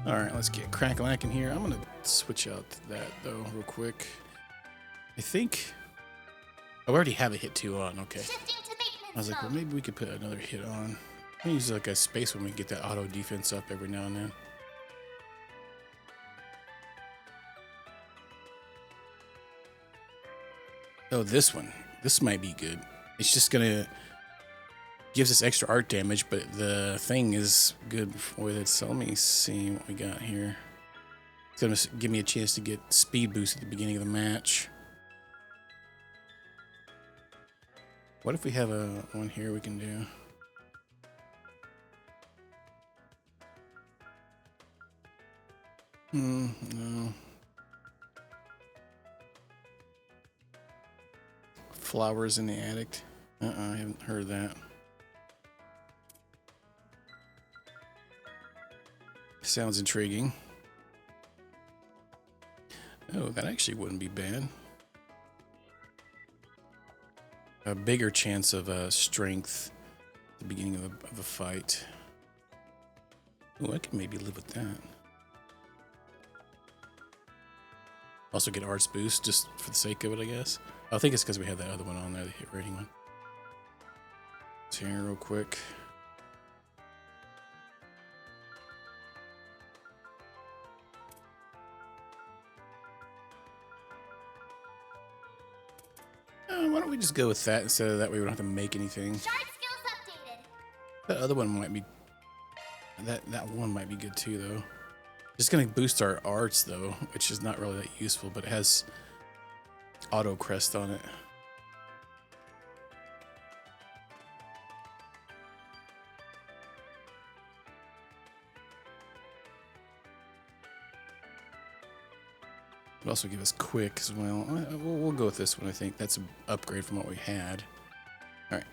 Alright, let's get crack-lacking here. I'm gonna switch out to that though real quick. I think I already have a hit 2 on, okay. I was like, well, maybe we could put another hit on. I use like a space when we get that auto defense up every now and then. Oh, this one. This might be good. It's just gonna gives us extra art damage, but the thing is good with it. So let me see what we got here. It's gonna give me a chance to get speed boost at the beginning of the match. What if we have a one here we can do? No. Flowers in the attic. I haven't heard that. Sounds intriguing. Oh, that actually wouldn't be bad. A bigger chance of strength at the beginning of a fight. Oh, I can maybe live with that. Also get arts boost just for the sake of it, I guess. I think it's because we have that other one on there, the hit rating one. Let's hear real quick. Why don't we just go with that instead of that way we don't have to make anything. Shard skills updated. That other one might be that one might be good too though. Just gonna boost our arts though, which is not really that useful, but it has auto crest on it. It'll also give us quick as well. We'll go with this one, I think. That's an upgrade from what we had. Alright.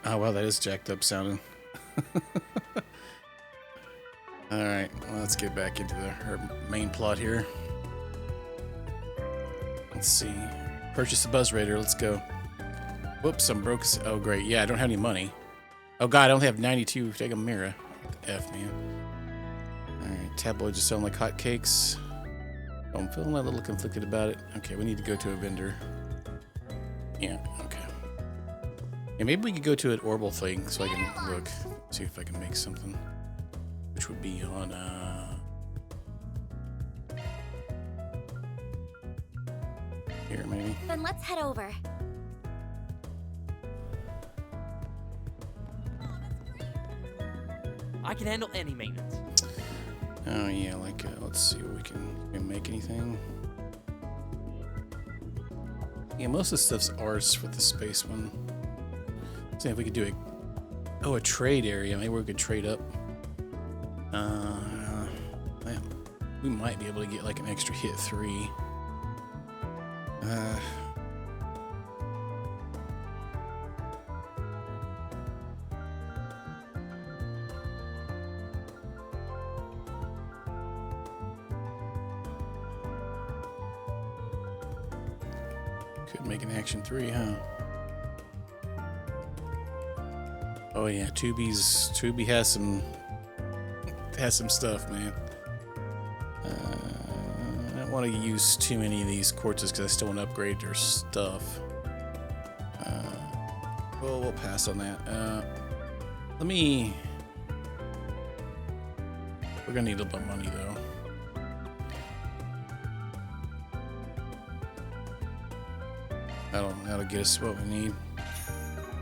Oh, wow, that is jacked up sounding. Alright, well, let's get back into our main plot here. Let's see. Purchase a Buzz Raider. Let's go. Whoops, I'm broke. Oh, great. Yeah, I don't have any money. Oh, God, I only have 92. Take a mirror. F, man. Alright, tabloids just sound like hotcakes. Oh, I'm feeling a little conflicted about it. Okay, we need to go to a vendor. Yeah, okay. Yeah, maybe we could go to an orbital thing so I can look, see if I can make something. Which would be on, here, maybe. Then let's head over. I can handle any maintenance. Oh yeah, like let's see what we can make anything. Yeah, most of the stuff's ours for the space one. See if we could do a trade area. Maybe we could trade up. Yeah, we might be able to get like an extra hit 3. Could make an action 3, huh? Oh yeah, Tubi has some stuff, man. I don't want to use too many of these quartzes because I still want to upgrade their stuff. Well, we'll pass on that. We're gonna need a little bit of money though. That'll get us what we need.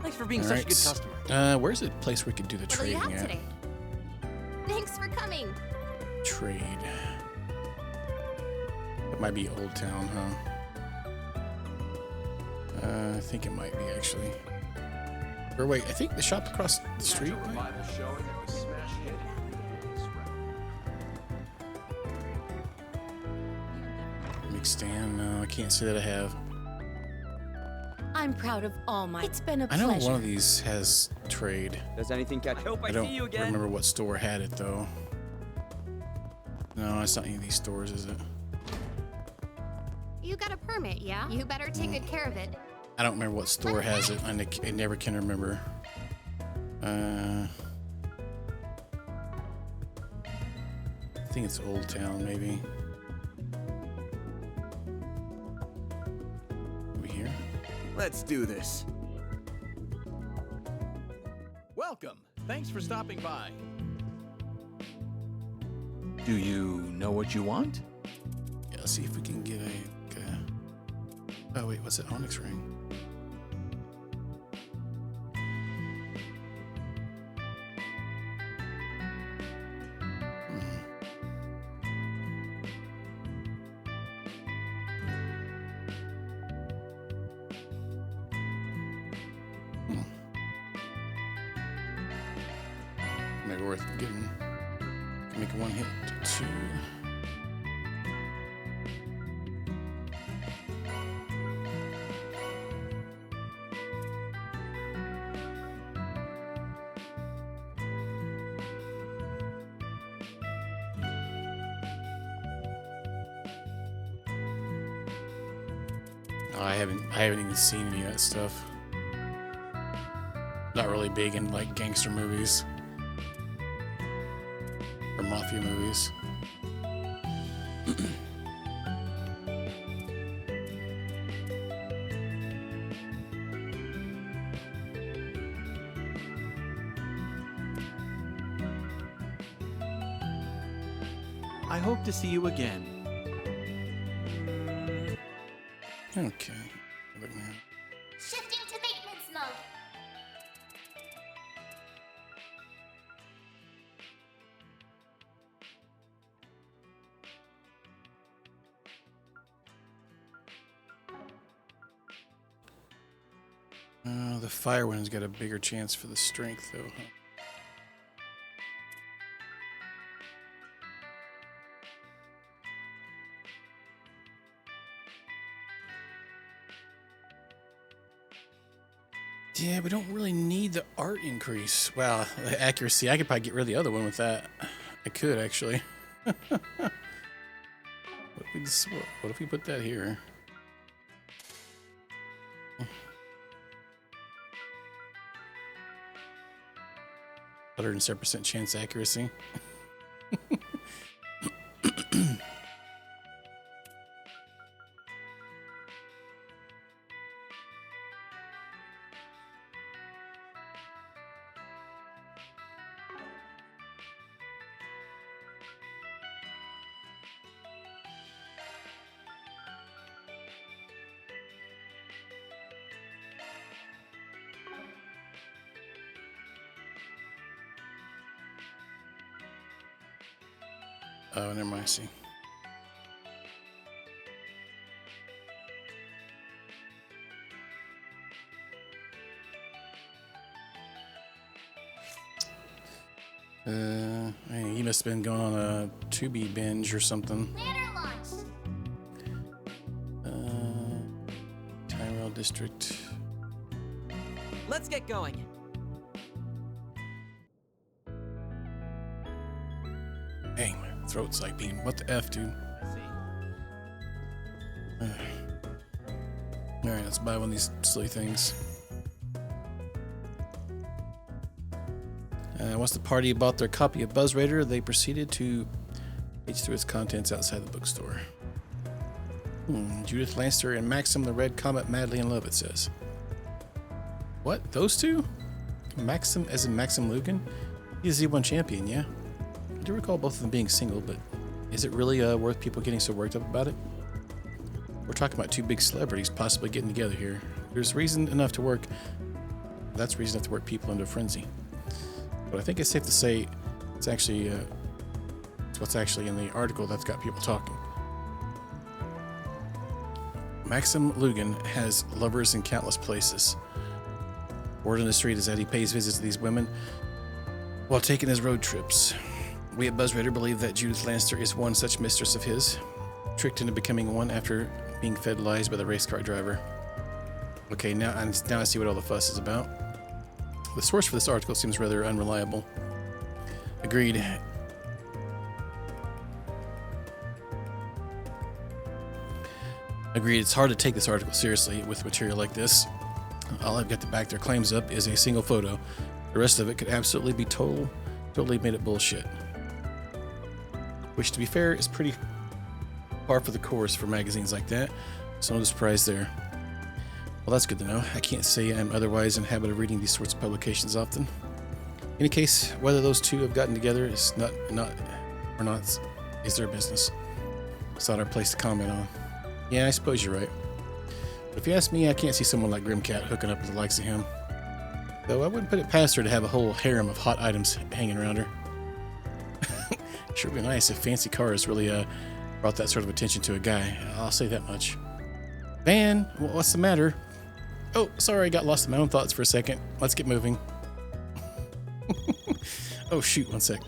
Thanks for being such a good customer. Where's the place we could do the trading at? Today? Thanks for coming. Trade. It might be Old Town, huh? I think it might be actually. Or wait, I think the shop across the street. Right? Mix stand. No, I can't say that I have. I'm proud of all my. It's been a I pleasure. know one of these has trade. Does anything catch? I hope I I don't see you again. remember what store had it though. No, it's not any of these stores, is it? You got a permit, yeah? You better take good care of it. I don't remember what store has it. I never can remember. I think it's Old Town, maybe. Over here? Let's do this. Welcome. Thanks for stopping by. Do you know what you want? Yeah, let's see if we can get a... oh, wait, what's that onyx ring? Maybe worth getting. Can make a one hit to 2. Oh, I haven't even seen any of that stuff. Not really big in like gangster movies or mafia movies. I hope to see you again. Okay. Look now. Shifting to maintenance mode. The fire one's got a bigger chance for the strength, though. Huh? Yeah, we don't really need the art increase. Wow, the accuracy. I could probably get rid of the other one with that. I could, actually. What if we put that here? 107% chance accuracy. Oh, never mind. I see. He must have been going on a Tubi binge or something. Banner launch. Tyrell District. Let's get going. Dang, my throat's like being. What the F, dude? I see. Alright, let's buy one of these silly things. Once the party bought their copy of Buzz Raider, they proceeded to page through its contents outside the bookstore. Judith Lancer and Maxim the Red Comet madly in love, it says. What? Those two? Maxim as in Maxim Lugan? He's the Z1 champion, yeah? I do recall both of them being single, but is it really worth people getting so worked up about it? We're talking about two big celebrities possibly getting together here. There's reason enough to work. That's reason enough to work people into a frenzy. But I think it's safe to say it's actually it's what's actually in the article that's got people talking. Maxim Lugan has lovers in countless places. Word on the street is that he pays visits to these women while taking his road trips. We at Buzz Raider believe that Judith Lancer is one such mistress of his, tricked into becoming one after being fed lies by the race car driver. Okay, now I see what all the fuss is about. The source for this article seems rather unreliable. Agreed. Agreed, it's hard to take this article seriously with material like this. All I've got to back their claims up is a single photo. The rest of it could absolutely be totally made up bullshit. Which, to be fair, is pretty par for the course for magazines like that, so no surprise there. Well, that's good to know. I can't say I'm otherwise in the habit of reading these sorts of publications often. In any case, whether those two have gotten together is not is their business. It's not our place to comment on. Yeah, I suppose you're right. But if you ask me, I can't see someone like Grimcat hooking up with the likes of him. Though I wouldn't put it past her to have a whole harem of hot items hanging around her. Sure would be nice if fancy cars really brought that sort of attention to a guy. I'll say that much. Van, what's the matter? Oh, sorry, I got lost in my own thoughts for a second. Let's get moving. Oh, shoot, one sec.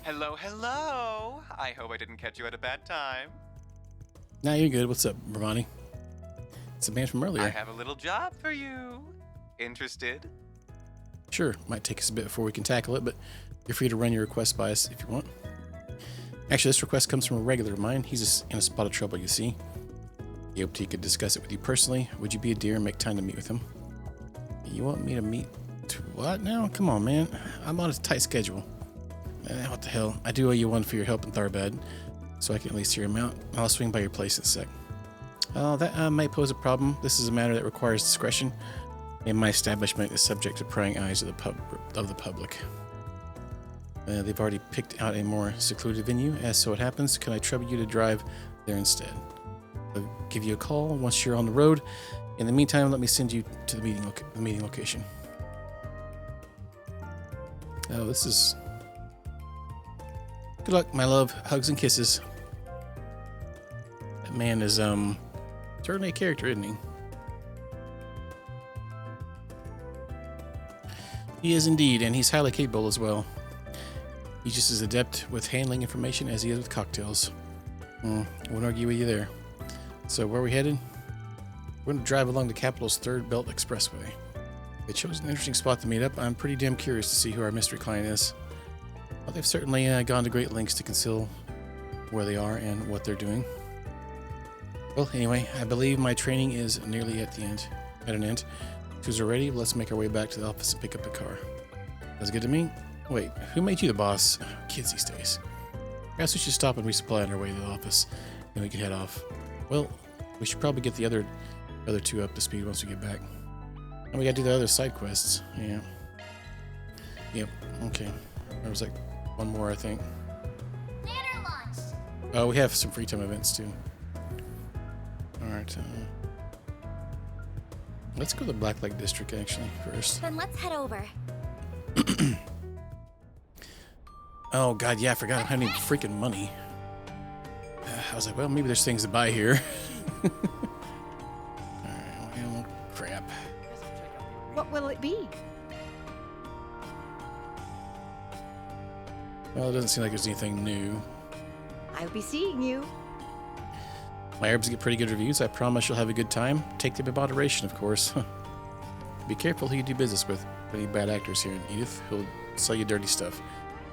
Hello, hello. I hope I didn't catch you at a bad time. Nah, you're good. What's up, Ramani? It's a man from earlier. I have a little job for you. Interested? Sure, might take us a bit before we can tackle it, but you're free to run your request by us if you want. Actually, this request comes from a regular of mine. He's just in a spot of trouble, you see. He hoped he could discuss it with you personally. Would you be a dear and make time to meet with him? You want me to meet to what now? Come on, man. I'm on a tight schedule. What the hell? I do owe you one for your help in Tharbad, so I can at least hear him out. I'll swing by your place in a sec. Oh, that might pose a problem. This is a matter that requires discretion, and my establishment is subject to prying eyes of the public. They've already picked out a more secluded venue. As so it happens, can I trouble you to drive there instead? I'll give you a call once you're on the road. In the meantime, let me send you to the meeting location. Oh, this is... Good luck, my love. Hugs and kisses. That man is, certainly a character, isn't he? He is indeed, and he's highly capable as well. He's just as adept with handling information as he is with cocktails. Won't argue with you there. So, where are we headed? We're going to drive along the capital's Third Belt Expressway. They chose an interesting spot to meet up. I'm pretty damn curious to see who our mystery client is. Well, they've certainly gone to great lengths to conceal where they are and what they're doing. Well, anyway, I believe my training is nearly at an end. Crews are ready. Let's make our way back to the office and pick up the car. Sounds good to me. Wait, who made you the boss? Kids these days. Perhaps we should stop and resupply on our way to the office, then we can head off. Well, we should probably get the other two up to speed once we get back. And we gotta do the other side quests. Yeah. Yep. Okay. There was like one more, I think. Banner launch. Oh, we have some free time events too. All right. Let's go to the Black Lake District actually first. Then let's head over. Oh god, yeah, I forgot I don't have any freaking money. I was like, well, maybe there's things to buy here. Alright, well, crap. What will it be? Well, it doesn't seem like there's anything new. I'll be seeing you. My herbs get pretty good reviews. I promise you'll have a good time. Take them in moderation, of course. Be careful who you do business with. Any bad actors here, Edith. He'll sell you dirty stuff.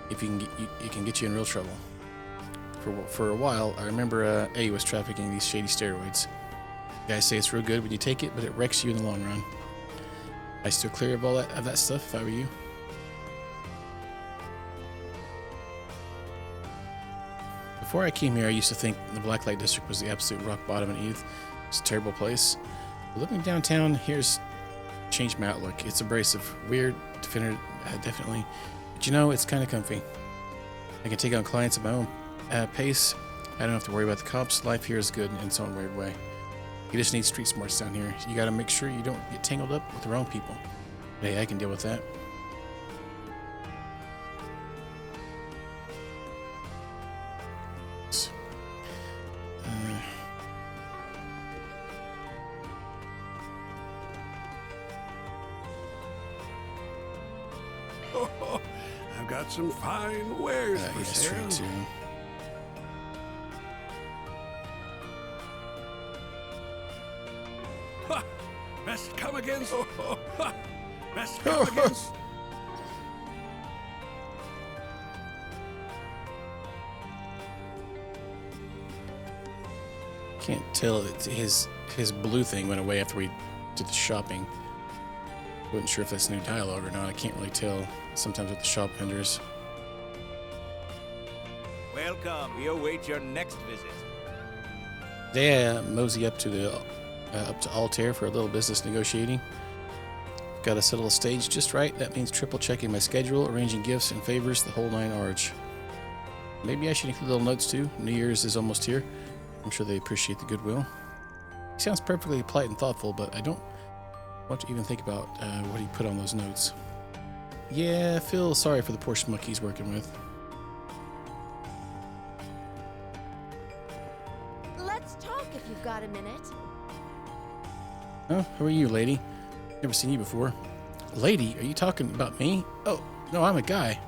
If you can, it can get you in real trouble. For a while, I remember A was trafficking these shady steroids. Guys say it's real good when you take it, but it wrecks you in the long run. I steer clear of all that stuff if I were you. Before I came here, I used to think the Blacklight District was the absolute rock bottom in Edith. It's a terrible place. But living downtown here's changed my outlook. It's abrasive, weird, definitely. But you know, it's kind of comfy. I can take on clients at my own pace. I don't have to worry about the cops. Life here is good in its own weird way. You just need street smarts down here. You gotta make sure you don't get tangled up with the wrong people. Hey, I can deal with that. I've got some fine wares for Yes, sale. true too. Ha! Best come against. Ha! Best come against. Can't tell. His blue thing went away after we did the shopping. Wasn't sure if that's new dialogue or not. I can't really tell sometimes with the shop vendors. Welcome. We await your next visit. Yeah, mosey up to the Altair for a little business negotiating. Got to settle the stage just right. That means triple checking my schedule, arranging gifts and favors, the whole nine yards. Maybe I should include little notes too. New Year's is almost here. I'm sure they appreciate the goodwill. He sounds perfectly polite and thoughtful, but I don't want to even think about what he put on those notes. Yeah, I feel sorry for the poor schmuck he's working with. Let's talk if you've got a minute. Oh, who are you, lady? Never seen you before. Lady? Are you talking about me? Oh, no, I'm a guy.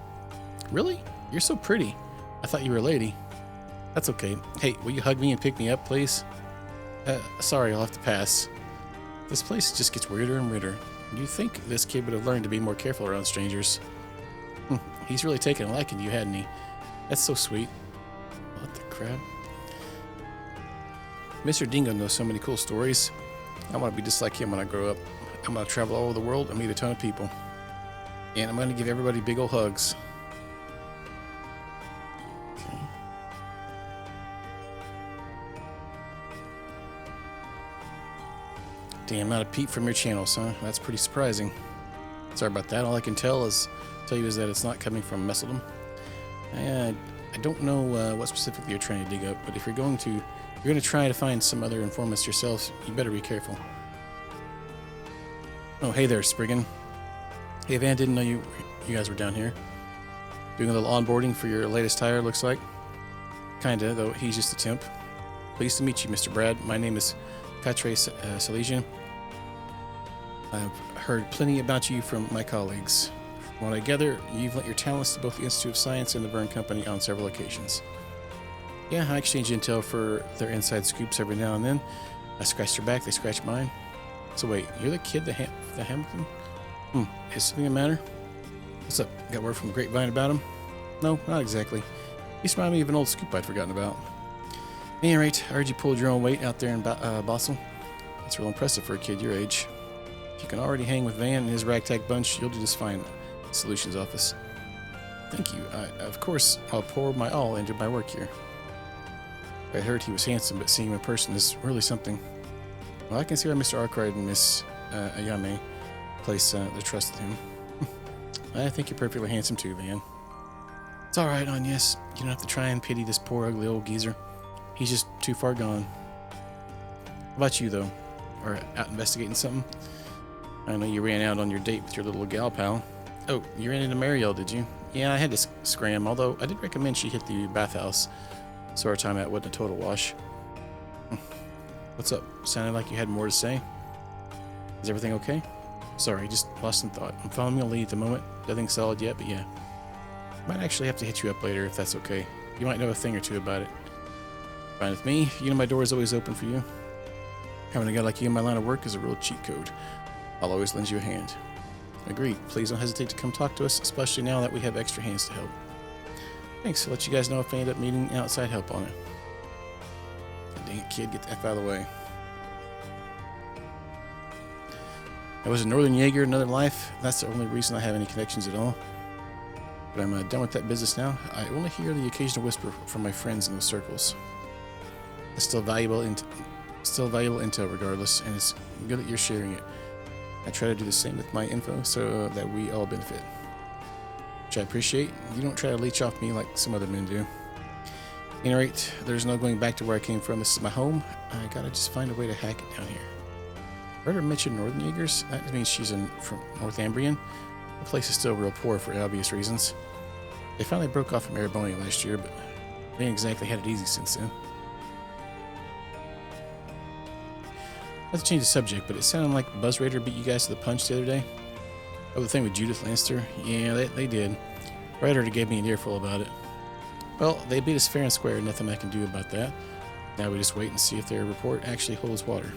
Really? You're so pretty. I thought you were a lady. That's okay. Hey, will you hug me and pick me up, please? Sorry, I'll have to pass. This place just gets weirder and weirder. Do you think this kid would have learned to be more careful around strangers? He's really taken a liking to you, hadn't he? That's so sweet. What the crap? Mr. Dingo knows so many cool stories. I want to be just like him when I grow up. I'm going to travel all over the world and meet a ton of people. And I'm going to give everybody big old hugs. Okay. Damn, not a peep from your channels, huh? That's pretty surprising. Sorry about that. All I can tell you is that it's not coming from Messeldom. I don't know what specifically you're trying to dig up, but if you're going to try to find some other informants yourself, you better be careful. Oh, hey there, Spriggan. Hey, Van, didn't know you guys were down here. Doing a little onboarding for your latest hire, looks like. Kinda, though he's just a temp. Pleased to meet you, Mr. Brad. My name is Katre Salesian. I've heard plenty about you from my colleagues. From what I gather, you've lent your talents to both the Institute of Science and the Verne Company on several occasions. Yeah, I exchange intel for their inside scoops every now and then. I scratch their back, they scratch mine. So wait, you're the kid that Hamilton? Is something the matter? What's up? Got word from Grapevine about him? No, not exactly. He's reminded me of an old scoop I'd forgotten about. At any rate, I heard you pulled your own weight out there in Basel. That's real impressive for a kid your age. If you can already hang with Van and his ragtag bunch, you'll do just fine at the Solutions office. Thank you. Of course, I'll pour my all into my work here. I heard he was handsome, but seeing him in person is really something. Well, I can see why Mr. Arkwright and Miss Ayame place their trust in him. I think you're perfectly handsome too, Van. It's alright, Agnes. You don't have to try and pity this poor, ugly old geezer. He's just too far gone. How about you, though? Or out investigating something? I know you ran out on your date with your little gal pal. Oh, you ran into Marielle, did you? Yeah, I had to scram, although I did recommend she hit the bathhouse. So our time out wasn't a total wash. What's up? Sounded like you had more to say. Is everything okay? Sorry, just lost in thought. I'm following your lead at the moment. Nothing solid yet, but yeah. Might actually have to hit you up later if that's okay. You might know a thing or two about it. Fine with me. You know my door is always open for you. Having a guy like you in my line of work is a real cheat code. I'll always lend you a hand. Agreed. Please don't hesitate to come talk to us, especially now that we have extra hands to help. Thanks. I'll let you guys know if I end up needing outside help on it. Dang it, kid. Get the F out of the way. I was a Northern Jaeger in another life. That's the only reason I have any connections at all. But I'm done with that business now. I only hear the occasional whisper from my friends in those circles. It's still valuable intel regardless, and it's good that you're sharing it. I try to do the same with my info so that we all benefit. Which I appreciate. You don't try to leech off me like some other men do. At any rate, there's no going back to where I came from. This is my home. I gotta just find a way to hack it down here. Heard her mention Northern Jaegers? That means she's from Northumbrian. The place is still real poor for obvious reasons. They finally broke off from Erebonia last year, but they ain't exactly had it easy since then. Not to change the subject, but it sounded like Buzz Raider beat you guys to the punch the other day. Oh, the thing with Judith Lannister? Yeah, they did. Ryder gave me an earful about it. Well, they beat us fair and square, nothing I can do about that. Now we just wait and see if their report actually holds water.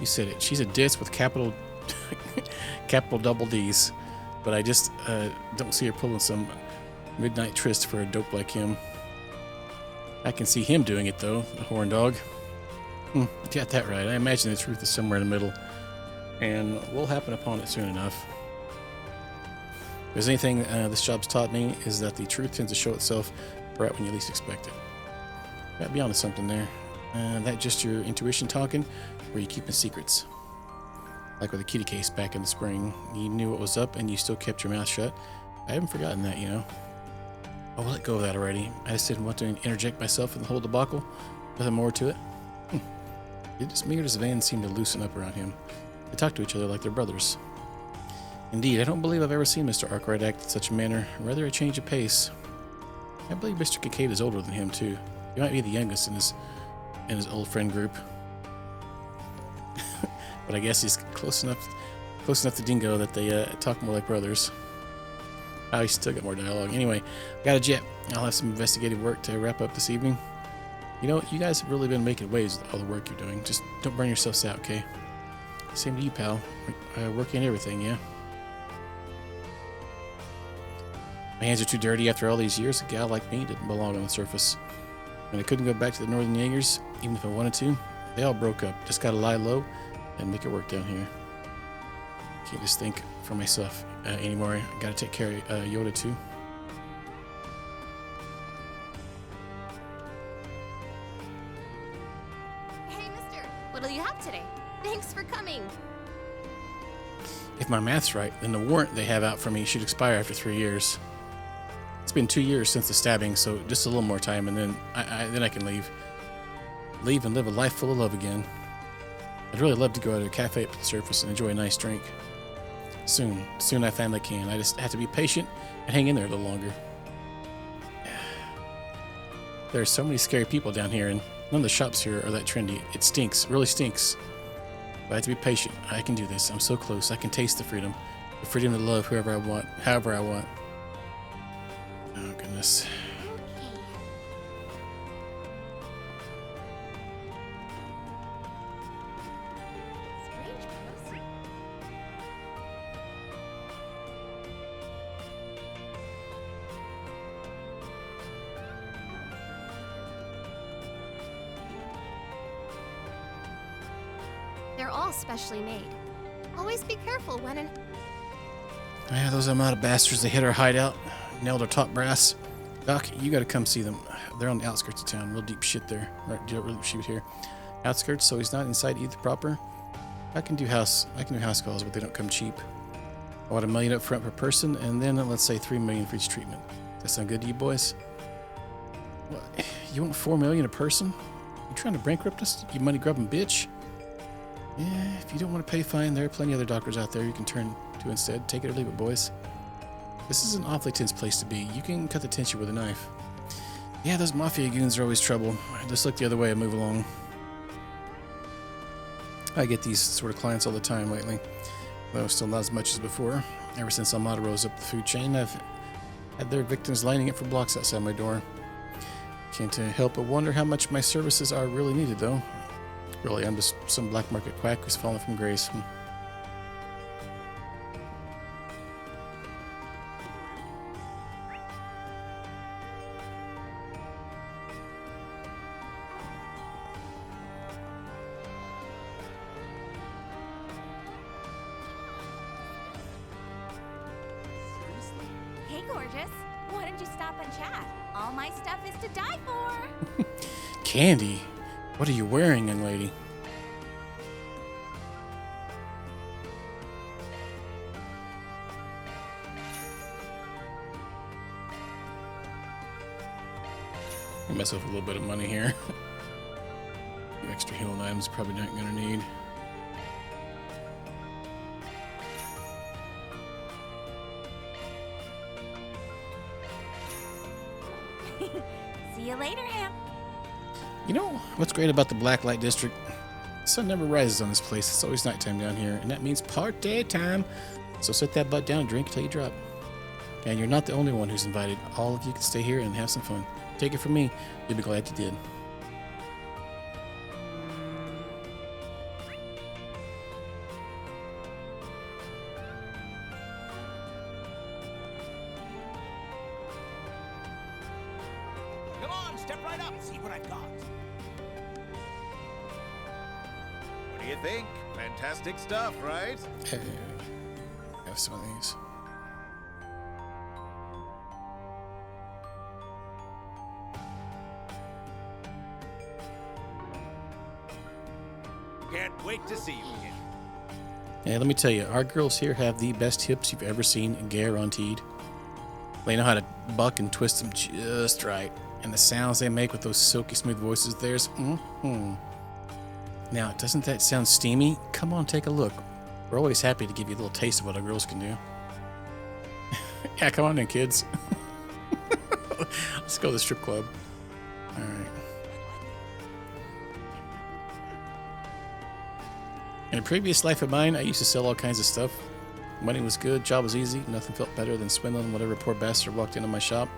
You said it. She's a ditz with capital double D's. But I just don't see her pulling some midnight tryst for a dope like him. I can see him doing it, though, the horn dog. You got that right. I imagine the truth is somewhere in the middle. and we'll happen upon it soon enough. If there's anything this job's taught me is that the truth tends to show itself right when you least expect it. Gotta be onto something there. That just your intuition talking, or you keeping secrets? Like with the kitty case back in the spring, you knew what was up and you still kept your mouth shut. I haven't forgotten that, you know. I'll let go of that already. I just didn't want to interject myself in the whole debacle. Nothing more to it. It just me or does Van seem to loosen up around him? They talk to each other like they're brothers. Indeed, I don't believe I've ever seen Mr. Arkwright act in such a manner. Rather a change of pace. I believe Mr. Kincaid is older than him too. He might be the youngest in his old friend group. But I guess he's close enough to Dingo that they talk more like brothers. Oh, he's still got more dialogue. Anyway, got a jet. I'll have some investigative work to wrap up this evening. You know, you guys have really been making waves with all the work you're doing. Just don't burn yourselves out, okay? Same to you, pal. Working on everything, yeah? My hands are too dirty after all these years. A gal like me didn't belong on the surface. And I couldn't go back to the Northern Jaegers, even if I wanted to. They all broke up. Just gotta lie low and make it work down here. Can't just think for myself anymore. I gotta take care of Yoda too. Hey, mister. What'll you have today? Thanks for coming. If my math's right, then the warrant they have out for me should expire after 3 years. It's been 2 years since the stabbing, so just a little more time, and then I can leave. Leave and live a life full of love again. I'd really love to go to a cafe up to the surface and enjoy a nice drink. Soon I finally can. I just have to be patient and hang in there a little longer. There are so many scary people down here, and none of the shops here are that trendy. It stinks, really stinks. But I have to be patient. I can do this. I'm so close. I can taste the freedom to love whoever I want, however I want. Oh, goodness. They're all specially made. Always be careful when an... Yeah, those Armada bastards, they hit our hideout, nailed our top brass. Doc, you gotta come see them. They're on the outskirts of town, real deep shit there. Right, real deep shit here. Outskirts, so he's not inside either proper. I can do house calls, but they don't come cheap. I want $1 million up front per person, and then let's say $3 million for each treatment. That sound good to you boys? What? You want $4 million a person? You trying to bankrupt us, you money grubbing bitch? Yeah, if you don't want to pay, fine. There are plenty of other doctors out there you can turn to instead. Take it or leave it, boys. This is an awfully tense place to be. You can cut the tension with a knife. Yeah, those mafia goons are always trouble. Just look the other way and move along. I get these sort of clients all the time lately, though still not as much as before. Ever since Armada rose up the food chain, I've had their victims lining up for blocks outside my door. Can't help but wonder how much my services are really needed, though. Really, I'm just some black market quack who's fallen from grace. Hey, gorgeous. Why don't you stop and chat? All my stuff is to die for. Candy? What are you wearing, young lady? Get myself a little bit of money here. A few extra healing items probably not gonna need. See you later, Ham. You know what's great about the Black Light District? The sun never rises on this place. It's always nighttime down here, and that means party time. So sit that butt down and drink until you drop. And you're not the only one who's invited. All of you can stay here and have some fun. Take it from me, you'll be glad you did. Come on, step right up. See what I've got. What do you think? Fantastic stuff, right? Hey, have some of these. Can't wait to see you again. Yeah, let me tell you, our girls here have the best hips you've ever seen, guaranteed. They know how to buck and twist them just right. And the sounds they make with those silky smooth voices of theirs. Now, doesn't that sound steamy? Come on, take a look. We're always happy to give you a little taste of what our girls can do. Yeah, come on in, kids. Let's go to the strip club. All right. In a previous life of mine, I used to sell all kinds of stuff. Money was good, job was easy, nothing felt better than swindling whatever poor bastard walked into my shop.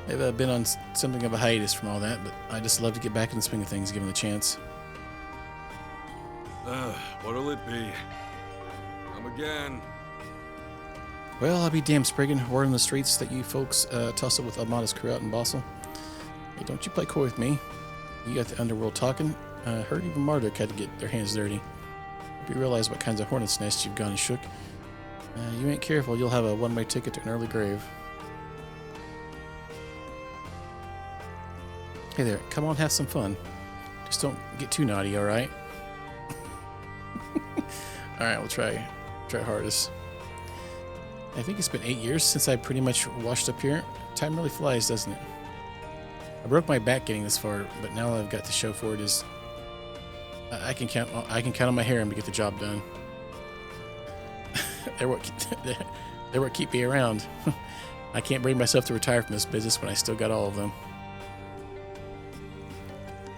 I've been on something of a hiatus from all that, but I just love to get back in the swing of things given the chance. What'll it be? Come again. Well, I'll be damn, Spriggan. Word on the streets that you folks tussle with Armada's crew out in Basel. Hey, don't you play coy with me. You got the underworld talking. Heard even Marduk had to get their hands dirty. If you realize what kinds of hornet's nests you've gone and shook, you ain't careful, you'll have a one-way ticket to an early grave. Hey there, come on, have some fun. Just don't get too naughty, alright? Alright, we'll try hardest. I think it's been 8 years since I pretty much washed up here. Time really flies, doesn't it? I broke my back getting this far, but now all I've got to show for it is I can count on my harem to get the job done. They're what keep me around. I can't bring myself to retire from this business when I still got all of them.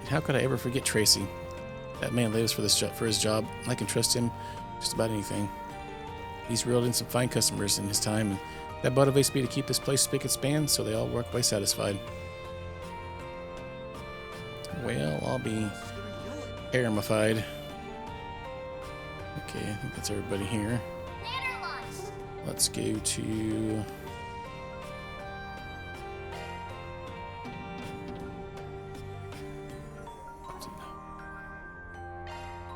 And how could I ever forget Tracy? That man lives for his job. I can trust him just about anything. He's reeled in some fine customers in his time, and that motivates me to keep this place spick and span so they all walk away satisfied. Well, I'll be haremified. Okay, I think that's everybody here. Banner launch. Let's go to...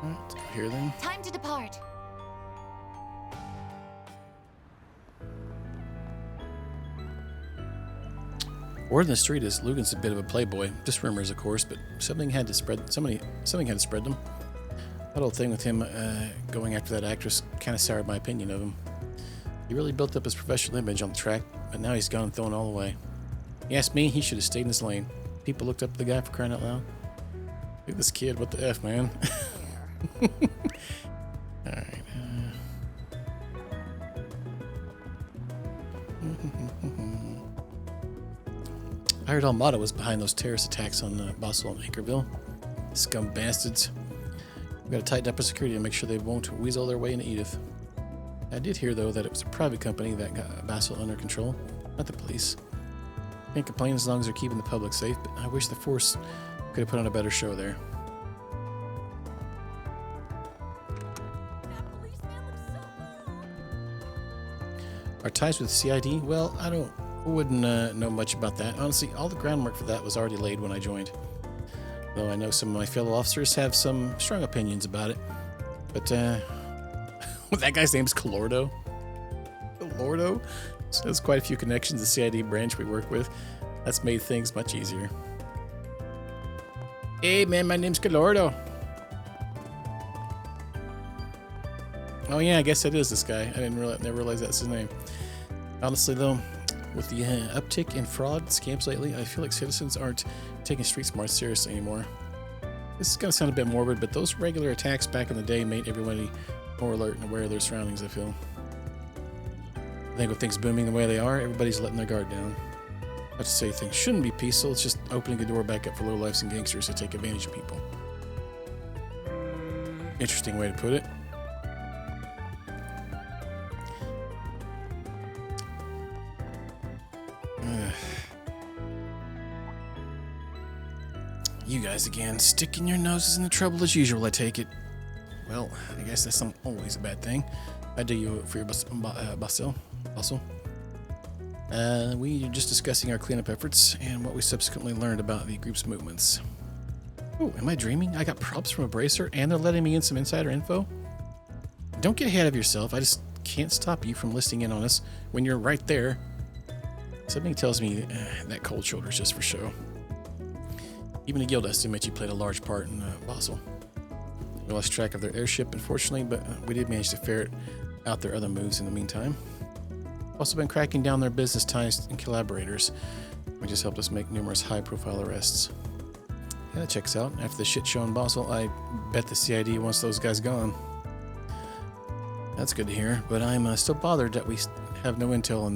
Alright, let's go here then. Time to depart. Word on the street is Lugan's a bit of a playboy. Just rumors, of course, but something had to spread them. That whole thing with him going after that actress kind of soured my opinion of him. He really built up his professional image on the track, but now he's gone and thrown it all away. You ask me, he should have stayed in his lane. People looked up to the guy for crying out loud. Look at this kid, what the F, man? Alright. I heard Armada was behind those terrorist attacks on Basel and Anchorville. Scum bastards. We've got to tighten up our security to make sure they won't weasel their way into Edith. I did hear, though, that it was a private company that got Basel under control, not the police. Can't complain as long as they're keeping the public safe, but I wish the Force could have put on a better show there. Our ties with CID? Well, I wouldn't know much about that. Honestly, all the groundwork for that was already laid when I joined. Though I know some of my fellow officers have some strong opinions about it. But, that guy's name is Colordo. Colordo? So there's quite a few connections to the CID branch we work with. That's made things much easier. Hey man, my name's Colordo. Oh yeah, I guess it is this guy. I never realize that's his name. Honestly though, with the uptick in fraud scams lately, I feel like citizens aren't taking street smarts seriously anymore. This is gonna sound a bit morbid, but those regular attacks back in the day made everybody more alert and aware of their surroundings, I feel. I think with things booming the way they are, everybody's letting their guard down. Not to say things shouldn't be peaceful, it's just opening the door back up for lowlifes and gangsters to take advantage of people. Interesting way to put it. You guys again, sticking your noses in the trouble as usual, I take it. Well, I guess that's not always a bad thing. I do you for your Basel. We are just discussing our cleanup efforts and what we subsequently learned about the group's movements. Oh, am I dreaming? I got props from a bracer and they're letting me in some insider info? Don't get ahead of yourself. I just can't stop you from listening in on us when you're right there. Something tells me that cold shoulder's just for show. Even the guild estimates you played a large part in Basel. We lost track of their airship, unfortunately, but we did manage to ferret out their other moves in the meantime. Also been cracking down their business ties and collaborators, which has helped us make numerous high-profile arrests. Yeah, that checks out. After the shit show in Basel, I bet the CID wants those guys gone. That's good to hear, but I'm still bothered that we have no intel on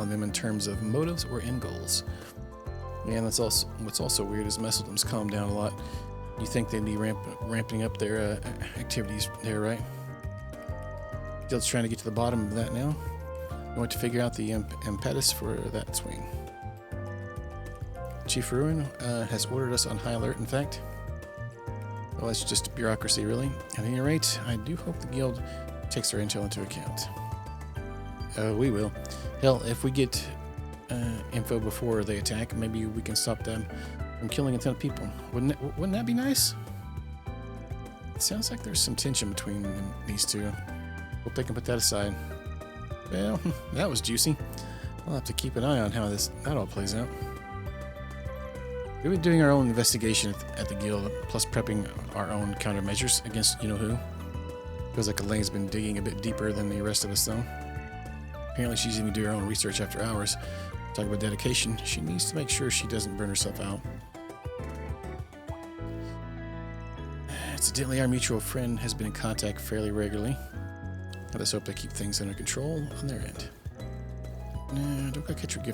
them in terms of motives or end goals. Yeah, and that's also what's also weird is Messeldum's calmed down a lot. You think they'd be ramping up their activities there, right? Guild's trying to get to the bottom of that now. We want to figure out the impetus for that swing. Chief Ruin has ordered us on high alert, in fact. Well, that's just bureaucracy, really. At any rate, I do hope the Guild takes our intel into account. We will. Hell, if we get info before they attack, maybe we can stop them from killing a ton of people. Wouldn't that be nice? It sounds like there's some tension between these two. Hope they can put that aside. Well, that was juicy. I'll have to keep an eye on how that all plays out. We've been doing our own investigation at the Guild, plus prepping our own countermeasures against you-know-who. Feels like Elaine's been digging a bit deeper than the rest of us, though. Apparently she's even doing her own research after hours. Talk about dedication, she needs to make sure she doesn't burn herself out. Incidentally, our mutual friend has been in contact fairly regularly. I just hope they keep things under control on their end. Nah, don't go catch your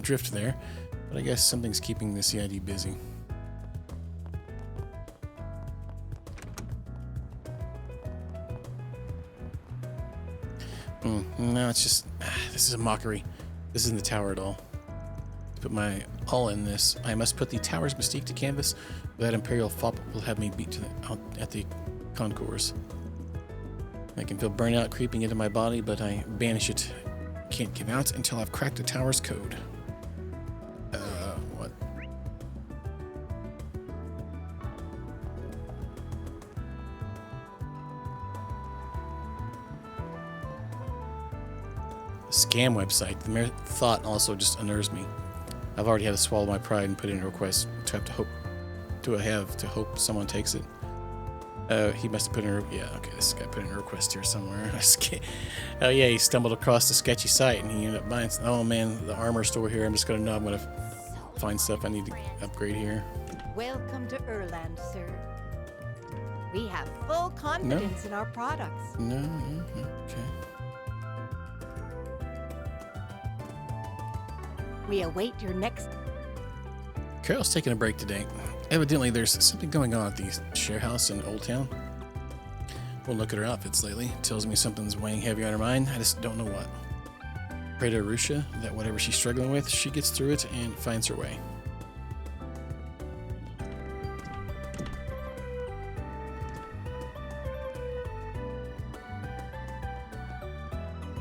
drift there, but I guess something's keeping the CID busy. No, it's just... this is a mockery. This isn't the tower at all. To put my all in this, I must put the tower's mystique to canvas, or that Imperial fop will have me beat out at the concourse. I can feel burnout creeping into my body, but I banish it. Can't give out until I've cracked the tower's code. What? Scam website. The mere thought also just unnerves me. I've already had to swallow my pride and put in a request to have to hope someone takes it. He must have put in this guy put in a request here somewhere. Oh yeah, he stumbled across the sketchy site and he ended up buying. Oh man, the armor store here. I'm gonna find stuff I need to upgrade here. Welcome to Erland, sir. We have full confidence in our products. No, okay. We await your next... Carol's taking a break today. Evidently, there's something going on at the share house in Old Town. Won't look at her outfits lately. It tells me something's weighing heavy on her mind. I just don't know what. Pray to Arusha that whatever she's struggling with, she gets through it and finds her way.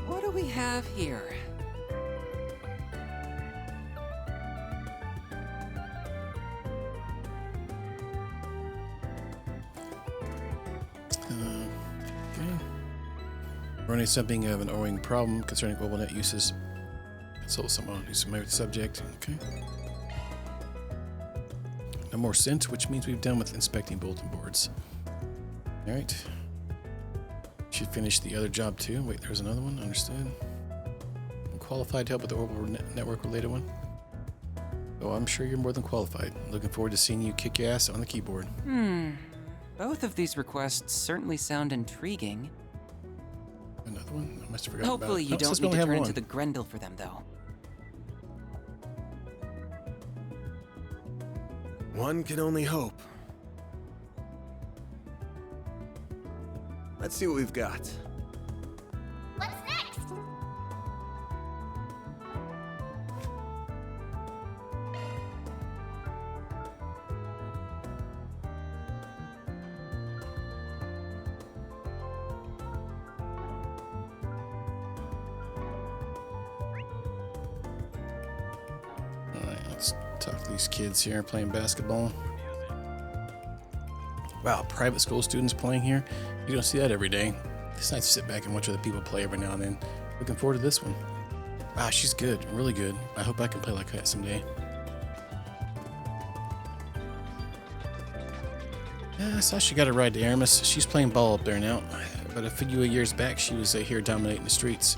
What do we have here? Running something of an owing problem concerning global net uses. Consult someone who's familiar with the subject. Okay. No more scent, which means we've done with inspecting bulletin boards. Alright. Should finish the other job too. Wait, there's another one. Understood. I'm qualified to help with the orbital network related one. Oh, I'm sure you're more than qualified. Looking forward to seeing you kick your ass on the keyboard. Both of these requests certainly sound intriguing. Another one? I must have forgotten Hopefully about you it. don't need to turn into the Grendel for them, though. One can only hope. Let's see what we've got. What's next? Alright, let's talk to these kids here playing basketball. Wow, private school students playing here? You don't see that every day. It's nice to sit back and watch other people play every now and then. Looking forward to this one. Wow, she's good, really good. I hope I can play like that someday. Sasha got a ride to Aramis. She's playing ball up there now. But a few years back, she was here dominating the streets.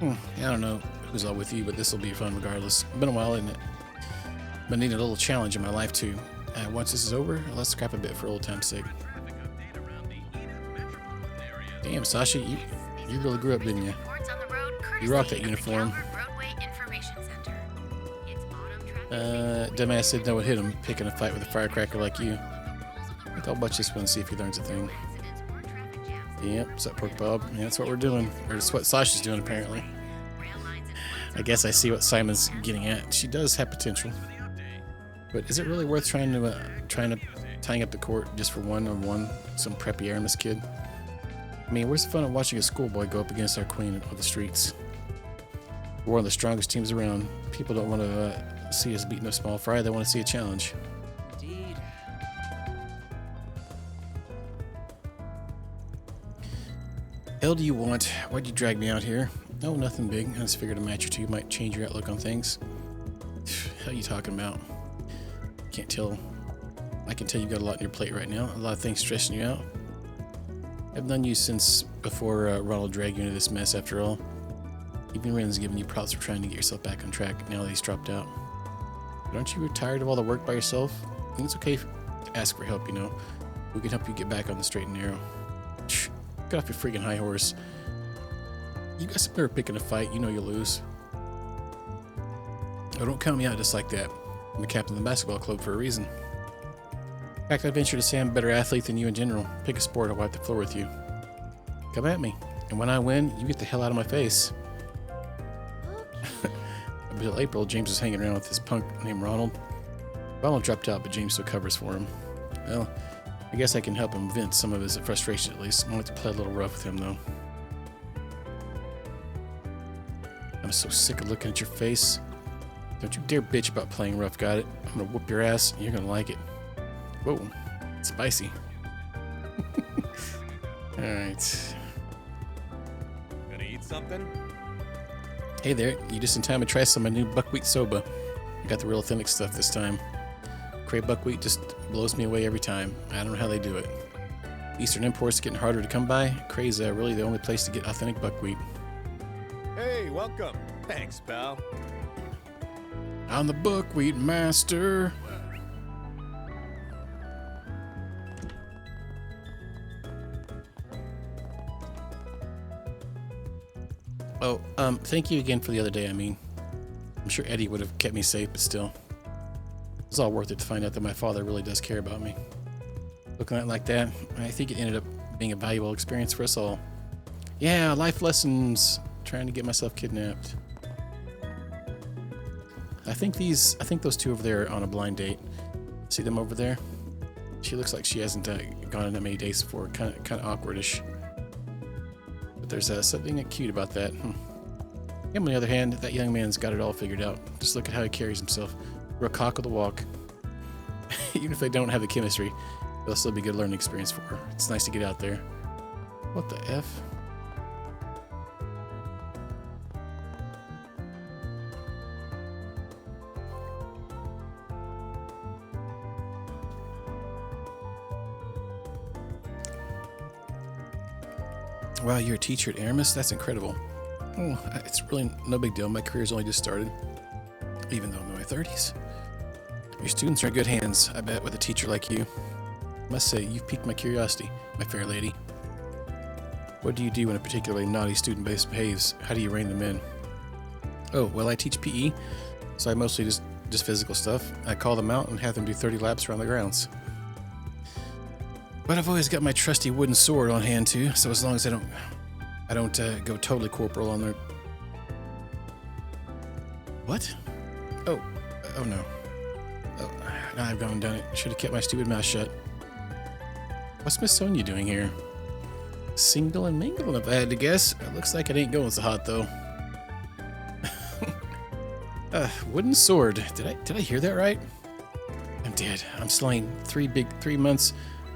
I don't know who's all with you, but this will be fun regardless. Been a while, isn't it? Been needing a little challenge in my life too. Once this is over, let's scrap a bit for old time's sake. Damn, Sasha, you really grew up, didn't you? You rocked that uniform. Dumbass didn't know what hit him, picking a fight with a firecracker like you. I thought I'll watch this one and see if he learns a thing. Yep, what's up, Pork Bob? Yeah, that's what we're doing. Or that's what Sasha's doing, apparently. I guess I see what Simon's getting at. She does have potential. But is it really worth tying up the court just for one-on-one some preppy Aramis kid? I mean, where's the fun of watching a schoolboy go up against our queen of the streets? We're one of the strongest teams around. People don't want to see us beat no small fry. They want to see a challenge. Indeed. Hell do you want? Why'd you drag me out here? No, nothing big. I just figured a match or two might change your outlook on things. Hell are you talking about? Can't tell. I can tell you got a lot on your plate right now. A lot of things stressing you out. I've known you since before Ronald dragged you into this mess, after all. Even Ren's giving you props for trying to get yourself back on track now that he's dropped out. But aren't you tired of all the work by yourself? I think it's okay to ask for help, you know. We can help you get back on the straight and narrow. Shh, get off your freaking high horse. You got some nerve picking a fight, you know you'll lose. Oh, don't count me out just like that. I'm the captain of the basketball club for a reason. In fact, I venture to say I'm a better athlete than you in general. Pick a sport, I'll wipe the floor with you. Come at me. And when I win, you get the hell out of my face. Until April, James was hanging around with this punk named Ronald. Ronald dropped out, but James still covers for him. Well, I guess I can help him vent some of his frustration at least. I want to play a little rough with him, though. I'm so sick of looking at your face. Don't you dare bitch about playing rough, got it? I'm gonna whoop your ass, and you're gonna like it. Whoa, spicy. Alright. Gonna eat something? Hey there, you just in time to try some of my new buckwheat soba. I got the real authentic stuff this time. Cray buckwheat just blows me away every time. I don't know how they do it. Eastern imports are getting harder to come by. Cray's really the only place to get authentic buckwheat. Hey, welcome. Thanks, pal. I'm the buckwheat master. Oh, thank you again for the other day, I mean. I'm sure Eddie would have kept me safe, but still. It was all worth it to find out that my father really does care about me. Looking at it like that, I think it ended up being a valuable experience for us all. Yeah, life lessons. Trying to get myself kidnapped. I think those two over there are on a blind date. See them over there? She looks like she hasn't gone on that many dates before. Kind of awkwardish. But there's something cute about that. Him, on the other hand, that young man's got it all figured out. Just look at how he carries himself. Real cock of the walk. Even if they don't have the chemistry, it'll still be a good learning experience for her. It's nice to get out there. What the F? Wow, you're a teacher at Aramis? That's incredible. Oh, it's really no big deal. My career's only just started, even though I'm in my 30s. Your students are in good hands, I bet, with a teacher like you. I must say, you've piqued my curiosity, my fair lady. What do you do when a particularly naughty student behaves? How do you rein them in? Oh, well, I teach PE, so I mostly just physical stuff. I call them out and have them do 30 laps around the grounds. But I've always got my trusty wooden sword on hand too, so as long as I don't go totally corporal on their... What? Oh no. Oh, now I've gone and done it. Should have kept my stupid mouth shut. What's Miss Sonia doing here? Single and mingle, if I had to guess. It looks like it ain't going so hot though. Wooden sword. Did I hear that right? I'm dead. I'm slain. 3 months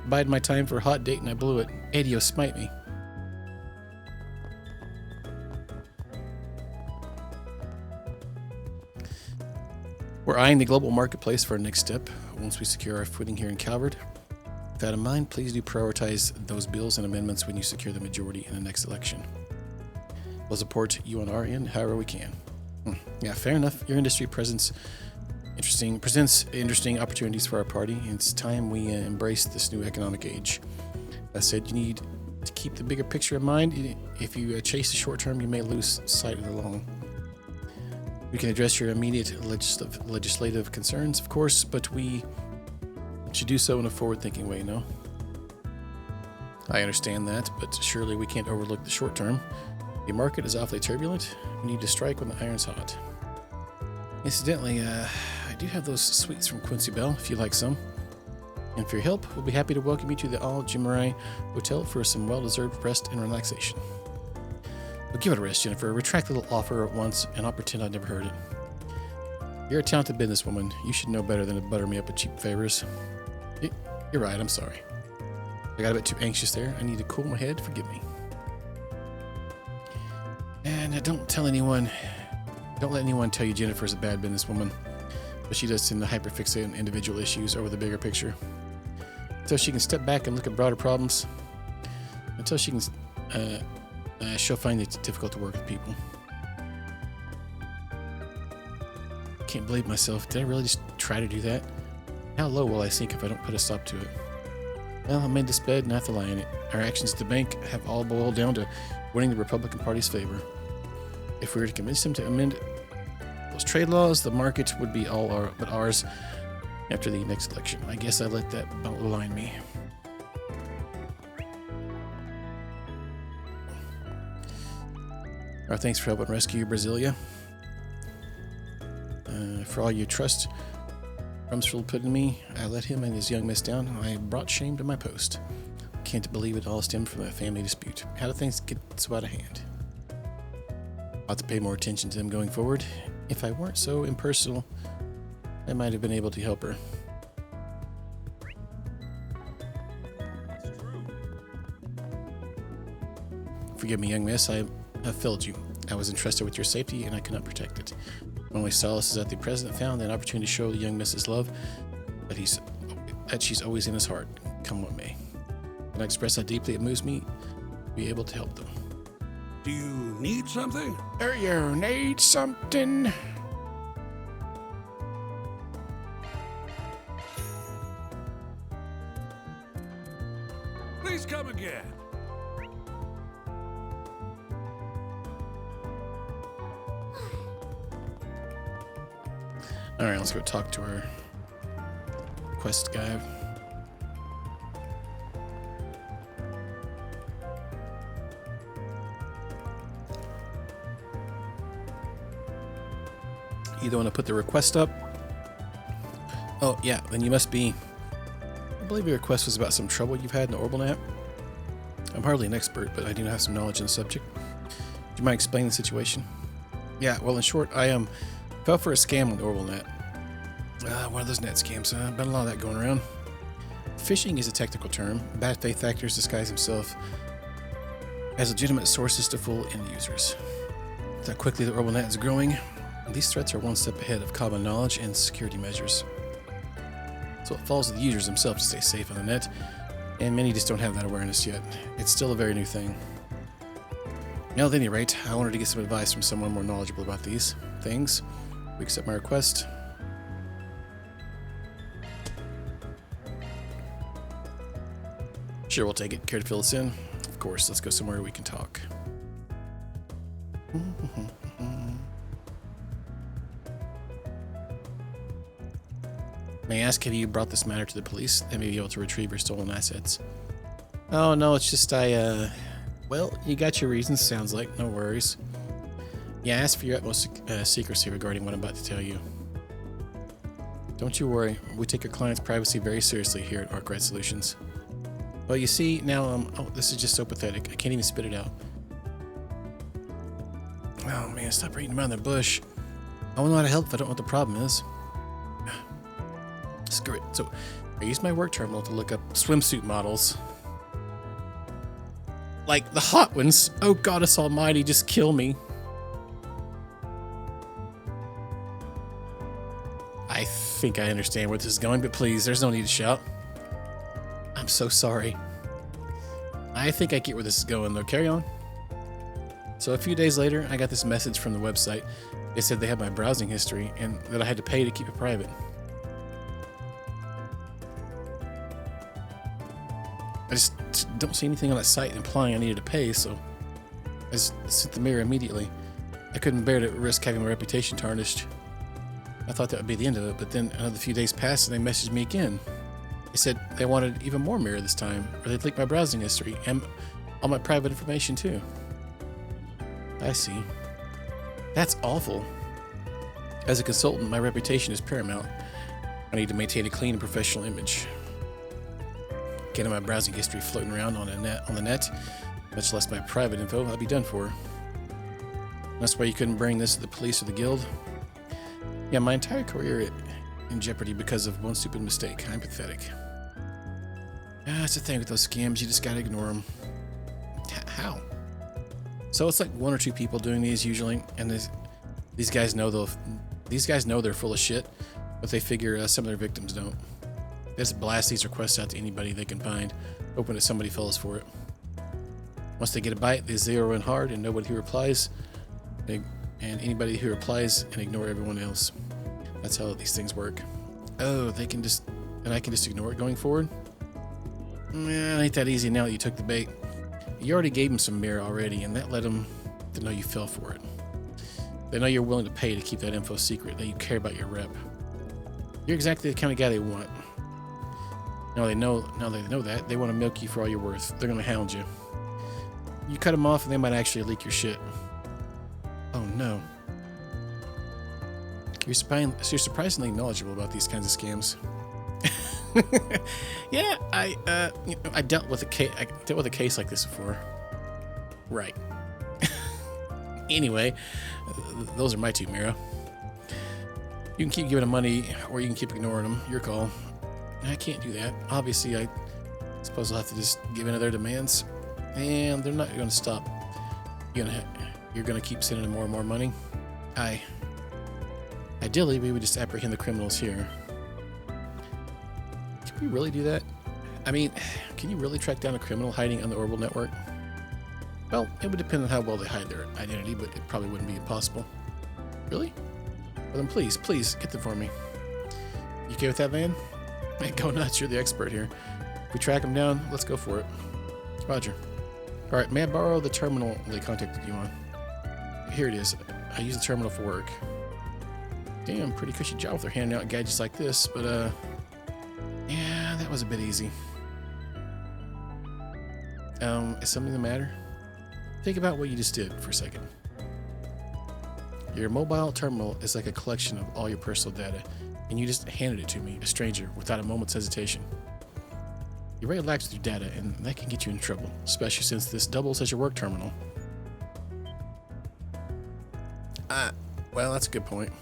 bided my time for a hot date and I blew it. Adios, smite me. We're eyeing the global marketplace for our next step. Once we secure our footing here in Calvert, with that in mind, please do prioritize those bills and amendments when you secure the majority in the next election. We'll support you on our end however we can. Yeah, fair enough. Your industry presents interesting opportunities for our party, and it's time we embrace this new economic age. That said, you need to keep the bigger picture in mind. If you chase the short term, you may lose sight of the long. We can address your immediate legislative concerns, of course, but we should do so in a forward-thinking way, no? I understand that, but surely we can't overlook the short term. The market is awfully turbulent. We need to strike when the iron's hot. Incidentally, I do have those sweets from Quincy Bell, if you'd like some. And for your help, we'll be happy to welcome you to the Al Jimarai Hotel for some well-deserved rest and relaxation. But give it a rest, Jennifer. Retract the little offer at once, and I'll pretend I never heard it. You're a talented businesswoman. You should know better than to butter me up with cheap favors. You're right, I'm sorry. I got a bit too anxious there. I need to cool my head. Forgive me. And don't let anyone tell you Jennifer's a bad businesswoman. But she does tend to hyperfixate on individual issues over the bigger picture. Until she can step back and look at broader problems. Until she can... she'll find it difficult to work with people. Can't believe myself. Did I really just try to do that? How low will I sink if I don't put a stop to it? Well, I made this bed and I have to lie in it. Our actions at the bank have all boiled down to winning the Republican Party's favor. If we were to convince them to amend those trade laws, the market would be all but ours after the next election. I guess I let that blind me. Our thanks for helping rescue Brasilia. For all your trust Rumsfeld put in me, I let him and his young miss down. I brought shame to my post. Can't believe it all stemmed from a family dispute. How do things get so out of hand? I'll have to pay more attention to them going forward. If I weren't so impersonal, I might have been able to help her. Forgive me, young miss, I have failed you. I was entrusted with your safety and I could not protect it. My only solace is that the president found an opportunity to show the young miss his love, that she's always in his heart, come what may. And I express how deeply it moves me to be able to help them. Do you need something? Do you need something? Please come again. Alright, let's go talk to our quest guy. You don't want to put the request up? Oh, yeah, then you must be... I believe your request was about some trouble you've had in the OrbitalNet. I'm hardly an expert, but I do have some knowledge on the subject. Do you mind explaining the situation? Yeah, well, in short, I fell for a scam on the OrbitalNet. One of those net scams. Been a lot of that going around. Phishing is a technical term. Bad faith actors disguise themselves as legitimate sources to fool end users. With how quickly the OrbitalNet is growing, these threats are one step ahead of common knowledge and security measures. So it falls to the users themselves to stay safe on the net, and many just don't have that awareness yet. It's still a very new thing. Now, at any rate, I wanted to get some advice from someone more knowledgeable about these things. We accept my request. Sure, we'll take it. Care to fill us in? Of course, let's go somewhere we can talk. May I ask, have you brought this matter to the police? They may be able to retrieve your stolen assets. Oh, no, it's just well, you got your reasons, sounds like. No worries. Yeah, I asked for your utmost secrecy regarding what I'm about to tell you. Don't you worry. We take your client's privacy very seriously here at Arkwright Solutions. Well, you see, now, oh, this is just so pathetic. I can't even spit it out. Oh, man, stop reading around the bush. I won't know how to help if I don't know what the problem is. Screw it. So, I used my work terminal to look up swimsuit models. Like the hot ones. Oh, goddess almighty, just kill me. I think I understand where this is going, but please, there's no need to shout. I'm so sorry. I think I get where this is going, though. Carry on. So a few days later, I got this message from the website. They said they had my browsing history and that I had to pay to keep it private. I just don't see anything on that site implying I needed to pay, so I just sent the mirror immediately. I couldn't bear to risk having my reputation tarnished. I thought that would be the end of it, but then another few days passed and they messaged me again. They said they wanted even more mirror this time, or they'd leak my browsing history and all my private information too. I see. That's awful. As a consultant, my reputation is paramount. I need to maintain a clean and professional image. Getting my browsing history floating around on the net, much less my private info, I'd be done for. That's why you couldn't bring this to the police or the guild. Yeah, my entire career in jeopardy because of one stupid mistake. I'm pathetic. That's the thing with those scams, you just gotta ignore them. How? So it's like one or two people doing these usually, and these guys know they're full of shit, but they figure some of their victims don't. They just blast these requests out to anybody they can find, hoping that somebody falls for it. Once they get a bite, they zero in hard, and nobody who replies, and anybody who replies, and ignore everyone else. That's how these things work. Oh, I can just ignore it going forward? It ain't that easy now that you took the bait. You already gave them some mirror already, and that led them to know you fell for it. They know you're willing to pay to keep that info secret, that you care about your rep. You're exactly the kind of guy they want. Now they know that, they want to milk you for all you're worth. They're going to hound you. You cut them off and they might actually leak your shit. Oh no. You're surprisingly knowledgeable about these kinds of scams. Yeah, I dealt with a case like this before. Right. Anyway, those are my two, Mira. You can keep giving them money, or you can keep ignoring them. Your call. I can't do that. Obviously, I suppose I'll have to just give in to their demands, and they're not going to stop. You're going to keep sending them more and more money. Ideally, we would just apprehend the criminals here. Can we really do that? I mean, can you really track down a criminal hiding on the Orbital network? Well, it would depend on how well they hide their identity, but it probably wouldn't be impossible. Really? Well then please, get them for me. You okay with that, Van? Hey, go nuts, you're the expert here. If we track them down, let's go for it. Roger. Alright, may I borrow the terminal they contacted you on? Here it is. I use the terminal for work. Damn, pretty cushy job with their handing out gadgets like this, but yeah, that was a bit easy. Is something the matter? Think about what you just did for a second. Your mobile terminal is like a collection of all your personal data, and you just handed it to me, a stranger, without a moment's hesitation. You're very lax with your data, and that can get you in trouble, especially since this doubles as your work terminal. Well, that's a good point.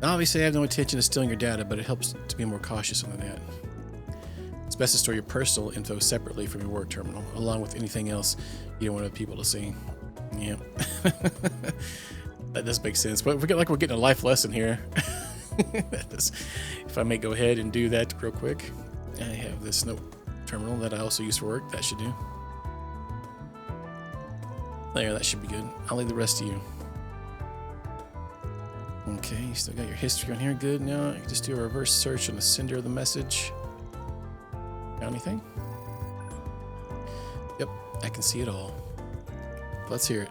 Now, obviously, I have no intention of stealing your data, but it helps to be more cautious on the net. It's best to store your personal info separately from your work terminal, along with anything else you don't want other people to see. Yeah. That does make sense. But we're getting a life lesson here. If I may go ahead and do that real quick. I have this note terminal that I also use for work. That should do. There, that should be good. I'll leave the rest to you. Okay, you still got your history on here. Good. Now I can just do a reverse search on the sender of the message. Found anything? Yep, I can see it all. Let's hear it.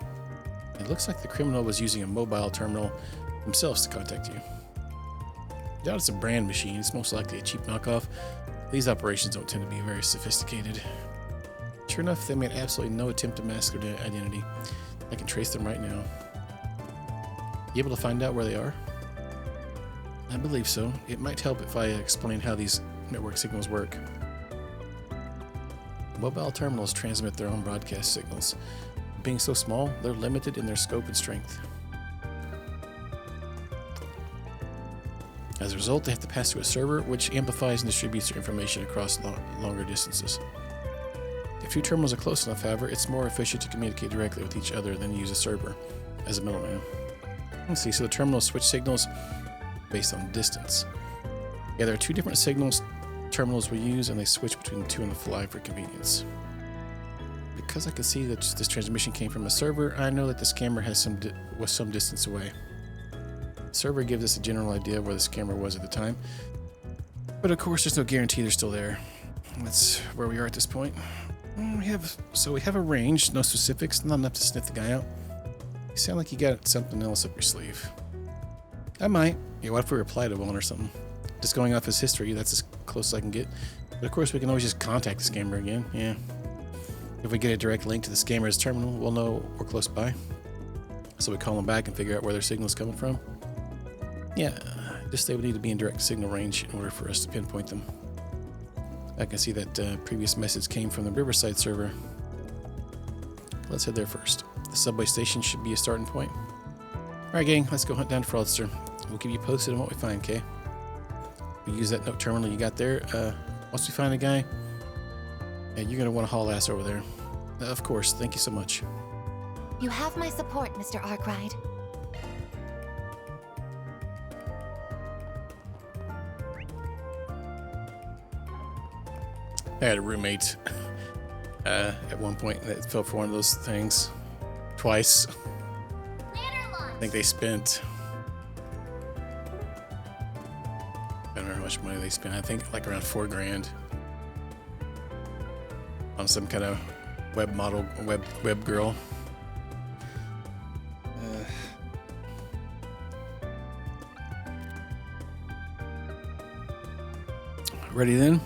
It looks like the criminal was using a mobile terminal themselves to contact you. I doubt it's a brand machine. It's most likely a cheap knockoff. These operations don't tend to be very sophisticated. Sure enough, they made absolutely no attempt to mask their identity. I can trace them right now. You able to find out where they are? I believe so. It might help if I explain how these network signals work. Mobile terminals transmit their own broadcast signals. Being so small, they're limited in their scope and strength. As a result, they have to pass through a server, which amplifies and distributes their information across longer distances. If two terminals are close enough, however, it's more efficient to communicate directly with each other than to use a server as a middleman. Let's see, so the terminals switch signals based on distance. Yeah, there are two different terminals we use, and they switch between the two on the fly for convenience. Because I can see that this transmission came from a server, I know that this camera was some distance away. The server gives us a general idea of where this camera was at the time, but of course there's no guarantee they're still there. That's where we are at this point. We have a range, no specifics, not enough to sniff the guy out. You sound like you got something else up your sleeve. I might. Yeah, what if we reply to one or something? Just going off his history, that's as close as I can get. But of course we can always just contact the scammer again, yeah. If we get a direct link to the scammer's terminal, we'll know we're close by. So we call them back and figure out where their signal's coming from. Yeah, just they would need to be in direct signal range in order for us to pinpoint them. I can see that previous message came from the Riverside server. Let's head there first. The subway station should be a starting point. Alright gang, let's go hunt down Fraudster. We'll keep you posted on what we find, okay? We use that note terminal you got there. Once we find a guy, yeah, you're gonna want to haul ass over there. Of course, thank you so much. You have my support, Mr. Arkwright. I had a roommate at one point that fell for one of those things twice. I think they spent, I don't know how much money they spent. I think like around $4 grand on some kind of web model, web girl. Ready then?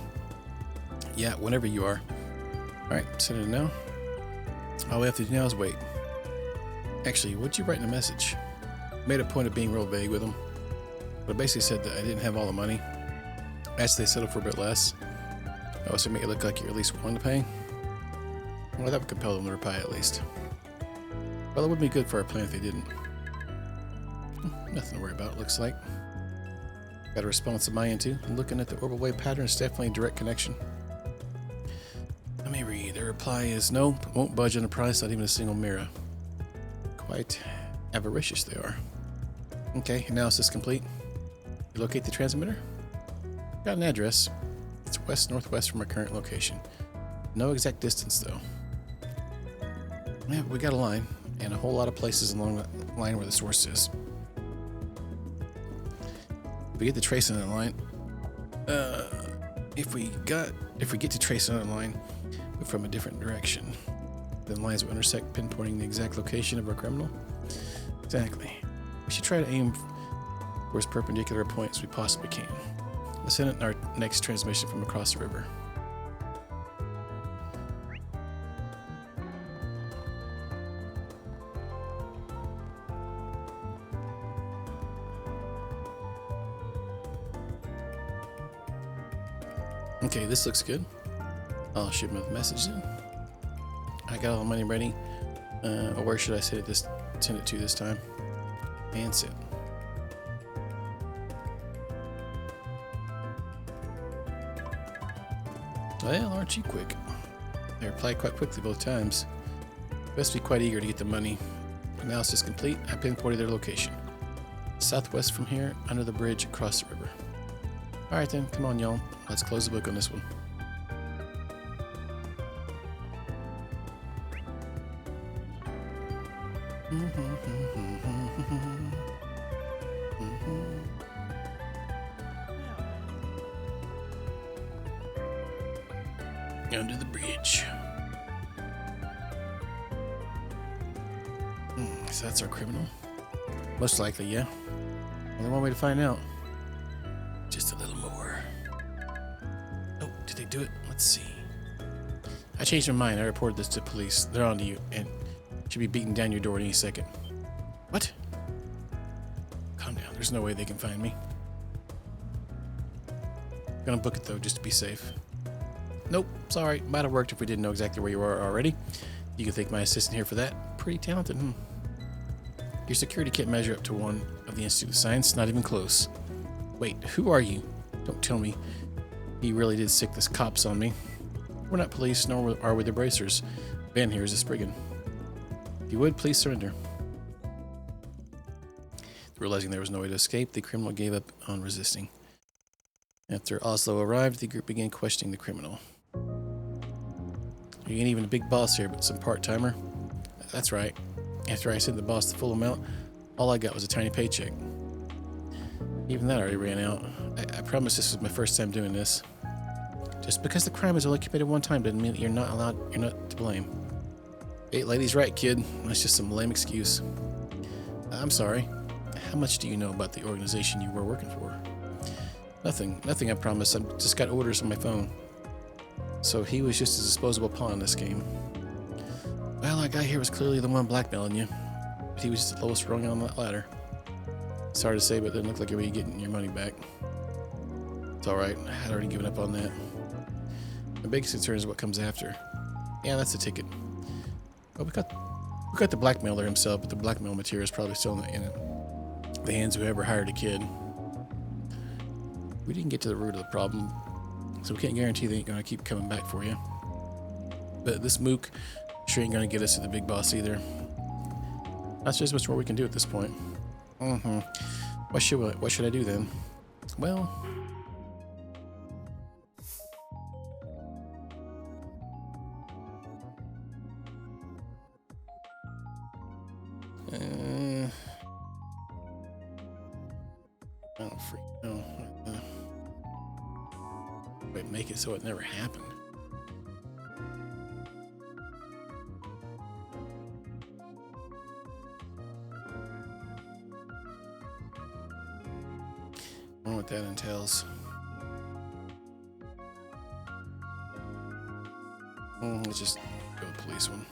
Yeah, whenever you are. Alright, send it now. All we have to do now is wait. Actually, what'd you write in a message? Made a point of being real vague with them. But I basically said that I didn't have all the money. Asked they settle for a bit less. Oh, so make it look like you're at least willing to pay? Well, that would compel them to reply at least. Well, it would be good for our plan if they didn't. Nothing to worry about, it looks like. Got a response on my end too. I'm looking at the orbital wave pattern, it's definitely a direct connection. Let me read. Their reply is no, won't budge on the price, not even a single mirror. Quite avaricious they are. Okay, analysis complete. You locate the transmitter? Got an address. It's west-northwest from our current location. No exact distance though. Yeah, we got a line, and a whole lot of places along the line where the source is. If we get to tracing that line, if we get to tracing that line but from a different direction, then lines will intersect, pinpointing the exact location of our criminal. Exactly. We should try to aim for as perpendicular a point as we possibly can. Let's send it in our next transmission from across the river. Okay, this looks good. I'll shoot him a message then. I got all the money ready. Or where should I send it to this time? And send. Well, aren't you quick? They replied quite quickly both times. Best be quite eager to get the money. Analysis complete. I pinpointed their location. Southwest from here, under the bridge, across the river. Alright then, come on y'all. Let's close the book on this one. Under the bridge. So that's our criminal? Most likely, yeah. Only one way to find out. Just a little more. Oh, did they do it? Let's see. I changed my mind. I reported this to police. They're on to you and should be beating down your door any second. What? Calm down. There's no way they can find me. Gonna book it though, just to be safe. Nope, it's alright. Might have worked if we didn't know exactly where you are already. You can thank my assistant here for that. Pretty talented, Your security can't measure up to one of the Institute of Science, not even close. Wait, who are you? Don't tell me he really did sick this cops on me. We're not police, nor are we the bracers. Ben here is a spriggan. If you would, please surrender. Realizing there was no way to escape, the criminal gave up on resisting. After Oslo arrived, the group began questioning the criminal. You ain't even a big boss here, but some part-timer? That's right. After I sent the boss the full amount, all I got was a tiny paycheck. Even that already ran out. I promise this was my first time doing this. Just because the crime is only committed one time doesn't mean that you're not to blame. Hey, lady's right, kid. That's just some lame excuse. I'm sorry. How much do you know about the organization you were working for? Nothing, I promise. I just got orders on my phone. So he was just a disposable pawn in this game. Well, that guy here was clearly the one blackmailing you. But he was just the lowest rung on that ladder. Sorry to say, but it didn't look like you were getting your money back. It's alright. I had already given up on that. My biggest concern is what comes after. Yeah, that's the ticket. Well, we got the blackmailer himself, but the blackmail material is probably still in the hands of whoever hired a kid. We didn't get to the root of the problem, so we can't guarantee they ain't gonna keep coming back for you. But this mook sure ain't gonna get us to the big boss either. That's just much more we can do at this point. What should I do then? Well, I don't freak. No. Wait, make it so it never happened. I don't know what that entails. Let's just go with the police one.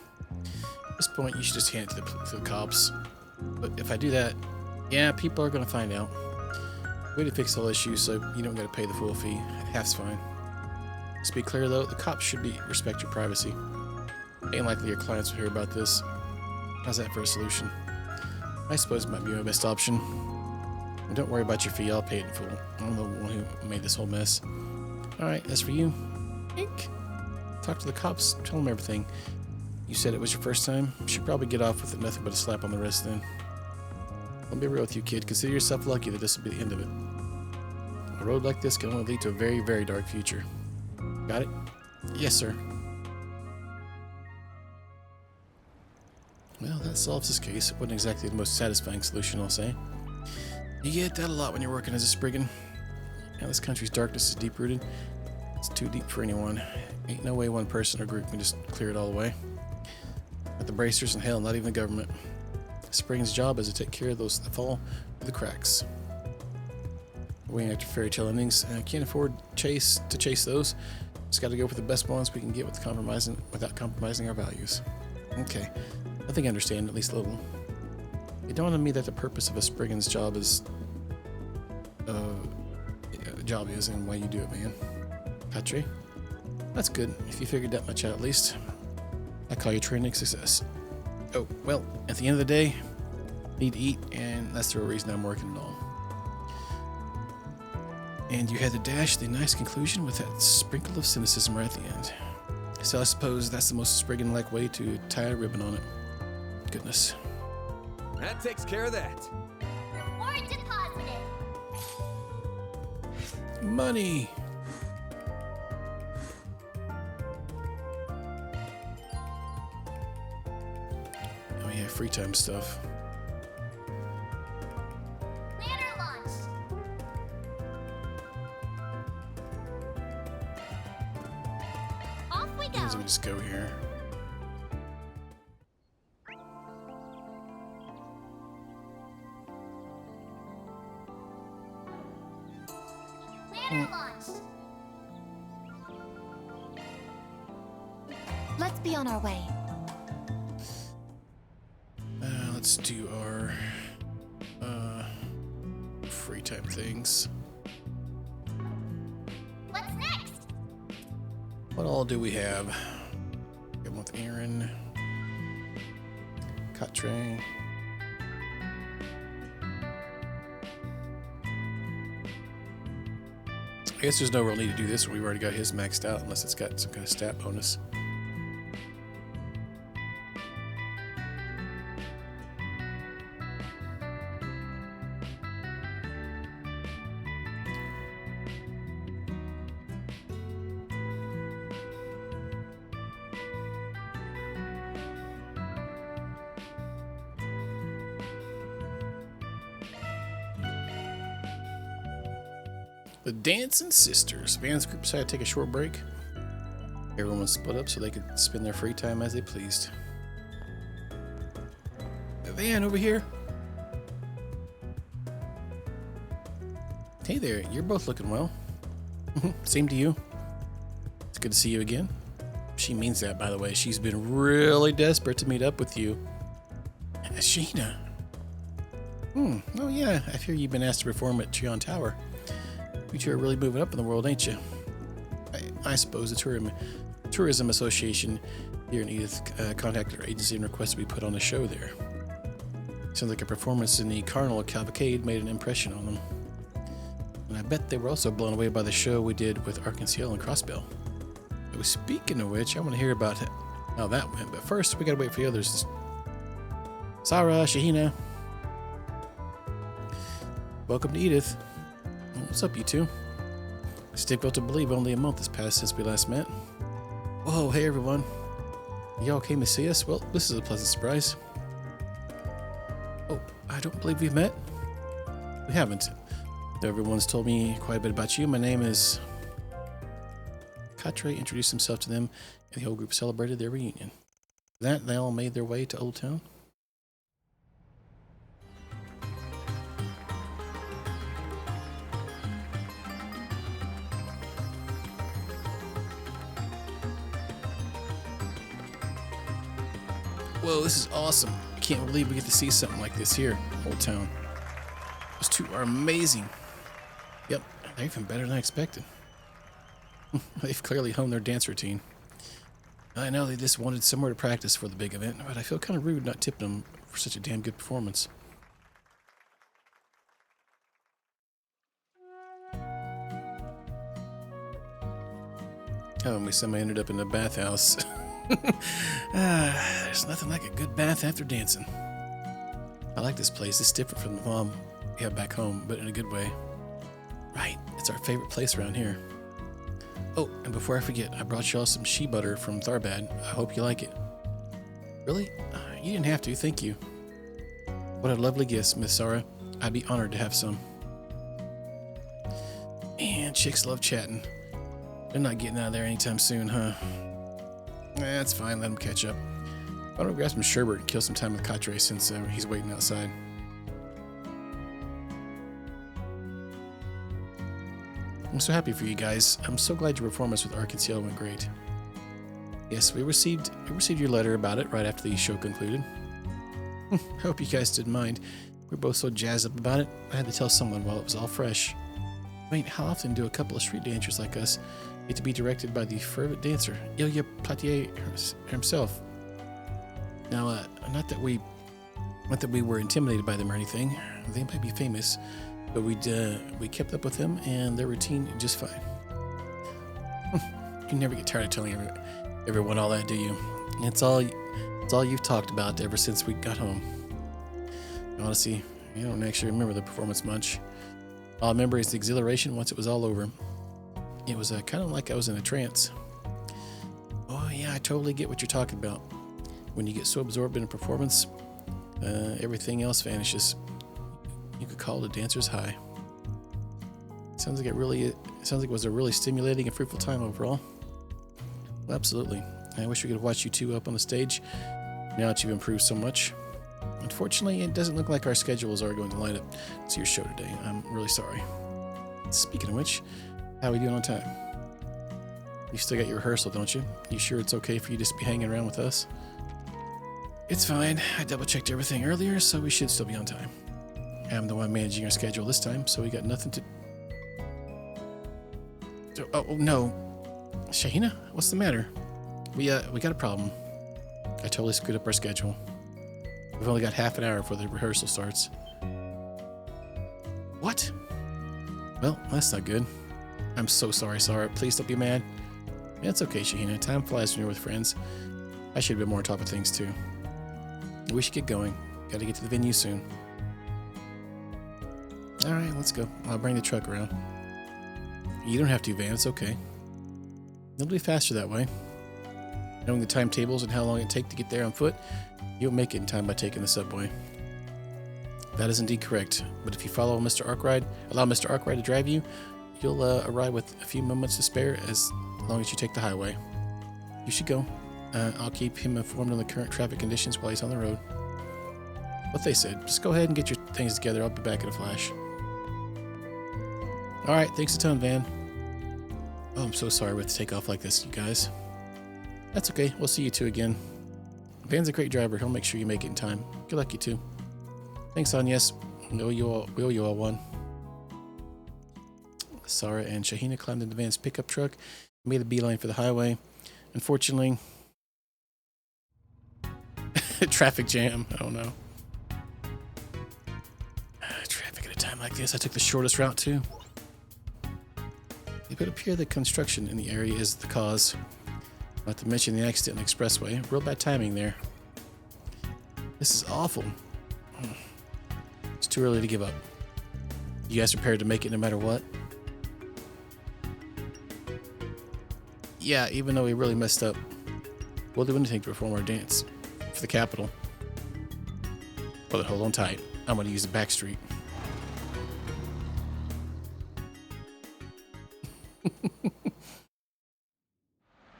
At this point, you should just hand it to the cops. But if I do that, yeah, people are going to find out. Way to fix all issues so you don't got to pay the full fee. Half's fine. Let's be clear though, the cops should respect your privacy. Ain't likely your clients will hear about this. How's that for a solution? I suppose it might be my best option. And don't worry about your fee, I'll pay it in full. I'm the one who made this whole mess. Alright, as for you, Ink. Talk to the cops, tell them everything. You said it was your first time? You should probably get off with it, nothing but a slap on the wrist then. I'll be real with you, kid. Consider yourself lucky that this will be the end of it. A road like this can only lead to a very, very dark future. Got it? Yes, sir. Well, that solves this case. It wasn't exactly the most satisfying solution, I'll say. You get that a lot when you're working as a spriggan. Now, this country's darkness is deep-rooted. It's too deep for anyone. Ain't no way one person or group can just clear it all away. Not the bracers, and hell, not even the government. Spriggan's job is to take care of those that fall through the cracks. We're waiting after fairy tale endings, and I can't afford to chase those. Just got to go for the best ones we can get without compromising our values. Okay, I think I understand at least a little. It dawned on me that the purpose of a spriggan's job is, and why you do it, man. Patri? That's good. If you figured that much out at least, I call your training a success. Oh, well, at the end of the day, I need to eat, and that's the real reason I'm working at all. And you had to dash the nice conclusion with that sprinkle of cynicism right at the end. So I suppose that's the most spriggan-like way to tie a ribbon on it. Goodness. That takes care of that. Reward deposited. Money! Oh yeah, free time stuff. Ladder launch. Off we go. So we just go here. Ladder launch. Let's be on our way. Let's do our free time things. What's next? What all do we have? Got one with Aaron. Catre. I guess there's no real need to do this when we've already got his maxed out, unless it's got some kind of stat bonus. The Dancing Sisters. Van's group decided to take a short break. Everyone was split up so they could spend their free time as they pleased. Van, over here. Hey there, you're both looking well. Same to you. It's good to see you again. She means that, by the way. She's been really desperate to meet up with you. Sheena. Oh yeah, I hear you've been asked to perform at Cheon Tower. You two are really moving up in the world, ain't you? I suppose the Tourism Association here in Edith contacted our agency and requested we put on a show there. Sounds like a performance in the Carnival Cavalcade made an impression on them. And I bet they were also blown away by the show we did with Arc-en-Ciel and Crossbell. But speaking of which, I want to hear about how that went. But first, we gotta wait for the others. Sarah, Shahina. Welcome to Edith. What's up, you two? It's difficult to believe only a month has passed since we last met. Whoa, hey everyone. Y'all came to see us? Well, this is a pleasant surprise. Oh, I don't believe we've met. We haven't. Though everyone's told me quite a bit about you. My name is... Katre introduced himself to them, and the whole group celebrated their reunion. With that, they all made their way to Old Town. Whoa, this is awesome. I can't believe we get to see something like this here, Old Town. Those two are amazing. Yep, they're even better than I expected. They've clearly honed their dance routine. I know they just wanted somewhere to practice for the big event, but I feel kind of rude not tipping them for such a damn good performance. Oh, and we somehow ended up in the bathhouse. There's nothing like a good bath after dancing. I like this place. It's different from the mom we have back home, but in a good way. Right, it's our favorite place around here. Oh, and before I forget, I brought y'all some shea butter from Tharbad. I hope you like it. Really? You didn't have to, thank you. What a lovely gift, Miss Sarah. I'd be honored to have some. And chicks love chatting. They're not getting out of there anytime soon, huh? That's fine, let him catch up. Why don't we grab some sherbet and kill some time with Katre since he's waiting outside. I'm so happy for you guys. I'm so glad your performance with Arc-en-Ciel went great. Yes, we received your letter about it right after the show concluded. I hope you guys didn't mind. We're both so jazzed up about it, I had to tell someone while it was all fresh. I mean, how often do a couple of street dancers like us get to be directed by the fervent dancer, Ilya Platier himself? Now, not that we were intimidated by them or anything. They might be famous, but we kept up with them and their routine just fine. You never get tired of telling everyone all that, do you? It's all you've talked about ever since we got home. Honestly, I don't actually remember the performance much. All I remember is the exhilaration once it was all over. It was kind of like I was in a trance. Oh yeah, I totally get what you're talking about. When you get so absorbed in a performance, everything else vanishes. You could call it a dancer's high. Sounds like it was a really stimulating and fruitful time overall. Well, absolutely. I wish we could watch you two up on the stage now that you've improved so much. Unfortunately, it doesn't look like our schedules are going to line up to your show today. I'm really sorry. Speaking of which, how are we doing on time? You still got your rehearsal, don't you? You sure it's okay for you to just be hanging around with us? It's fine. I double-checked everything earlier, so we should still be on time. I'm the one managing our schedule this time, so we got nothing to... Oh, no. Shahina, what's the matter? We got a problem. I totally screwed up our schedule. We've only got half an hour before the rehearsal starts. What? Well, that's not good. I'm so sorry, Sarah. Please don't be mad. It's okay, Shahina. Time flies when you're with friends. I should have been more on top of things, too. We should get going. Gotta get to the venue soon. Alright, let's go. I'll bring the truck around. You don't have to, Van. It's okay. It'll be faster that way. Knowing the timetables and how long it takes to get there on foot, you'll make it in time by taking the subway. That is indeed correct. But if you follow Mr. Arkwright, allow Mr. Arkwright to drive you, you'll arrive with a few moments to spare as long as you take the highway. You should go. I'll keep him informed on the current traffic conditions while he's on the road. What they said. Just go ahead and get your things together. I'll be back in a flash. Alright, thanks a ton, Van. Oh, I'm so sorry we have to take off like this, you guys. That's okay. We'll see you two again. Van's a great driver. He'll make sure you make it in time. Good luck, you two. Thanks, Agnes. We owe you all one. Sarah and Shahina climbed into Van's pickup truck and made a beeline for the highway. Unfortunately, traffic jam. I don't know. Traffic at a time like this. I took the shortest route, too. It would appear that construction in the area is the cause. Not to mention the accident on the expressway. Real bad timing there. This is awful. It's too early to give up. You guys prepared to make it no matter what? Yeah, even though we really messed up, we'll do anything to perform our dance for the Capitol. Well, hold on tight. I'm going to use the back street.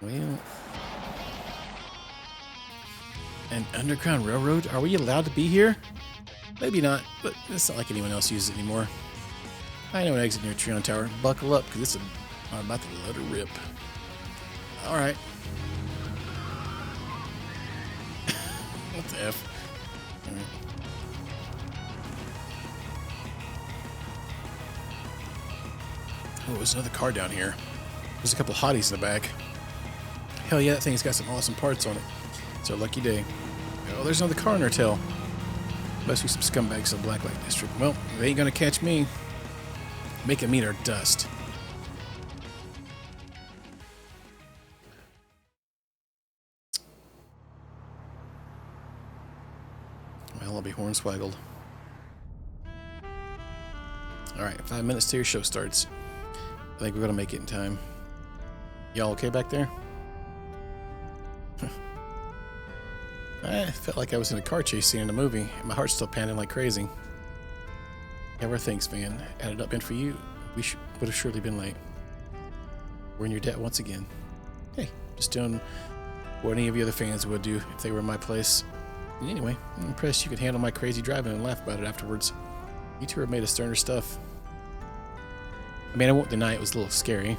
Well, an underground railroad? Are we allowed to be here? Maybe not, but it's not like anyone else uses it anymore. I know an exit near Trion Tower. Buckle up, because I'm about to let her rip. Alright. What the F? Alright. Oh, there's another car down here. There's a couple of hotties in the back. Hell yeah, that thing's got some awesome parts on it. It's our lucky day. Oh, there's another car in our tail. Must be some scumbags in the Blacklight District. Well, they ain't gonna catch me. Make them eat our dust. Well, I'll be hornswaggled. Alright, 5 minutes till your show starts. I think we're gonna make it in time. Y'all okay back there? I felt like I was in a car chase scene in a movie, and my heart's still pounding like crazy. Yeah, we're thanks, Van. Had it up been for you, we would have surely been late. We're in your debt once again. Hey, just doing what any of the other fans would do if they were in my place. And anyway, I'm impressed you could handle my crazy driving and laugh about it afterwards. You two are made of sterner stuff. I mean, I won't deny it was a little scary.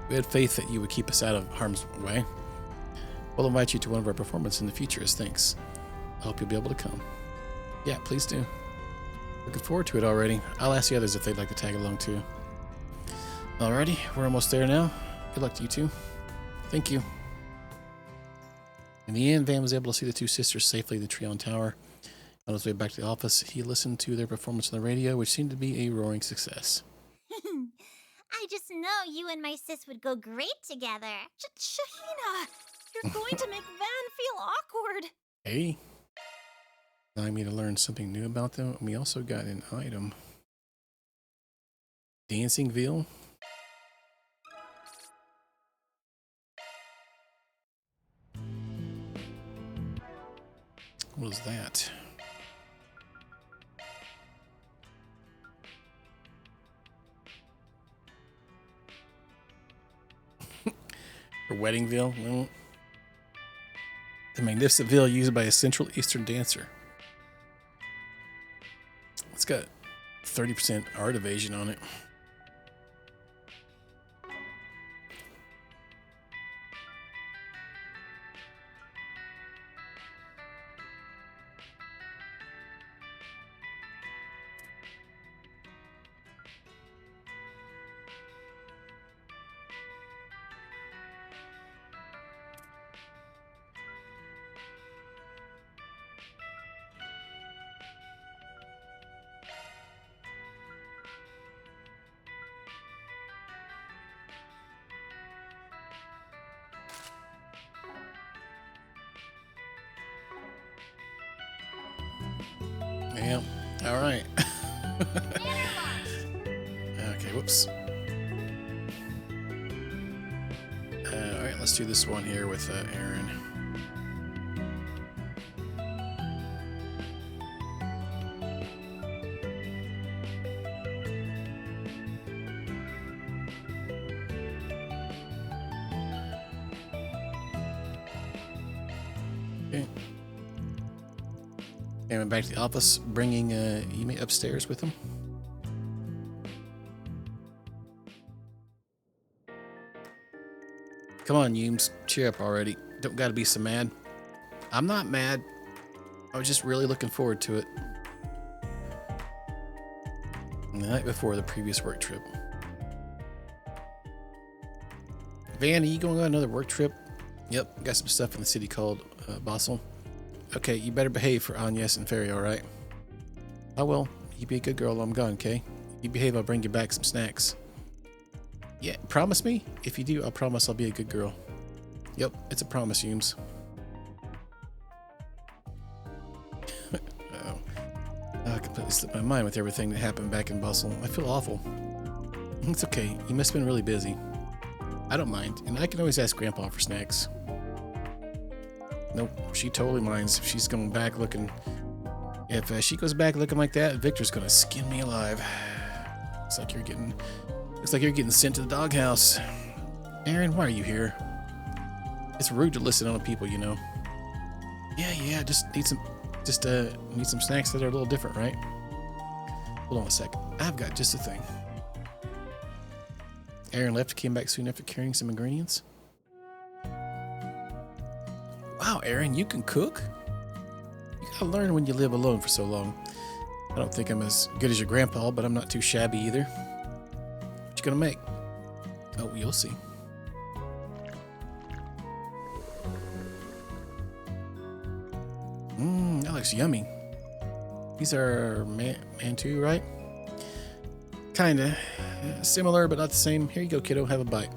We had faith that you would keep us out of harm's way. We'll invite you to one of our performances in the future as thanks. I hope you'll be able to come. Yeah, please do. Looking forward to it already. I'll ask the others if they'd like to tag along too. Alrighty, we're almost there now. Good luck to you two. Thank you. In the end, Van was able to see the two sisters safely to Trion Tower. On his way back to the office, he listened to their performance on the radio, which seemed to be a roaring success. I just know you and my sis would go great together. Shahina, you're going to make Van feel awkward. Hey. Allowing me to learn something new about them. And we also got an item. Dancing veal. What is that? For wedding veil? Well, the magnificent veil used by a Central Eastern dancer. It's got 30% art evasion on it. Yeah. All right. Okay, whoops. All right, let's do this one here with Aaron. Okay. And went back to the office, bringing Yume upstairs with him. Come on, Yumes, cheer up already. Don't gotta be so mad. I'm not mad. I was just really looking forward to it. The night before the previous work trip. Van, are you going on another work trip? Yep, got some stuff in the city called Basel. Okay, you better behave for Agnes and Ferry, alright? I will. You be a good girl while I'm gone, okay? You behave, I'll bring you back some snacks. Yeah, promise me? If you do, I'll promise I'll be a good girl. Yep, it's a promise, Yumes. Oh. I completely slipped my mind with everything that happened back in Basel. I feel awful. It's okay, you must have been really busy. I don't mind, and I can always ask Grandpa for snacks. Nope, she totally minds. If she's going back looking... If she goes back looking like that, Victor's gonna skin me alive. Looks like you're getting sent to the doghouse. Aaron, why are you here? It's rude to listen on people, you know. Yeah, just need some snacks that are a little different, right? Hold on a sec. I've got just a thing. Aaron left, came back soon after carrying some ingredients. Wow, Aaron, you can cook? You gotta learn when you live alone for so long. I don't think I'm as good as your grandpa, but I'm not too shabby either. What you gonna make? Oh, you'll see. That looks yummy. These are mantou, right? Kinda. Similar, but not the same. Here you go, kiddo. Have a bite.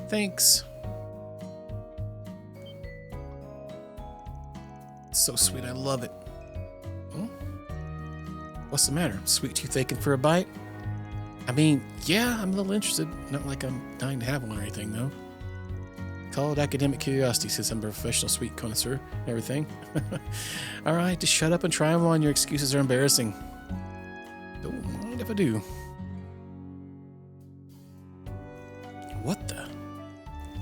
Thanks. It's so sweet. I love it. What's the matter? Sweet tooth aching for a bite? I mean, yeah, I'm a little interested. Not like I'm dying to have one or anything, though. Call it academic curiosity since I'm a professional sweet connoisseur and everything. Alright, just shut up and try them on. Your excuses are embarrassing. Don't mind if I do. What the?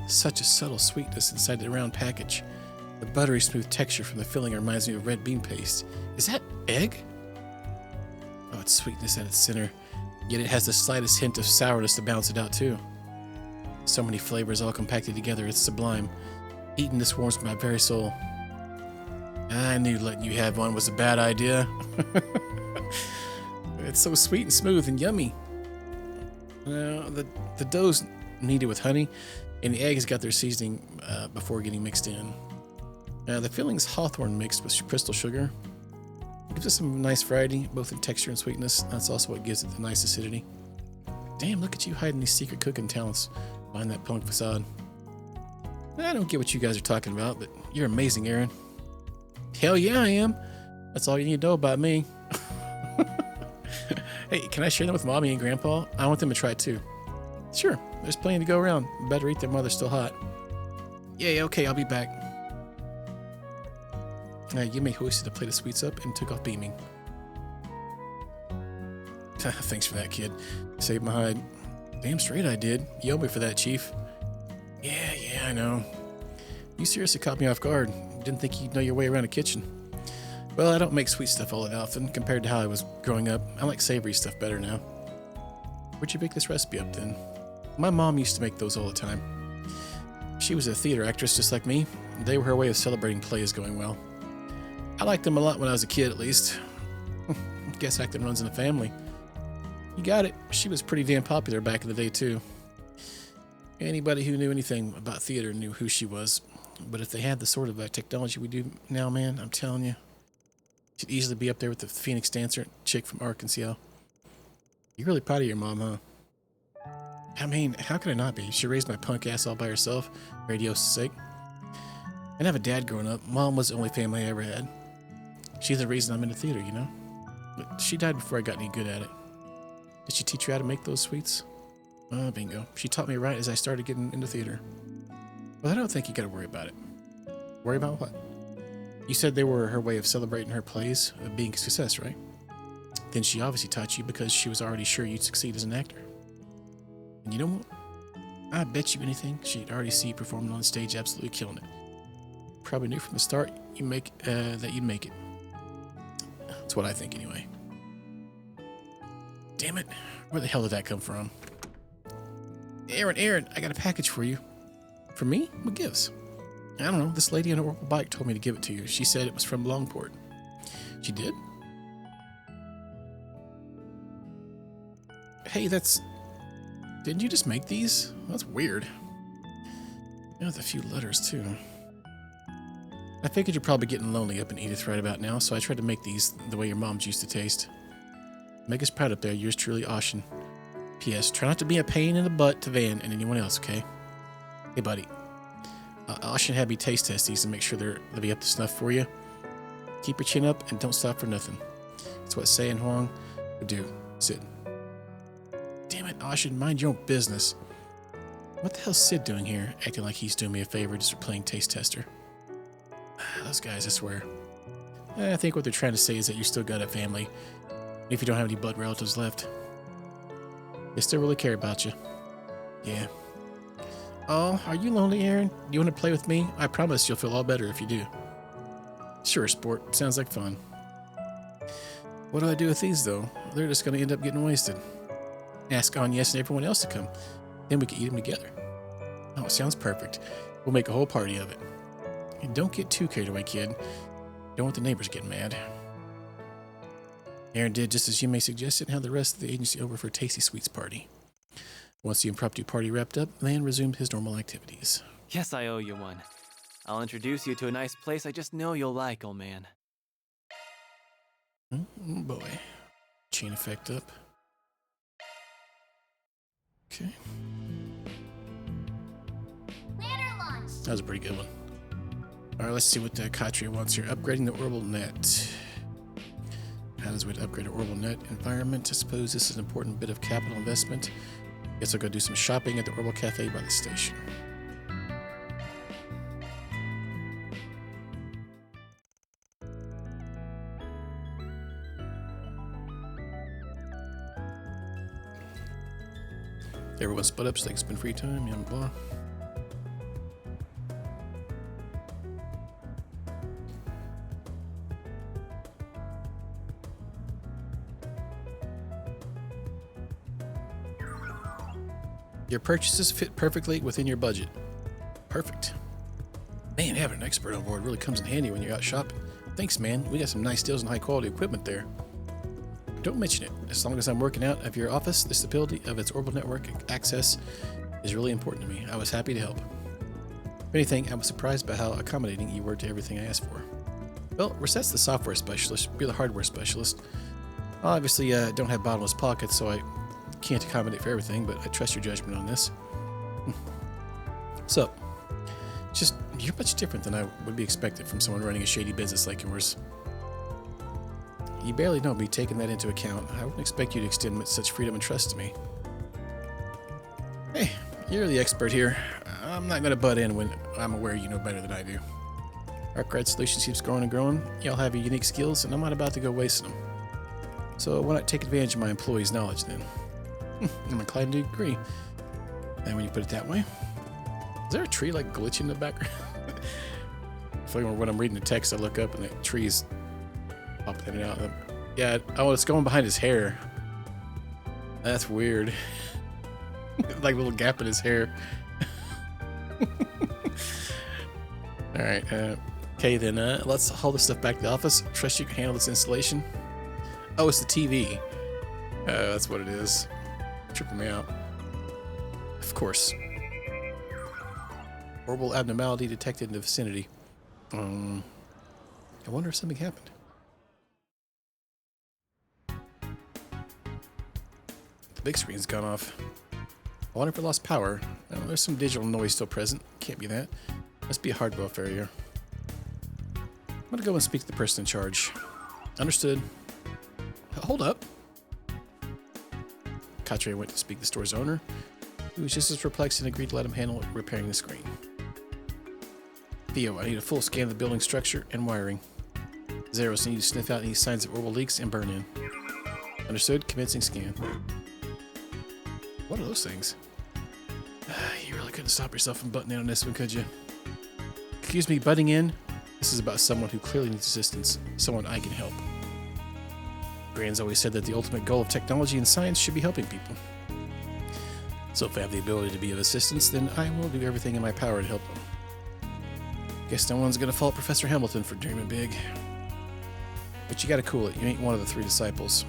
Such a subtle sweetness inside the round package. The buttery smooth texture from the filling reminds me of red bean paste. Is that egg? Oh, it's sweetness at its center. Yet it has the slightest hint of sourness to balance it out too. So many flavors all compacted together, it's sublime. Eating this warms my very soul. I knew letting you have one was a bad idea. It's so sweet and smooth and yummy. The dough's kneaded with honey, and the eggs got their seasoning before getting mixed in. The filling's hawthorn mixed with crystal sugar. It gives it some nice variety, both in texture and sweetness. That's also what gives it the nice acidity. Damn, look at you hiding these secret cooking talents behind that punk facade. I don't get what you guys are talking about, but you're amazing, Aaron. Hell yeah, I am. That's all you need to know about me. Hey, can I share them with Mommy and Grandpa? I want them to try it too. Sure, there's plenty to go around. Better eat them while they're still hot. Yeah, okay, I'll be back. Yume hoisted a plate of sweets up and took off beaming. Thanks for that, kid. Saved my hide. Damn straight I did. You owe me for that, Chief. Yeah, I know. You seriously caught me off guard. Didn't think you'd know your way around a kitchen. Well, I don't make sweet stuff all that often compared to how I was growing up. I like savory stuff better now. Where'd you pick this recipe up then? My mom used to make those all the time. She was a theater actress just like me. They were her way of celebrating plays going well. I liked them a lot when I was a kid, at least. Guess acting runs in the family. You got it. She was pretty damn popular back in the day, too. Anybody who knew anything about theater knew who she was. But if they had the sort of technology we do now, man, I'm telling you, she'd easily be up there with the Phoenix dancer chick from Arkansas. You're really proud of your mom, huh? I mean, how could I not be? She raised my punk ass all by herself, radio's sake. I didn't have a dad growing up. Mom was the only family I ever had. She's the reason I'm in the theater, you know? But she died before I got any good at it. Did she teach you how to make those sweets? Oh, bingo. She taught me right as I started getting into theater. Well, I don't think you gotta worry about it. Worry about what? You said they were her way of celebrating her plays, of being a success, right? Then she obviously taught you because she was already sure you'd succeed as an actor. And you know what? I bet you anything she'd already see you performing on stage absolutely killing it. Probably knew from the start that you'd make it. That's what I think anyway. Damn it. Where the hell did that come from? Aaron, I got a package for you. For me? What gives? I don't know. This lady on a Oracle bike told me to give it to you. She said it was from Longport. She did? Hey, didn't you just make these? That's weird. Yeah, with a few letters, too. I figured you're probably getting lonely up in Edith right about now, so I tried to make these the way your mom's used to taste. Make us proud up there. Yours truly, Ashen. P.S. Try not to be a pain in the butt to Van and anyone else, okay? Hey, buddy. Ashen had me taste test these and make sure they'll be up to snuff for you. Keep your chin up and don't stop for nothing. That's what Say and Huang would do. Sit. Damn it, Ashen, mind your own business. What the hell's Sid doing here, acting like he's doing me a favor just for playing taste tester? Those guys, I swear. I think what they're trying to say is that you still got a family, if you don't have any blood relatives left. They still really care about you. Yeah. Oh, are you lonely, Aaron? Do you want to play with me? I promise you'll feel all better if you do. Sure, sport. Sounds like fun. What do I do with these, though? They're just going to end up getting wasted. Ask Agnes and everyone else to come. Then we can eat them together. Oh, sounds perfect. We'll make a whole party of it. And don't get too carried away, kid. Don't want the neighbors getting mad. Aaron did just as you may suggested and had the rest of the agency over for a tasty sweets party. Once the impromptu party wrapped up, Lan resumed his normal activities. Yes, I owe you one. I'll introduce you to a nice place I just know you'll like, old man. Oh boy. Chain effect up. Okay. Ladder launch. That was a pretty good one. Alright, let's see what Katria wants here. Upgrading the orbital net. How does we upgrade an orbital net environment? I suppose this is an important bit of capital investment. Guess I'll go do some shopping at the Orbital Cafe by the station. Everyone split up so they can spend free time, blah, blah. Your purchases fit perfectly within your budget. Perfect. Man, having an expert on board really comes in handy when you're out shopping. Thanks, man. We got some nice deals and high quality equipment there. Don't mention it. As long as I'm working out of your office, the stability of its orbital network access is really important to me. I was happy to help. If anything, I was surprised by how accommodating you were to everything I asked for. Well, Rosette's the software specialist. You're the hardware specialist. I obviously don't have bottomless pockets, so I can't accommodate for everything, but I trust your judgment on this. So, just, you're much different than I would be expected from someone running a shady business like yours. You barely know me. Taking that into account, I wouldn't expect you to extend such freedom and trust to me. Hey, you're the expert here. I'm not going to butt in when I'm aware you know better than I do. Arcade Solutions keeps growing and growing. Y'all have your unique skills, and I'm not about to go wasting them. So why not take advantage of my employees' knowledge then? I'm inclined to agree. And when you put it that way, is there a tree like glitching in the background? I feel like when I'm reading the text, I look up and the tree's popping in and out. Yeah, oh, it's going behind his hair. That's weird. Like a little gap in his hair. All right. Okay, then let's haul this stuff back to the office. Trust you can handle this installation. Oh, it's the TV. That's what it is. Tripping me out. Of course. Orbital abnormality detected in the vicinity. I wonder if something happened. The big screen's gone off. I wonder if it lost power. Oh, there's some digital noise still present. Can't be that. Must be a hardware failure. I'm gonna go and speak to the person in charge. Understood. Hold up. Katre went to speak to the store's owner, who was just as perplexed and agreed to let him handle repairing the screen. Theo, I need a full scan of the building structure and wiring. Zeros, I need to sniff out any signs of orbital leaks and burn in. Understood. Commencing scan. What are those things? You really couldn't stop yourself from butting in on this one, could you? Excuse me, butting in? This is about someone who clearly needs assistance. Someone I can help. Grand's always said that the ultimate goal of technology and science should be helping people. So if I have the ability to be of assistance, then I will do everything in my power to help them. Guess no one's gonna fault Professor Hamilton for dreaming big. But you gotta cool it. You ain't one of the 3 disciples.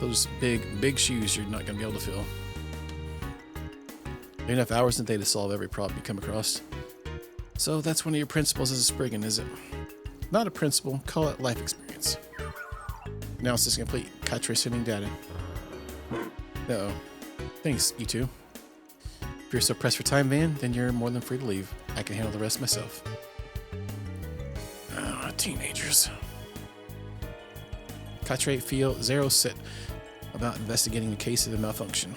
Those big shoes you're not gonna be able to fill. Enough hours in the day to solve every problem you come across. So that's one of your principles as a Spriggan, is it? Not a principle, call it life experience. Analysis complete. Katre sending data. Uh-oh. Thanks, you two. If you're so pressed for time, Van, then you're more than free to leave. I can handle the rest myself. Oh, teenagers. Katre, Feel, Zero set about investigating the case of the malfunction.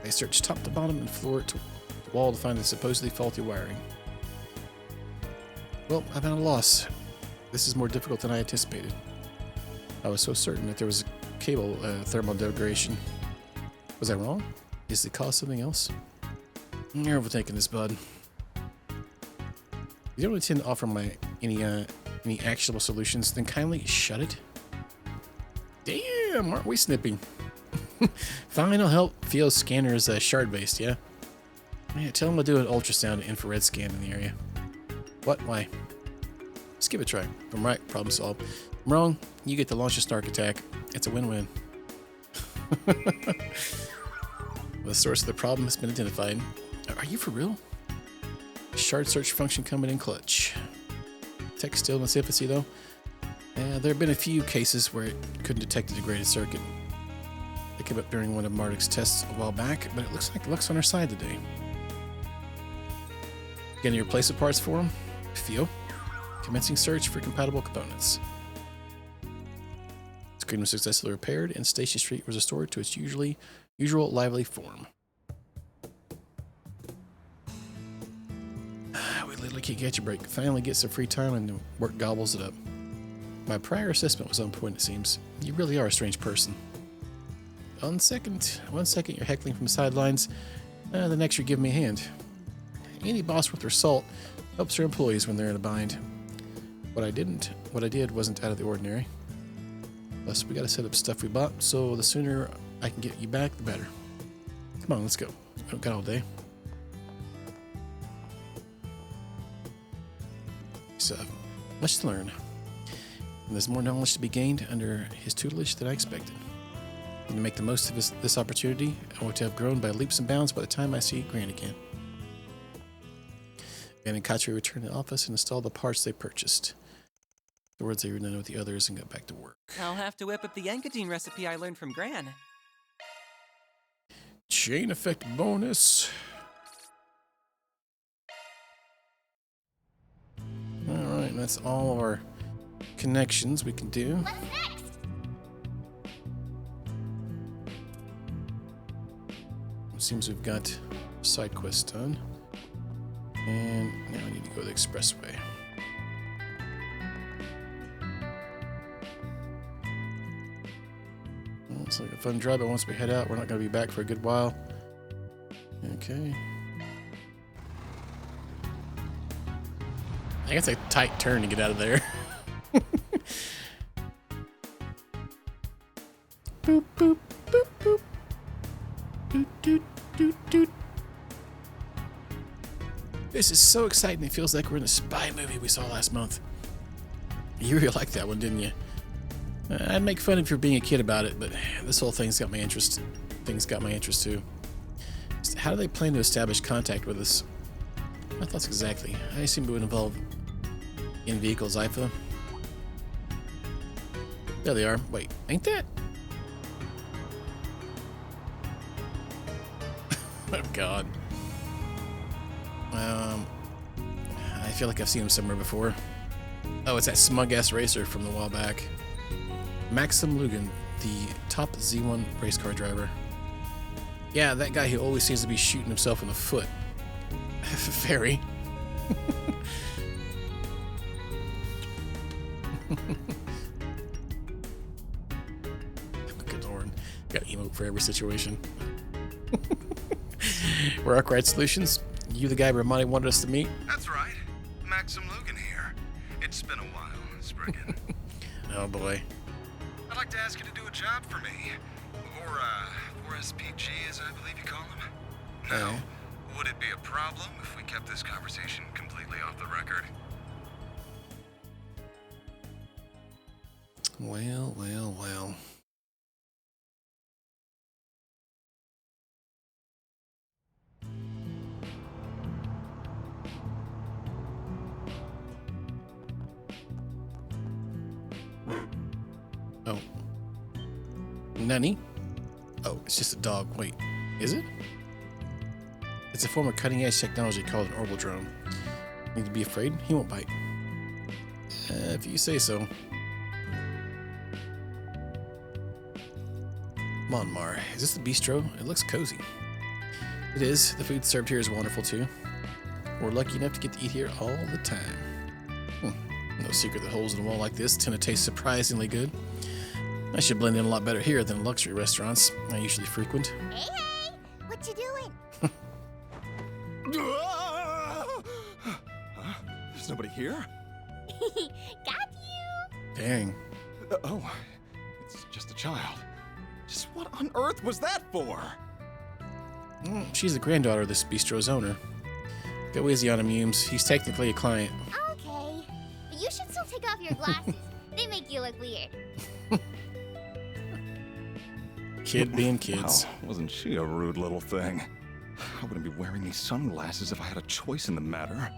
They searched top to bottom and floor to wall to find the supposedly faulty wiring. Well, I'm at a loss. This is more difficult than I anticipated. I was so certain that there was a cable thermal degradation. Was I wrong? Is the cause something else? You're overthinking this, bud. You don't intend to offer any actionable solutions, then kindly shut it. Damn, aren't we snipping? Fine, I'll help. Feel scanner is shard-based, yeah? Yeah, tell him to do an ultrasound infrared scan in the area. What? Why? Just give it a try. If I'm right, problem solved. If I'm wrong, you get to launch a snark attack. It's a win-win. The source of the problem has been identified. Are you for real? Shard search function coming in clutch. Tech still in its infancy, though. There have been a few cases where it couldn't detect a degraded circuit. It came up during one of Marduk's tests a while back, but it looks like luck's on our side today. Getting your replacement parts for him? Feel? Commencing search for compatible components. Screen was successfully repaired, and Station Street was restored to its usual lively form. We literally can't catch a break. Finally get some free time and work gobbles it up. My prior assessment was on point, it seems. You really are a strange person. One second you're heckling from the sidelines, the next you're giving me a hand. Any boss worth their salt helps their employees when they're in a bind. What I did wasn't out of the ordinary. Plus, we gotta set up stuff we bought, so the sooner I can get you back, the better. Come on, let's go. We don't got all day. So, much to learn. And there's more knowledge to be gained under his tutelage than I expected. And to make the most of this opportunity, I want to have grown by leaps and bounds by the time I see Gran again. Van and Katre returned to the office and installed the parts they purchased. Afterwards, they reunited with the others and got back to work. I'll have to whip up the Yankadine recipe I learned from Gran. Chain effect bonus. Alright, that's all of our connections we can do. What's next? It seems we've got side quests done. And now I need to go to the expressway. Well, it's like a fun drive, but once we head out, we're not going to be back for a good while. Okay. I guess a tight turn to get out of there. Boop, boop, boop, boop. Doot, doot, doot, doot. This is so exciting. It feels like we're in a spy movie we saw last month. You really liked that one, didn't you? I'd make fun of you for being a kid about it, but this whole thing's got my interest. Things got my interest too. How do they plan to establish contact with us? My thoughts exactly. I assume it would involve in-vehicle Zypha. There they are. Wait, ain't that? Oh God. I feel like I've seen him somewhere before. Oh, it's that smug-ass racer from the while back. Maxim Lugan, the top Z1 race car driver. Yeah, that guy who always seems to be shooting himself in the foot. Very. Good lord. Got emote for every situation. We're Arkwright Solutions. You the guy Ramani wanted us to meet? That's right. Maxim Lugan here. It's been a while, Spriggan. Oh boy. I'd like to ask you to do a job for me. Or SPG, as I believe you call him. Now, would it be a problem if we kept this conversation completely off the record? Well, well, well. Oh. Nani? Oh, it's just a dog. Wait, is it? It's a form of cutting-edge technology called an orbital drone. Need to be afraid? He won't bite. If you say so. Monmar. Is this the bistro? It looks cozy. It is. The food served here is wonderful too. We're lucky enough to get to eat here all the time. No secret that holes in the wall like this tend to taste surprisingly good. I should blend in a lot better here than luxury restaurants I usually frequent. Hey, hey! What you doing? There's nobody here? Got you! Dang. Oh, it's just a child. Just what on earth was that for? Well, she's the granddaughter of this bistro's owner. Go easy on him, Humes. He's technically a client. Okay. But you should still take off your glasses. They make you look weird. Kid being kids. Wow, wasn't she a rude little thing? I wouldn't be wearing these sunglasses if I had a choice in the matter.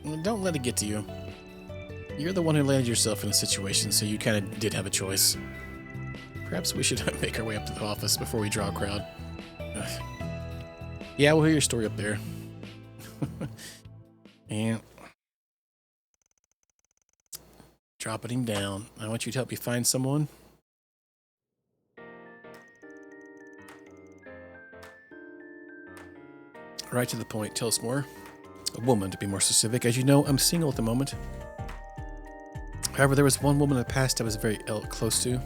Well, don't let it get to you. You're the one who landed yourself in a situation, so you kind of did have a choice. Perhaps we should make our way up to the office before we draw a crowd. Ugh. Yeah, we'll hear your story up there. And dropping him down. I want you to help me find someone. Right to the point. Tell us more. A woman, to be more specific. As you know, I'm single at the moment. However, there was one woman in the past I was very close to.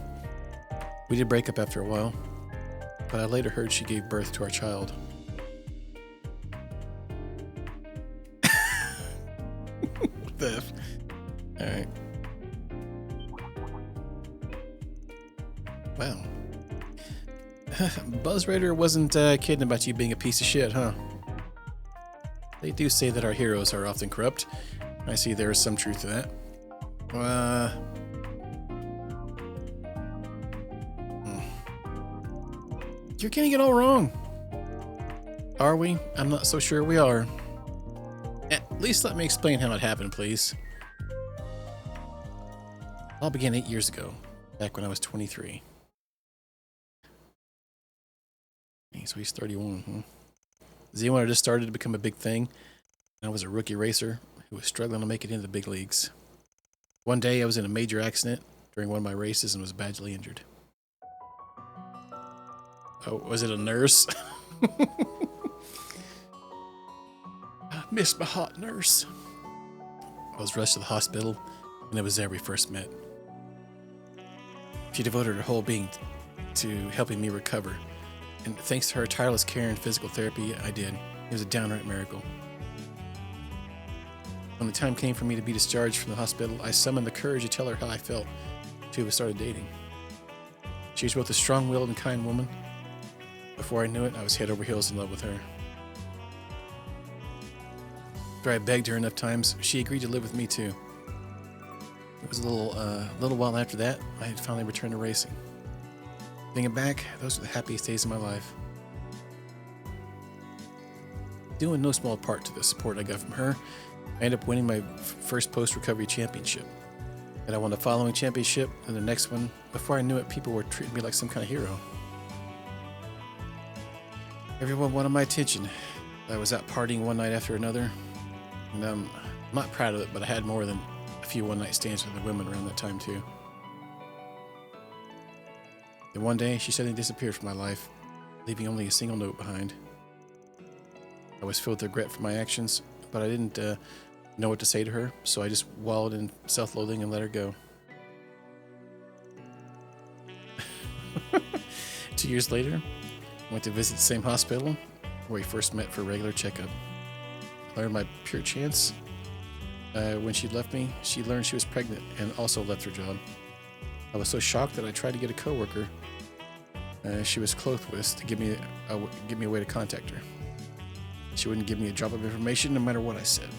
We did break up after a while, but I later heard she gave birth to our child. What the F? Alright. Wow. Buzz Raider wasn't kidding about you being a piece of shit, huh? They do say that our heroes are often corrupt. I see there is some truth to that. You're getting it all wrong. Are we? I'm not so sure we are. At least let me explain how it happened, please. All began 8 years ago, back when I was 23. So he's 31, Z1 had just started to become a big thing. I was a rookie racer who was struggling to make it into the big leagues. One day I was in a major accident during one of my races and was badly injured. Oh, was it a nurse? I miss my hot nurse. I was rushed to the hospital, and it was there we first met. She devoted her whole being to helping me recover, and thanks to her tireless care and physical therapy, I did. It was a downright miracle. When the time came for me to be discharged from the hospital, I summoned the courage to tell her how I felt. Two of us started dating. She was both a strong-willed and kind woman. Before I knew it, I was head over heels in love with her. After I begged her enough times, she agreed to live with me too. It was a little while after that, I had finally returned to racing. Thinking back, those were the happiest days of my life. Due in no small part to the support I got from her, I ended up winning my first post-recovery championship. And I won the following championship and the next one. Before I knew it, people were treating me like some kind of hero. Everyone wanted my attention. I was out partying one night after another. And I'm not proud of it, but I had more than a few one-night stands with the women around that time too. Then one day, she suddenly disappeared from my life, leaving only a single note behind. I was filled with regret for my actions, but I didn't know what to say to her, so I just wallowed in self-loathing and let her go. 2 years later, I went to visit the same hospital where we first met for a regular checkup. I learned my pure chance. When she left me, she learned she was pregnant and also left her job. I was so shocked that I tried to get a coworker she was close with to give me a way to contact her. She wouldn't give me a drop of information no matter what I said.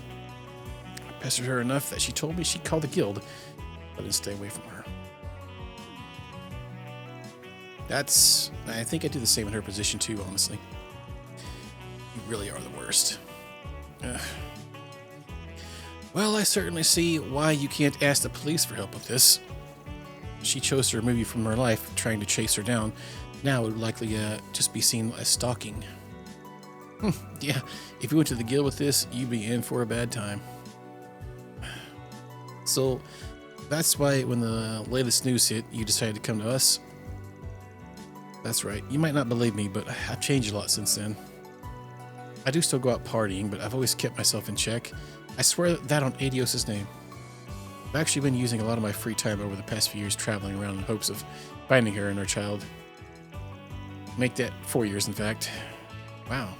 I pestered her enough that she told me she'd call the guild, but I'd stay away from her. I think I'd do the same in her position too, honestly. You really are the worst. Well, I certainly see why you can't ask the police for help with this. She chose to remove you from her life, trying to chase her down. Now it would likely just be seen as stalking. Yeah, if you went to the guild with this, you'd be in for a bad time. So, that's why when the latest news hit, you decided to come to us. That's right, you might not believe me, but I've changed a lot since then. I do still go out partying, but I've always kept myself in check. I swear that on Adios' name. I've actually been using a lot of my free time over the past few years traveling around in hopes of finding her and her child. Make that 4 years, in fact. Wow.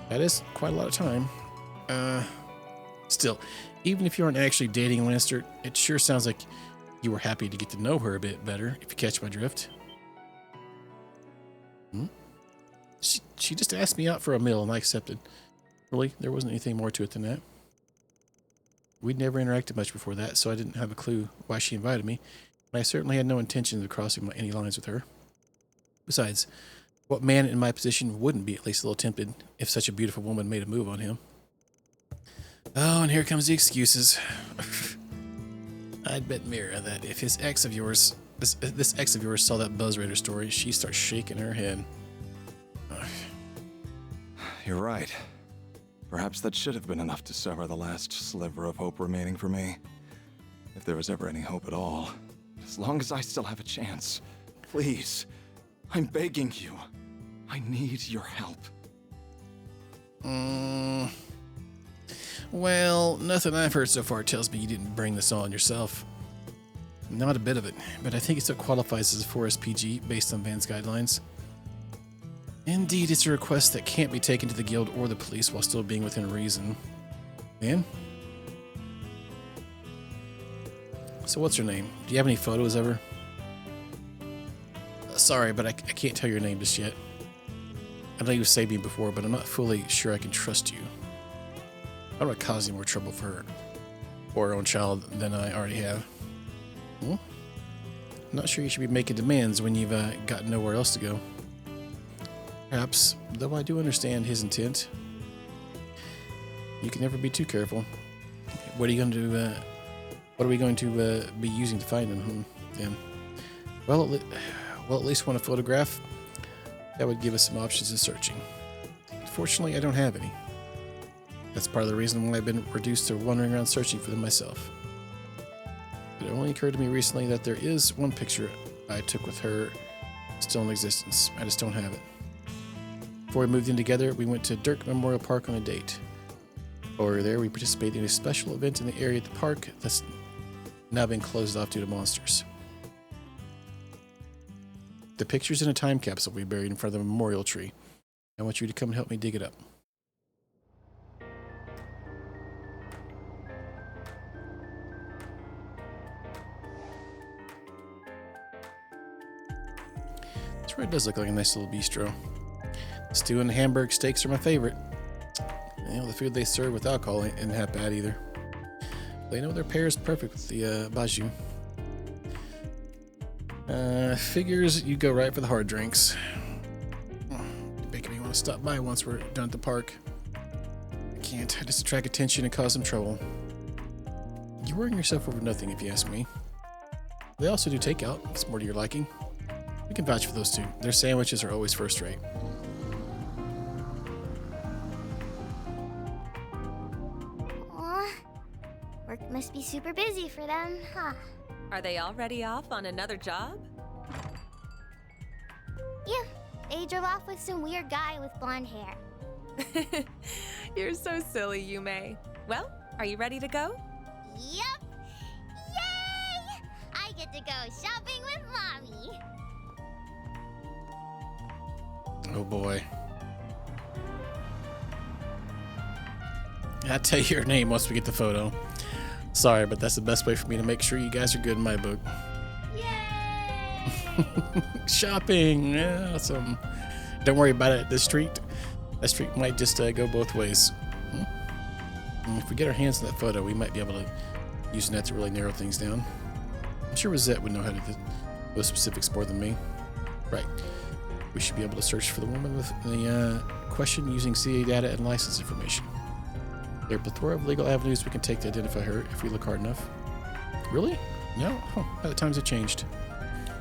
That is quite a lot of time. Still, even if you aren't actually dating Lannister, it sure sounds like you were happy to get to know her a bit better, if you catch my drift. She just asked me out for a meal and I accepted. Really, there wasn't anything more to it than that. We'd never interacted much before that, so I didn't have a clue why she invited me, and I certainly had no intention of crossing any lines with her. Besides, what man in my position wouldn't be at least a little tempted if such a beautiful woman made a move on him? Oh, and here comes the excuses. I'd bet Mira that if this ex of yours saw that Buzz Raider story, she'd start shaking her head. You're right. Perhaps that should have been enough to sever the last sliver of hope remaining for me. If there was ever any hope at all. As long as I still have a chance. Please. I'm begging you. I need your help. Well, nothing I've heard so far tells me you didn't bring this on yourself. Not a bit of it, but I think it still qualifies as a 4SPG based on Van's guidelines. Indeed, it's a request that can't be taken to the guild or the police while still being within reason. Van? So what's her name? Do you have any photos of her? Sorry, but I can't tell your name just yet. I know you've saved me before, but I'm not fully sure I can trust you. I don't want to cause any more trouble for her or her own child than I already have. Well, I'm not sure you should be making demands when you've got nowhere else to go. Perhaps, though I do understand his intent. You can never be too careful. What are you going to what are we going to be using to find him? Then, well, at least want a photograph. That would give us some options in searching. Fortunately, I don't have any. That's part of the reason why I've been reduced to wandering around searching for them myself. It only occurred to me recently that there is one picture I took with her still in existence. I just don't have it. Before we moved in together, we went to Dirk Memorial Park on a date. While we were there, we participated in a special event in the area at the park that's now been closed off due to monsters. The picture's in a time capsule we buried in front of the memorial tree. I want you to come and help me dig it up. This really does look like a nice little bistro. Stew and Hamburg steaks are my favorite. You know, the food they serve with alcohol isn't half bad either. They know their pair is perfect with the baju. Figures you go right for the hard drinks. Making me want to stop by once we're done at the park. I can't. I just attract attention and cause some trouble. You're worrying yourself over nothing if you ask me. They also do takeout. It's more to your liking. We can vouch for those two. Their sandwiches are always first rate. Work must be super busy for them, huh? Are they already off on another job? They drove off with some weird guy with blonde hair. You're so silly, Yume. Well, are you ready to go? Yep. Yay! I get to go shopping with Mommy. Oh boy. I'll tell you your name once we get the photo. Sorry, but that's the best way for me to make sure you guys are good in my book. Yay! Shopping! Yeah, awesome. Don't worry about it. This street, that street might just go both ways. If we get our hands on that photo, we might be able to use that to really narrow things down. I'm sure Rosette would know how to do those specifics more than me. Right. We should be able to search for the woman with the question using CA data and license information. There are a plethora of legal avenues we can take to identify her if we look hard enough. Really? No? Oh, the times have changed.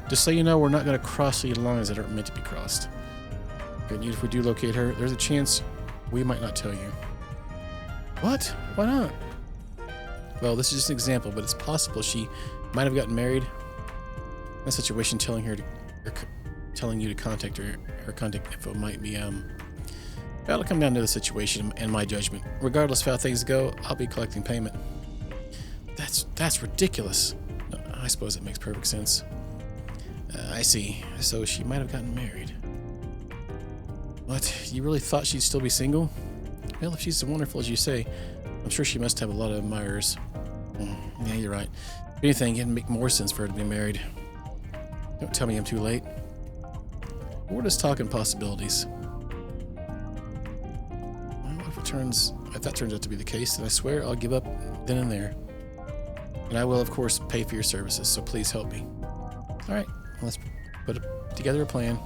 Just so you know, we're not going to cross any lines that aren't meant to be crossed. And if we do locate her, there's a chance we might not tell you. What? Why not? Well, this is just an example, but it's possible she might have gotten married. In that situation, telling you to contact her, her contact info might be that'll come down to the situation and my judgment. Regardless of how things go, I'll be collecting payment. That's ridiculous. No, I suppose it makes perfect sense. I see. So she might have gotten married. What? You really thought she'd still be single? Well, if she's as wonderful as you say, I'm sure she must have a lot of admirers. Yeah, you're right. If anything, it'd make more sense for her to be married. Don't tell me I'm too late. We're just talking possibilities. Well, if that turns out to be the case, then I swear I'll give up then and there. And I will, of course, pay for your services, so please help me. All right, let's put together a plan.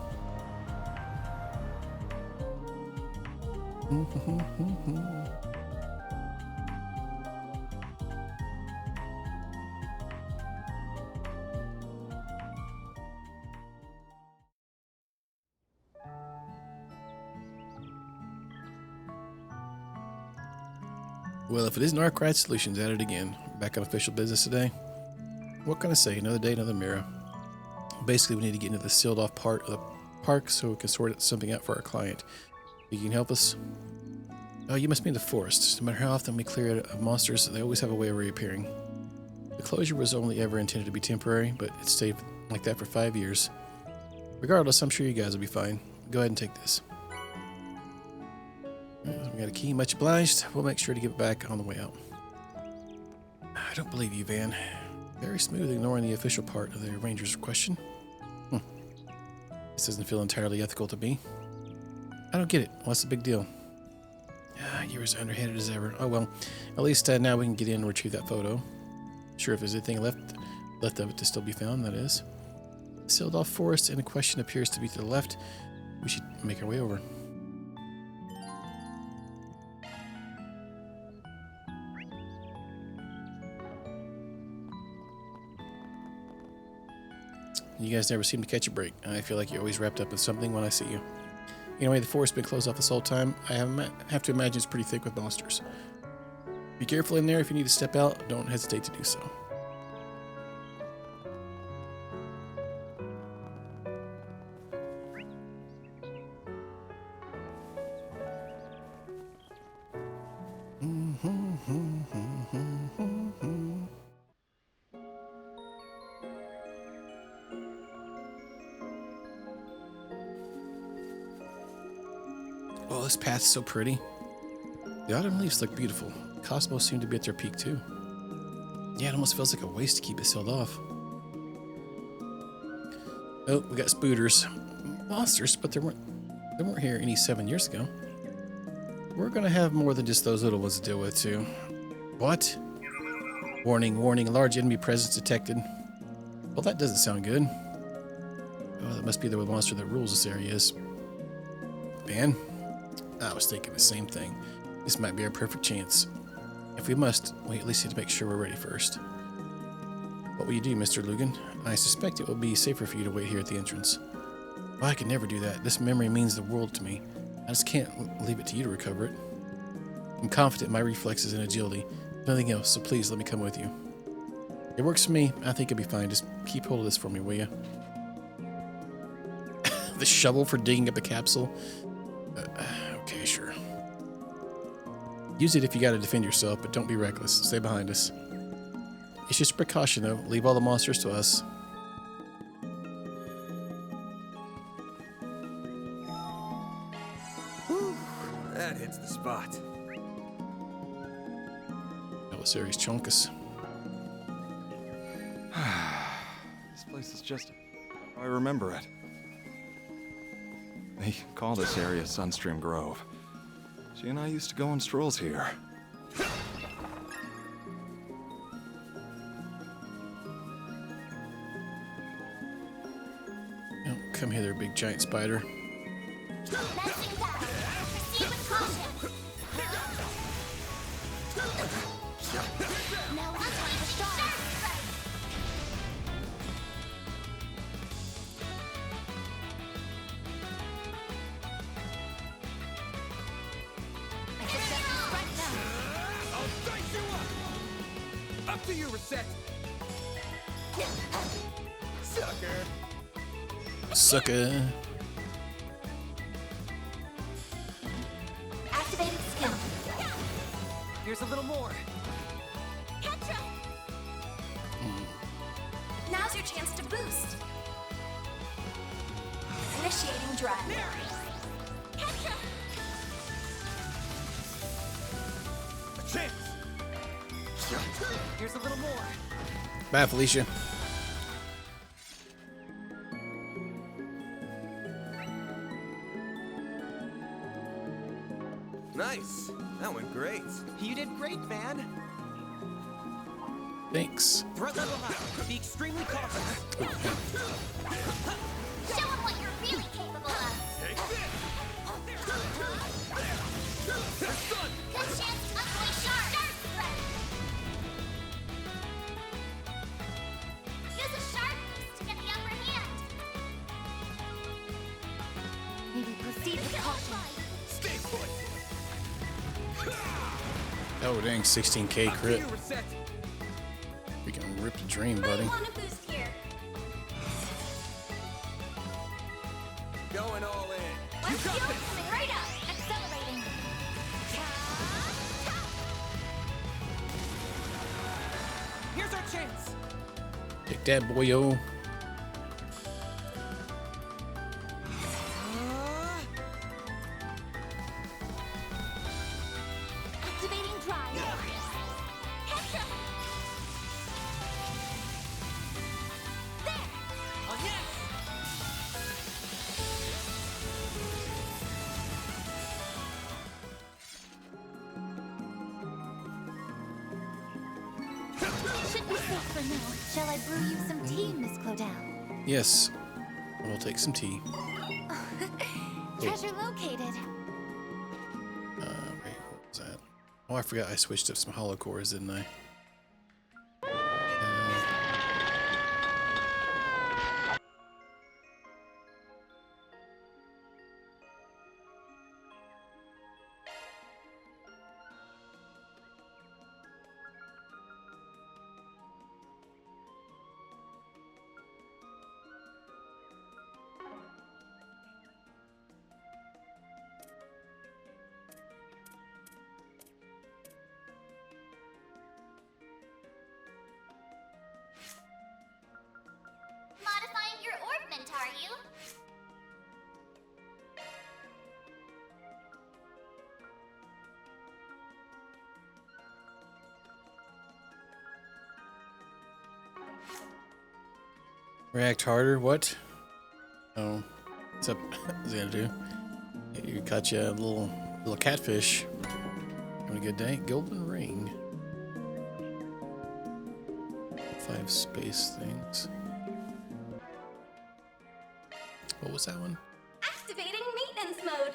Well, if it isn't Arkwright Solutions at it again, back on official business today. What can I say? Another day, another mirror. Basically, we need to get into the sealed off part of the park so we can sort something out for our client. You can help us? Oh, you must mean the forest. No matter how often we clear it of monsters, they always have a way of reappearing. The closure was only ever intended to be temporary, but it stayed like that for 5 years. Regardless, I'm sure you guys will be fine. Go ahead and take this. We got a key, much obliged. We'll make sure to give it back on the way out. I don't believe you, Van. Very smooth ignoring the official part of the Ranger's question. This doesn't feel entirely ethical to me. I don't get it. What's the big deal? You're as underhanded as ever. Oh well, at least now we can get in and retrieve that photo. Sure, if there's anything left of it to still be found, that is. Sealed off forest, and the question appears to be to the left. We should make our way over. You guys never seem to catch a break. I feel like you're always wrapped up in something when I see you. Anyway, the forest's been closed off this whole time. I have to imagine it's pretty thick with monsters. Be careful in there. If you need to step out, don't hesitate to do so. Oh, this path's so pretty. The autumn leaves look beautiful. Cosmos seem to be at their peak too. Yeah, it almost feels like a waste to keep it sealed off. Oh, we got spooters. Monsters, but they weren't here any 7 years ago. We're gonna have more than just those little ones to deal with too. What? Warning, warning, large enemy presence detected. Well, that doesn't sound good. Oh, that must be the monster that rules this area is. Van? I was thinking the same thing. This might be our perfect chance. If we must, we at least need to make sure we're ready first. What will you do, Mr. Lugan? I suspect it will be safer for you to wait here at the entrance. Well, I could never do that. This memory means the world to me. I just can't leave it to you to recover it. I'm confident in my reflexes and agility. Nothing else, so please let me come with you. It works for me. I think it'll be fine. Just keep hold of this for me, will you? The shovel for digging up a capsule. Okay, sure. Use it if you gotta defend yourself, but don't be reckless. Stay behind us. It's just a precaution, though. Leave all the monsters to us. Whew, that hits the spot. Series Chunkus. This place is just... I remember it. They call this area Sunstream Grove. She and I used to go on strolls here. Oh, come here there, big giant spider. Messing back. Proceed with caution. Now it's time to start. I just got to strike now. I'll dice you up! Up to you, Reset! Sucker! Sucker. Activating skill. Here's a little more. Now's your chance to boost. Initiating drive. A chance! Here's a little more. Bye, Felicia. Nice. That went great. You did great, Van. Thanks. Threat level high. Be extremely cautious. Show 'em what you're really capable of. Take this! Good chance to unleash sharp. Dark threat. Use a sharp boost to get the upper hand. Maybe proceed with caution. Stay put! Oh, dang, 16k Up to crit. you, Reset! We can rip the dream, Really buddy. want a boost here. Going all in. Let's go. Coming right up. Accelerating. Here's our chance. Take that, boyo. Activating drive. There. Oh, yes! Should be safe for now. Shall I brew you some tea, Miss Claudel? Yes. We'll take some tea. Treasure located. Wait, what was that? Oh, I forgot I switched up some hollow cores, didn't I? Modifying your orbment, are you? React harder? What? Oh, what's up? What's it gonna do? You caught you a little catfish. Having a good day? Golden ring. 5 space things. What was that one? Activating maintenance mode.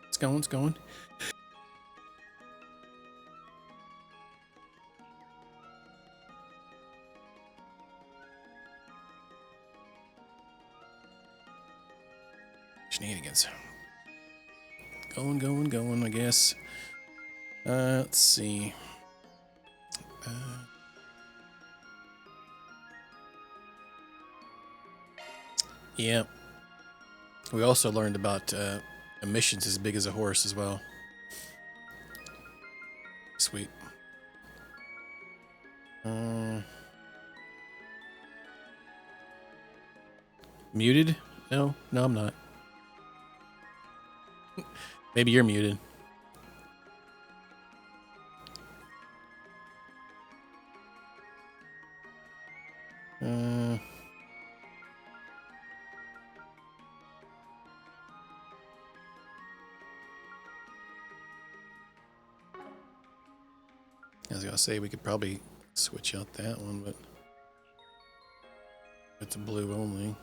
It's going. Shenanigans. Going, I guess. Let's see. Yeah. We also learned about emissions as big as a horse as well. Sweet. Muted? No, I'm not. Maybe you're muted. I was gonna say we could probably switch out that one, but it's a blue only.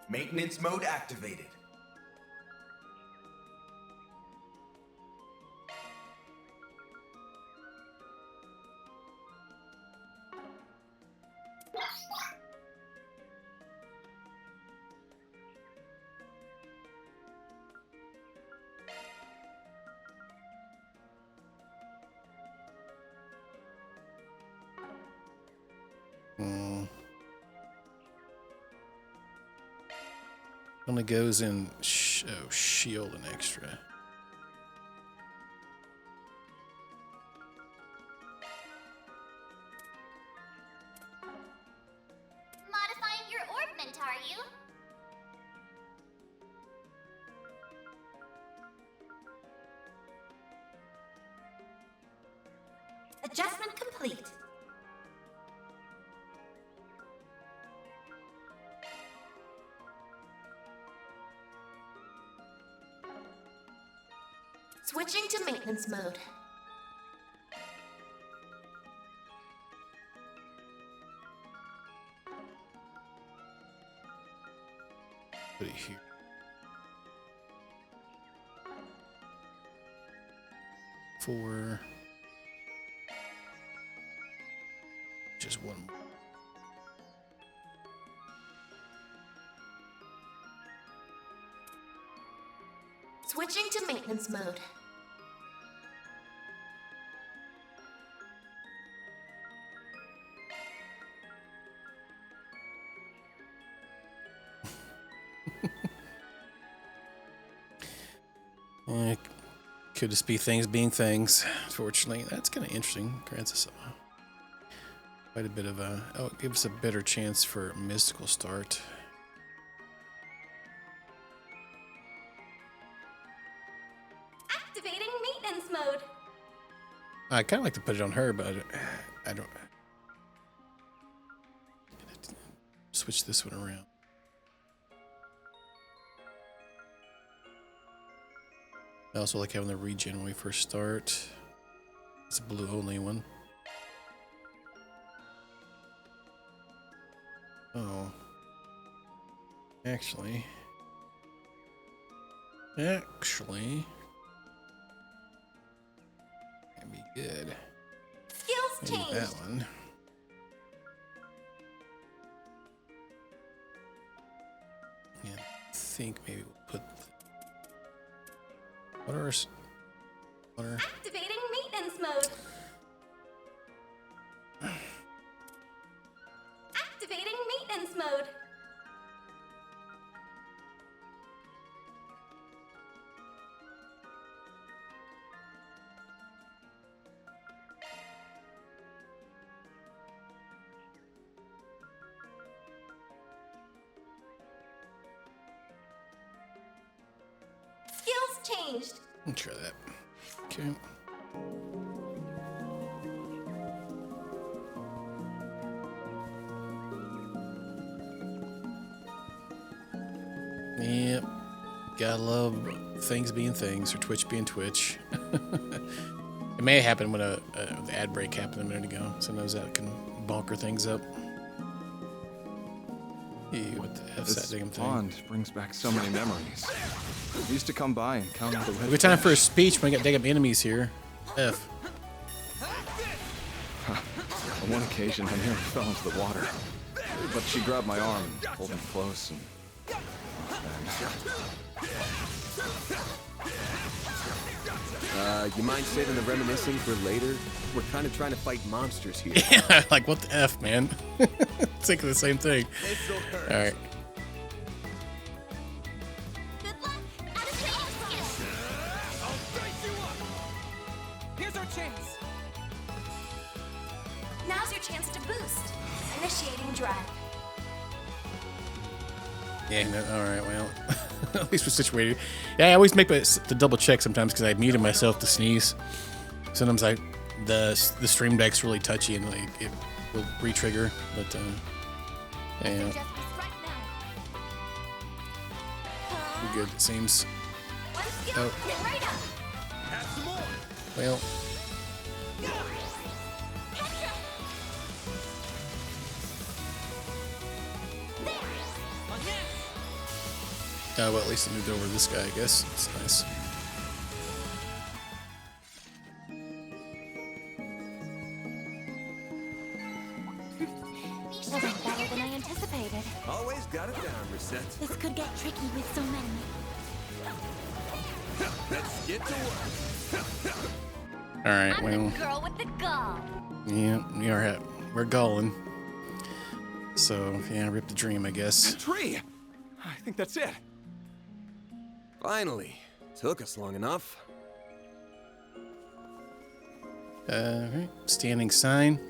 Maintenance mode activated. Only goes in shield and extra. Modifying your orbment, are you? Adjustment complete. Switching to maintenance mode. Put it here. For just one more. Switching to maintenance mode. Could just be things being things. Unfortunately, that's kind of interesting. Grants us quite a bit of a. Oh, it gives us a better chance for mystical start. Activating maintenance mode. I kind of like to put it on her, but I don't. Switch this one around. I also like having the regen when we first start. It's a blue only one. Oh. Actually. That'd be good. Skills Maybe changed. that one. Yeah, I think maybe we'll put. What are our Activating maintenance mode. Activating maintenance mode. Skills changed. I'll try that. Okay. Yep. Gotta love things being things, or Twitch being Twitch. It may have happened when the ad break happened a minute ago. Sometimes that can bonker things up. Ew, what the F's that This damn thing? pond brings back so many memories. We used to come by and count out the red Good time fish. for a speech when we got damn enemies here. F. On one occasion, I nearly fell into the water. But she grabbed my arm and pulled me close, and You mind saving the reminiscing for later? We're kind of trying to fight monsters here. Yeah, like what the F, man? Thinking the same thing. All right. Good luck. Out of chance. I'll dice you up. Here's our chance. Now's your chance to boost. Initiating drive. Yeah, no, all right, well, at least we're situated. Yeah, I always make the double check sometimes because I muted myself to sneeze. Sometimes the stream deck's really touchy and like it will re-trigger, but yeah, Just right now. we're good it seems. Let's go. Oh, Get right up. Have some more. well, well, at least I moved over this guy, I guess. It's nice. That went better than I anticipated. Always got it down, Reset. This could get tricky with so many. Let's get to work. All right, I'm well, the girl with the gall. yeah, we're going. So yeah, rip the dream, I guess. Tree! I think that's it. Finally. Took us long enough. Right. Standing sign.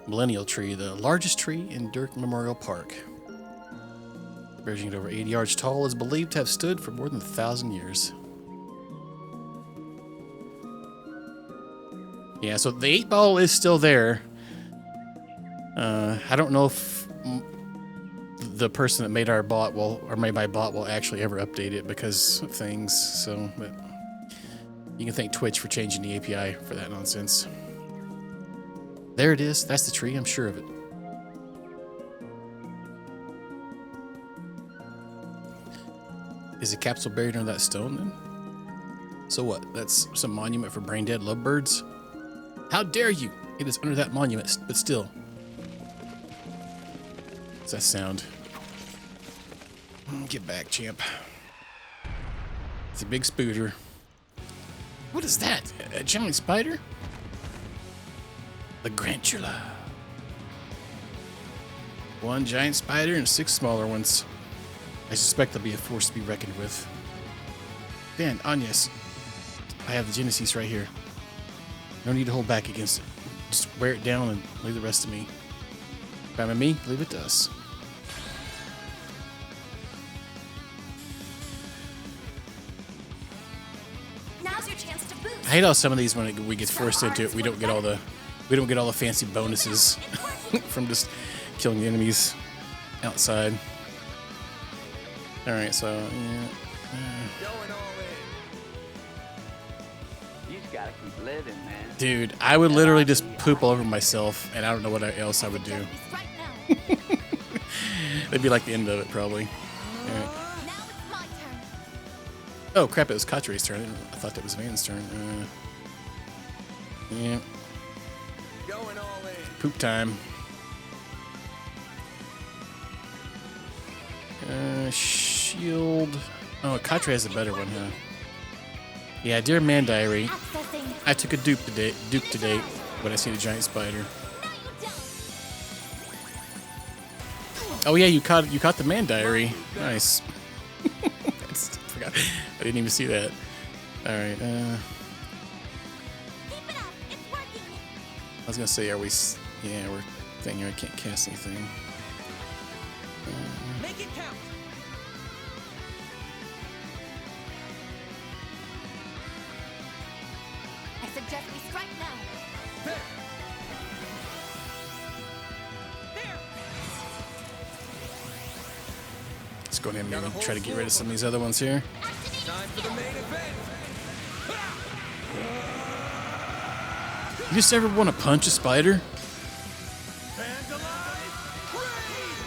Millennial tree, the largest tree in Dirk Memorial Park. Measuring at over 80 yards tall, is believed to have stood for more than 1,000 years. Yeah, so the 8-ball is still there. I don't know if the person that made our bot or made my bot will actually ever update it because of things. So, but you can thank Twitch for changing the API for that nonsense. There it is. That's the tree. I'm sure of it. Is the capsule buried under that stone then? So what? That's some monument for brain dead lovebirds? How dare you! It is under that monument, but still. What's that sound? Get back, champ. It's a big spooter. What is that? A giant spider? The Grantula. One giant spider and 6 smaller ones. I suspect they'll be a force to be reckoned with. Dan, Agnes, I have the Genesis right here. No need to hold back against it. Just wear it down and leave the rest to me. Fine with me, leave it to us. Now's your chance to boost. I hate how some of these when we get forced into it, we don't get all the fancy bonuses from just killing the enemies outside. All right, so yeah. Going all in. You just gotta keep living, man. Dude, I would literally just poop all over myself, and I don't know what else I would do. Right now. That'd be like the end of it, probably. All right. Now it's my turn. Oh crap! It was Katre's turn. I thought that was Van's turn. Yeah. Going all in. Poop time. Shield. Oh, Katre has a better one, huh? Yeah, Dear Man Diary. Accessing. I took a dupe today when I seen a giant spider. No, you don't. Oh yeah, you caught the Man Diary. Nice. I forgot. I didn't even see that. All right. Keep it up. It's working. I was gonna say, are we? Yeah, we're thinking I can't cast anything. Make it count. I suggest we strike now. There. Let's go ahead and maybe try to get rid of some of these other ones here. Time for the main event. You just ever want to punch a spider? Hands alive. Raid.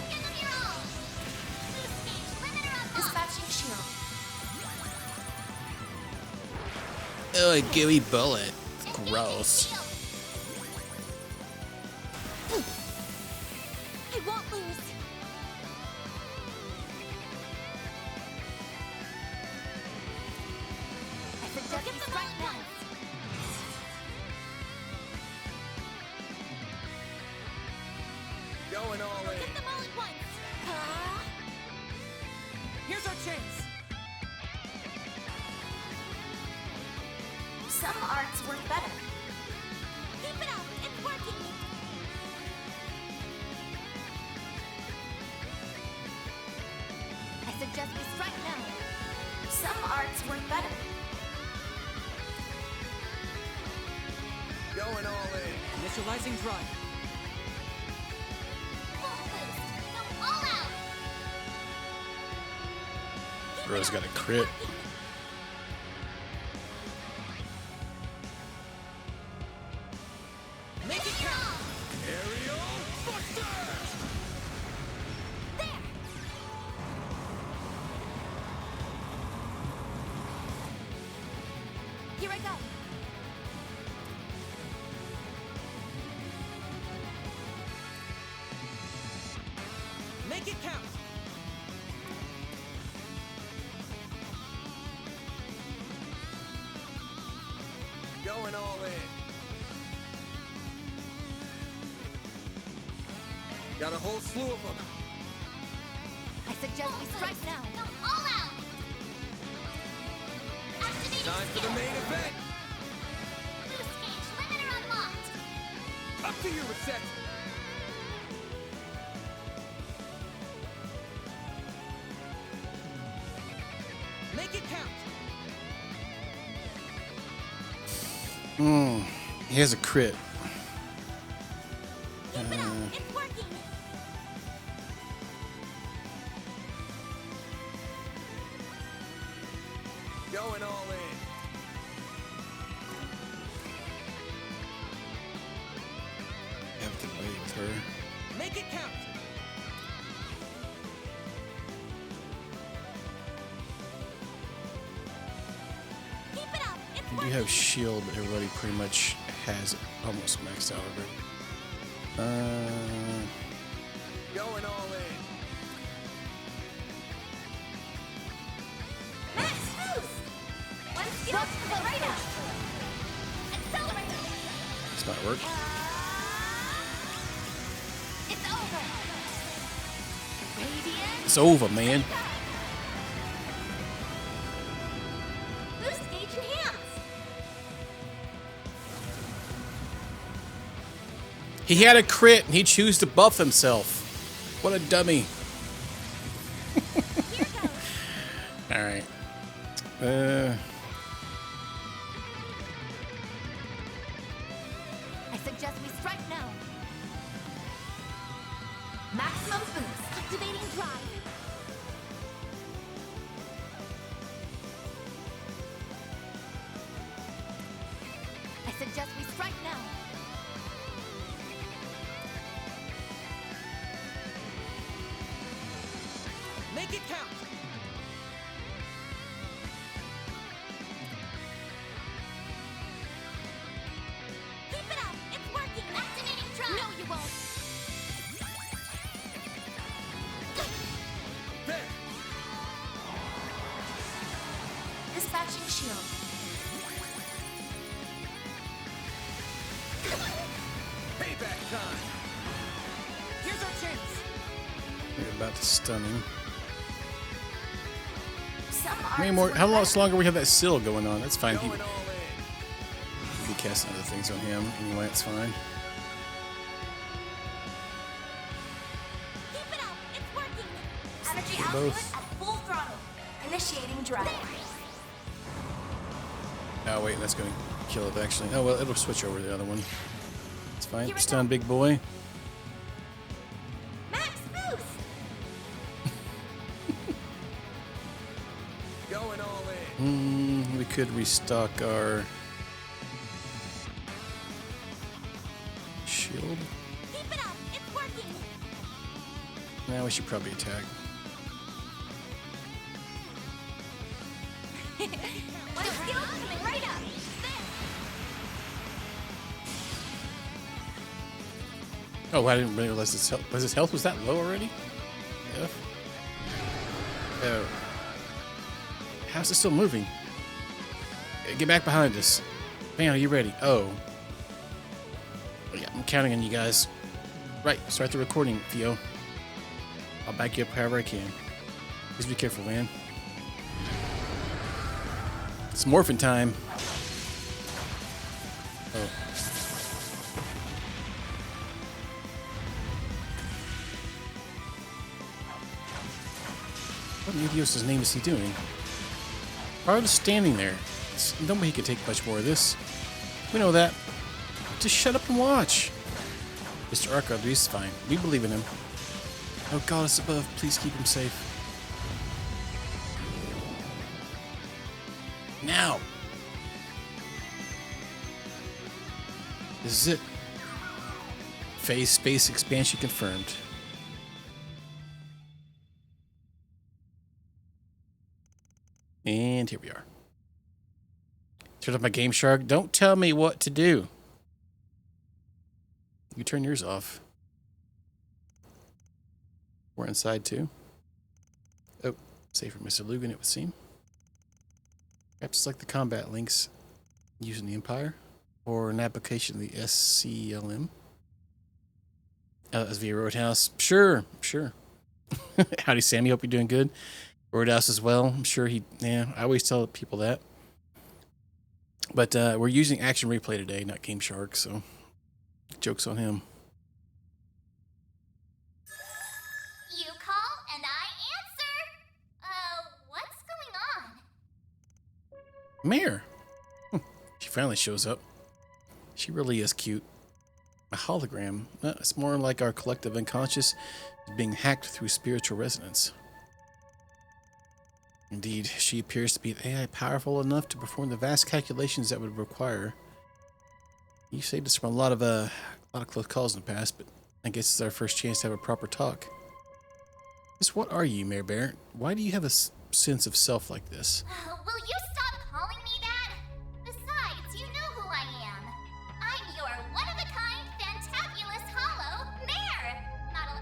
Give them your all. Boosting. Limiter up. Dispatching shield. Oh, a gooey bullet. Gross. I won't lose. strike now. Going all in. Hit them all at once. Here's our chance. Some arts work better. Keep it up. It's working. I suggest we strike now. Some arts work better. Going all in. Initializing drive. Full boost. Go all out. Bro's got a crit. Make it count. Aerial Buster! There. Here I go. Make it count. Going all in. Got a whole slew of them. I suggest we strike now. Go all out. Activating Time for the skill. main event. Boost gauge limiter unlocked. Up to you, Reset. Make it count. He has a crit. Keep it up. It's working. Going all in. Have to wait with her. Make it count. Keep it up. It's We do working. have shield, but everybody pretty much has it almost maxed out of it. Going all in. Max boost. Let's get up to the right up. Accelerator. This might work. It's over. Radiant. It's over, man. Boost gauge enhanced. He had a crit and he chose to buff himself. What a dummy. Here goes. Alright. I suggest we strike now. Maximum boost. Activating drive. I suggest we strike now. Make it count. Keep it up. It's working. Activating drive. No, you won't. There. Dispatching shield. Payback time. Here's our chance. We're about to stun him. Some How many arts more? work How much better. longer we have that seal going on? That's fine. He Going all in. could be casting other things on him. Anyway, it's fine. Keep it up. It's working. Energy Get output both. at full throttle. Initiating drive. Oh wait, that's gonna kill it actually. Oh well, it'll switch over to the other one. It's fine. Here we Stun, go. big boy. Max boost. Going all in. We could restock our shield. Keep it up. It's working. Now we should probably attack. My skill coming right up. There. Oh, I didn't realize his health. Was his health was that low already? F. Oh. How's it still moving? Get back behind us. Man, are you ready? Oh. Yeah, I'm counting on you guys. Right, start the recording, Theo. I'll back you up however I can. Please be careful, man. It's morphin' time. Oh. What in Idios' name is he doing? Bard is standing there. Nobody can take much more of this. We know that. Just shut up and watch. Mr. Arcot, he's fine. We believe in him. Oh, God is above. Please keep him safe. Now. This is it. Phase space expansion confirmed. And here we are. Turn off my Game Shark. Don't tell me what to do. You turn yours off. We're inside too. Oh, safe for Mr. Lugan, it would seem. Perhaps select the combat links using the Empire or an application of the SCLM. SVA Roadhouse. Sure. Howdy, Sammy. Hope you're doing good. Roadhouse as well. I'm sure I always tell people that. But we're using Action Replay today, not Game Shark, so joke's on him. You call and I answer. What's going on? Mare. She finally shows up. She really is cute. A hologram. It's more like our collective unconscious is being hacked through spiritual resonance. Indeed, she appears to be an AI powerful enough to perform the vast calculations that would require. You saved us from a lot of close calls in the past, but I guess it's our first chance to have a proper talk. Just what are you, Mare Bear? Why do you have a sense of self like this? Will you stop calling me that? Besides, you know who I am. I'm your one-of-a-kind, fantabulous hollow mare. Model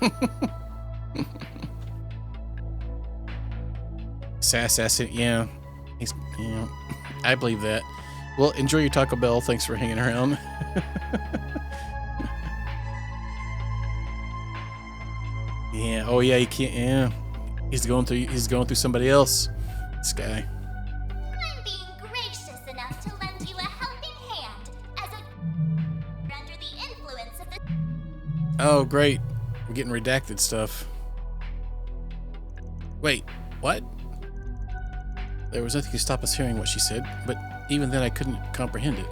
MKESV004. Sass, yeah. I believe that. Well, enjoy your Taco Bell. Thanks for hanging around. Yeah. Oh yeah. He can't. Yeah. He's going through somebody else. This guy. I'm being gracious enough to lend you a helping hand as a under the influence of the. Oh great. We're getting redacted stuff. Wait. What? There was nothing to stop us hearing what she said, but even then I couldn't comprehend it.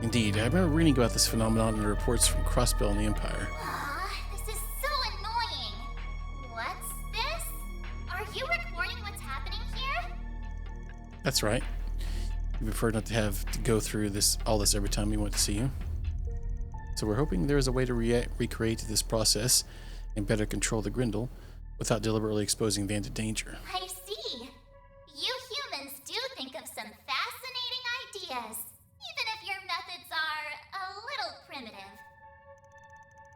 Indeed, I remember reading about this phenomenon in the reports from Crossbell and the Empire. This is so annoying. What's this? Are you recording what's happening here? That's right. We prefer not to have to go through all this every time we want to see you. So we're hoping there is a way to recreate this process and better control the Grindel without deliberately exposing Van to danger. I see. You humans do think of some fascinating ideas, even if your methods are a little primitive.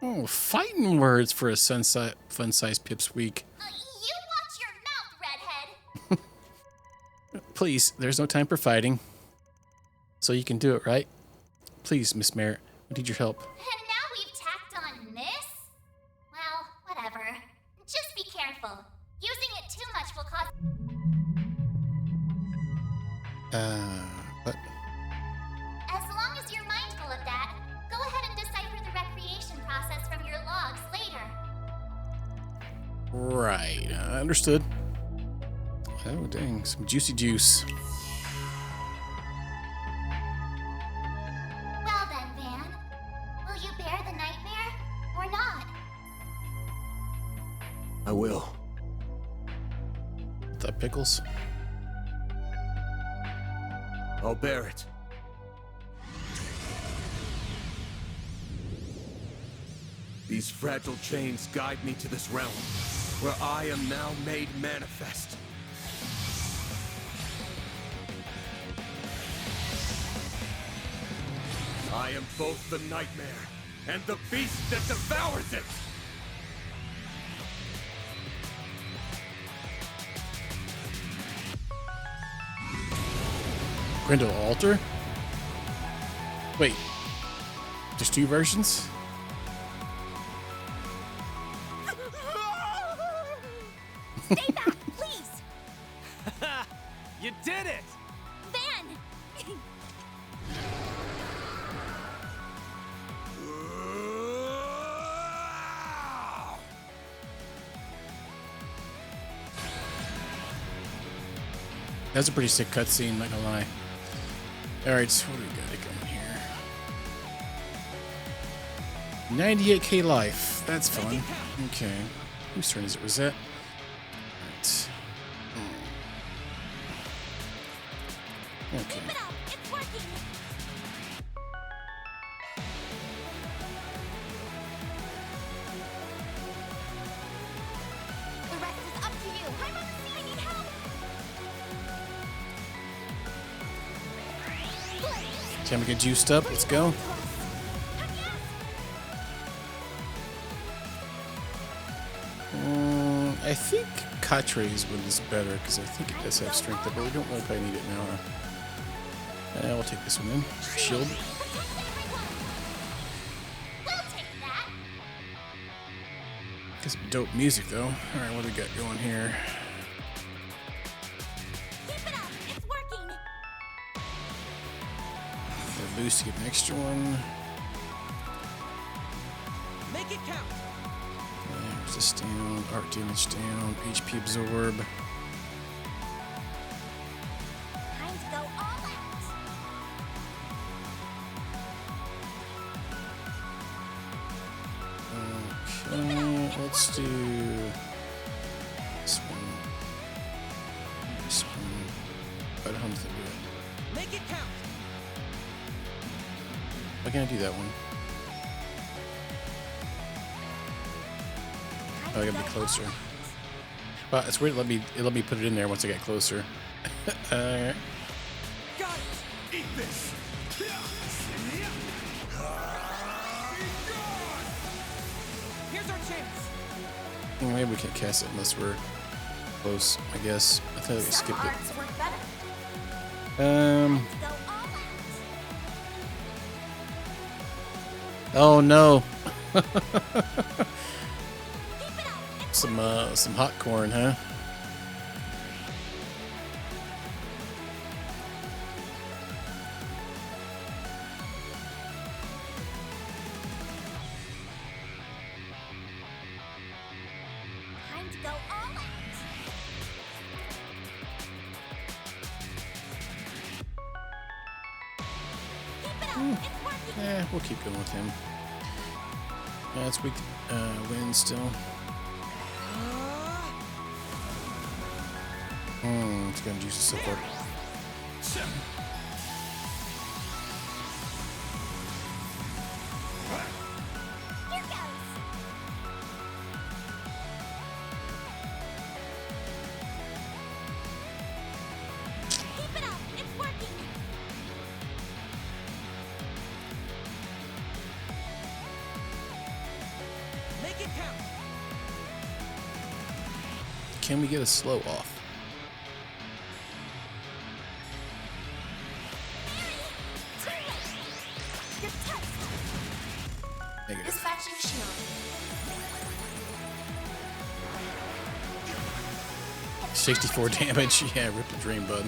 Oh, fighting words for a fun-sized pipsqueak. You watch your mouth, redhead. Please, there's no time for fighting. So you can do it, right? Please, Miss Merritt, we need your help. And now we've tacked on this? Well, whatever. Just be careful. Using it too much will cause... What? As long as you're mindful of that, go ahead and decipher the recreation process from your logs later. Right, understood. Oh, dang, some juicy juice. Well then, Van. Will you bear the nightmare, or not? I will. The pickles? I'll bear it. These fragile chains guide me to this realm, where I am now made manifest. I am both the nightmare and the beast that devours it! Grendel Altar? Wait. There's 2 versions? Stay back, please! You did it! Van! That's a pretty sick cutscene, not gonna lie. Alright, so what do we got going here? 98k life. That's fun. Okay. Whose turn is it? Rosette? Alright. Okay. Keep it up! It's working! The rest is up to you! I'm on the scene! I need help! Time to get juiced up. Let's go. I think Katre's one is better because I think it does have strength up, but we don't know if I need it now. We'll take this one in. Shield. We'll take that! Got some dope music though. Alright, what do we got going here? Keep it up! It's working! A boost to get an extra one. Make it count. Resist down, art damage down, HP absorb. Time to go all out! Okay, let's do this one. This one. I don't have to do it. Make it count. Why can't I do that one? Oh, I gotta be closer. Well, it's weird. It let me put it in there once I get closer. Got it. Eat this! Here's our chance. Well, maybe we can't cast it unless we're close. I guess. I thought I could skip it. Arts work better. Um. Go all out! Oh no. Keep it up! It's Some hot corn, huh? time to go all out! Keep it up! It's working! Yeah, we'll keep going with him. It's weak. Wind still. It's gonna juice itself up. Here goes! Keep it up! It's working! Make it count. Can we get a slow off? You're toast! Negative. Dispatching shield. 64 damage. Yeah, rip the dream, bud.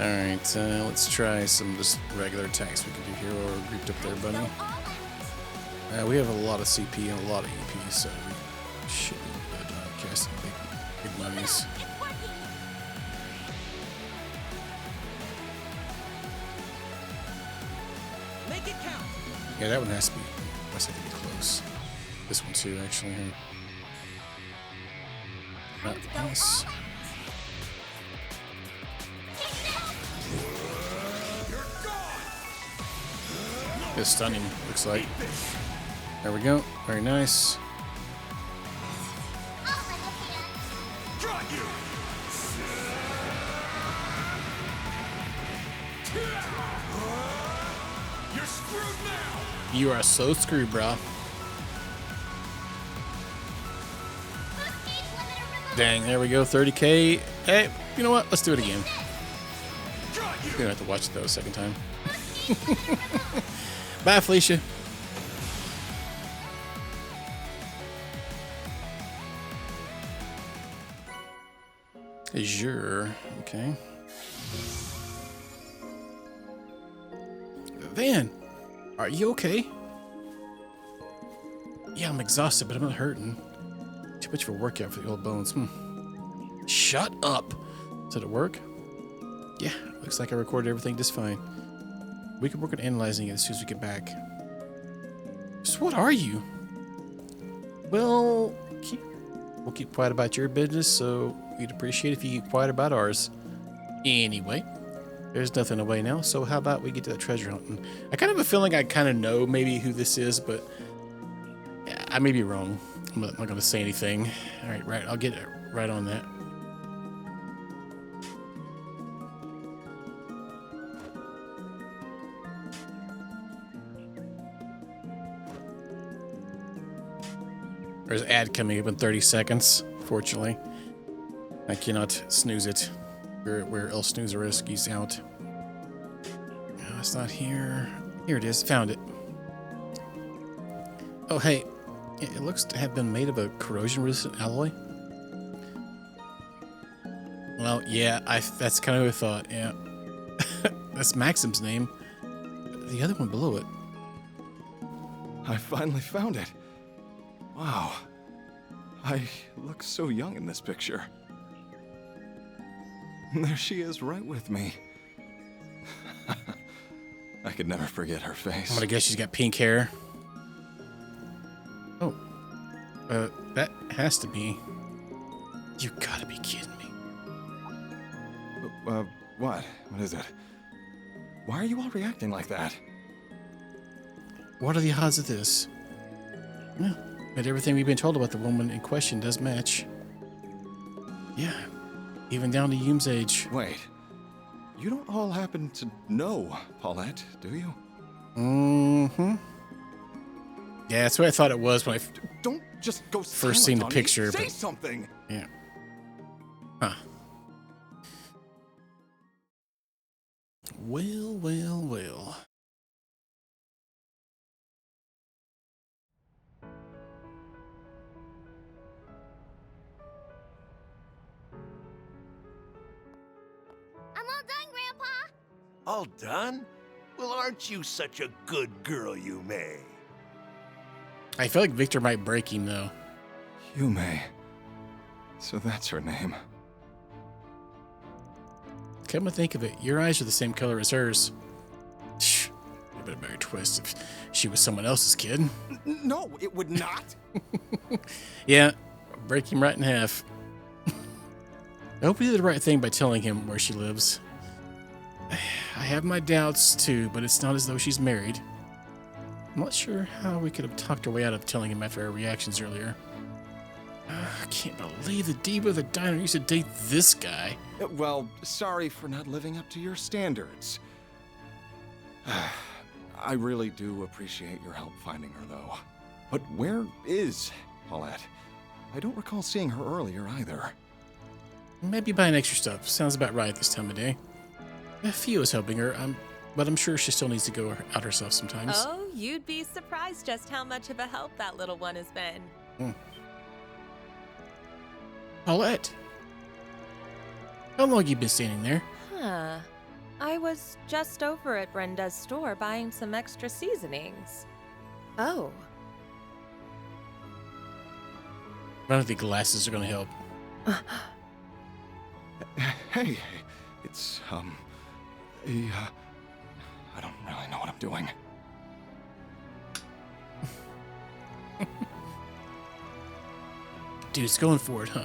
Alright, let's try some just regular attacks we can do here while we're grouped up there, buddy. Go all out! We have a lot of CP and a lot of EP, so we should be good casting big monies. It's working! Make it count. Yeah, that one has to be. Must have to be close. This one too, actually. Here. Time to go Nice. all out! Keep it up! It's stunning, looks like. There we go. Very nice. I'll lend a hand! Got you! You're screwed now! You are so screwed, bro. Boost gauge limiter removed! Dang, there we go. 30k. Hey, you know what? Let's do it again. Got You're gonna have to watch it though a second time. Bye, Felicia. Azure. Okay. Van, are you okay? Yeah, I'm exhausted, but I'm not hurting. Too much of a workout for the old bones. Shut up. Did it work? Yeah, looks like I recorded everything just fine. We can work on analyzing it as soon as we get back. So what are you? Well, we'll keep quiet about your business, so we'd appreciate if you keep quiet about ours. Anyway, there's nothing away now, so how about we get to the treasure hunting? I kind of have a feeling I kind of know maybe who this is, but yeah, I may be wrong. I'm not going to say anything. All right, I'll get right on that. There's an ad coming up in 30 seconds, fortunately. I cannot snooze it. Where else snoozer is, he's out. No, it's not here. Here it is, found it. Oh, hey, it looks to have been made of a corrosion-resistant alloy. Well, yeah, that's kind of what I thought, yeah. That's Maxim's name. The other one below it. I finally found it. Wow. I look so young in this picture. And there she is right with me. I could never forget her face. I'm gonna guess she's got pink hair. Oh. That has to be... You gotta be kidding me. What? What is it? Why are you all reacting like that? What are the odds of this? Well, but everything we've been told about the woman in question does match. Yeah, even down to Yume's age. Wait, you don't all happen to know Paulette, do you? Mm-hmm. Yeah, that's what I thought it was when I don't just go first seen the picture. Say something. Yeah. Huh. Well. I'm all done, Grandpa. All done? Well, aren't you such a good girl, Yume? I feel like Victor might break him, though. Yume. So that's her name. Come to think of it, your eyes are the same color as hers. Shh. A bit of a twist if she was someone else's kid. No, it would not. Yeah, break him right in half. I hope we did the right thing by telling him where she lives. I have my doubts too, but it's not as though she's married. I'm not sure how we could have talked her way out of telling him after our reactions earlier. I can't believe the diva of the diner used to date this guy. Well, sorry for not living up to your standards. I really do appreciate your help finding her, though. But where is Paulette? I don't recall seeing her earlier either. Maybe buying extra stuff. Sounds about right this time of day. Fio's helping her, but I'm sure she still needs to go out herself sometimes. Oh, you'd be surprised just how much of a help that little one has been. Paulette, how long have you been standing there? Huh. I was just over at Brenda's store buying some extra seasonings. Oh. I don't think glasses are going to help. Hey, it's, I don't really know what I'm doing. Dude, it's going for it, huh?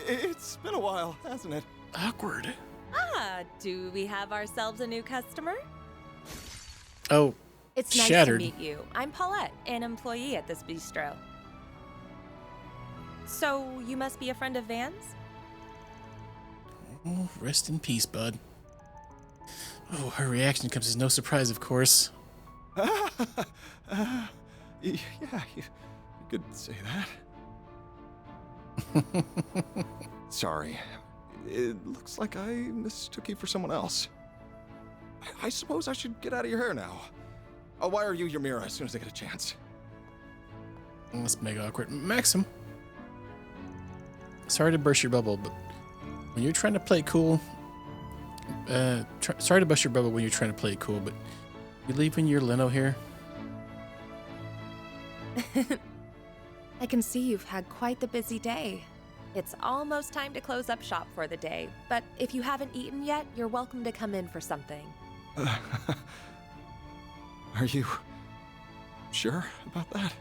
It's been a while, hasn't it? Awkward. Ah, do we have ourselves a new customer? Oh, It's nice shattered. to meet you. I'm Paulette, an employee at this bistro. So, you must be a friend of Van's? Oh, rest in peace, bud. Oh, her reaction comes as no surprise, of course. Yeah, you could say that. Sorry. it looks like I mistook you for someone else. I suppose I should get out of your hair now. I'll wire you your mirror as soon as I get a chance. That's mega awkward. Maxim, sorry to burst your bubble, but when you're trying to play cool, sorry to burst your bubble when you're trying to play it cool, but you leaving your lino here? I can see you've had quite the busy day. It's almost time to close up shop for the day, but if you haven't eaten yet, you're welcome to come in for something. Are you sure about that?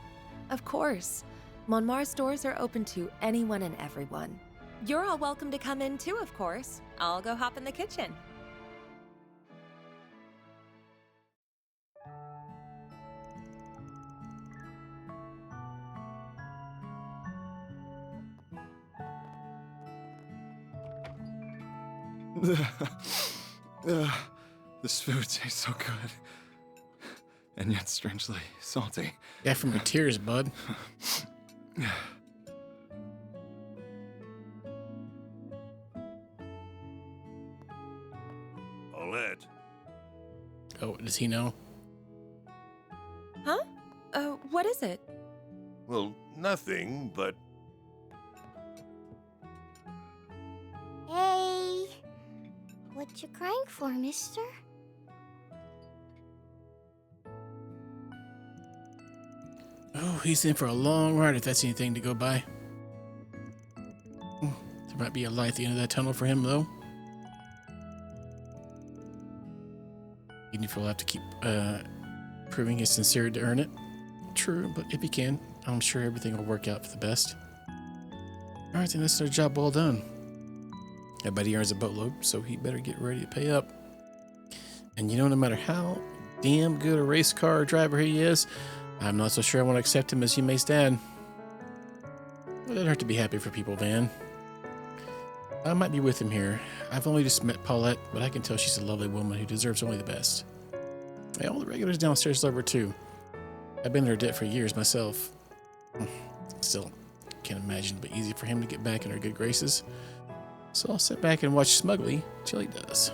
Of course. Monmar's doors are open to anyone and everyone. You're all welcome to come in too, of course. I'll go hop in the kitchen. This food tastes so good. And yet strangely salty. Yeah, from your tears, bud. Paulette. Oh, does he know? Huh? What is it? Well, nothing, but Hey, what you crying for, mister? Oh, he's in for a long ride if that's anything to go by. There might be a light at the end of that tunnel for him, though. Even if he'll have to keep proving his sincerity to earn it. True, but if he can, I'm sure everything will work out for the best. Alright, then that's our job well done. Everybody earns a boatload, so he better get ready to pay up. And you know, no matter how damn good a race car driver he is, I'm not so sure I want to accept him as Yume's dad. It doesn't hurt to be happy for people, Van. I might be with him here. I've only just met Paulette, but I can tell she's a lovely woman who deserves only the best. Hey, all the regulars downstairs love her too. I've been in her debt for years myself. Still, can't imagine it'd be easy for him to get back in her good graces. So I'll sit back and watch smugly till he does.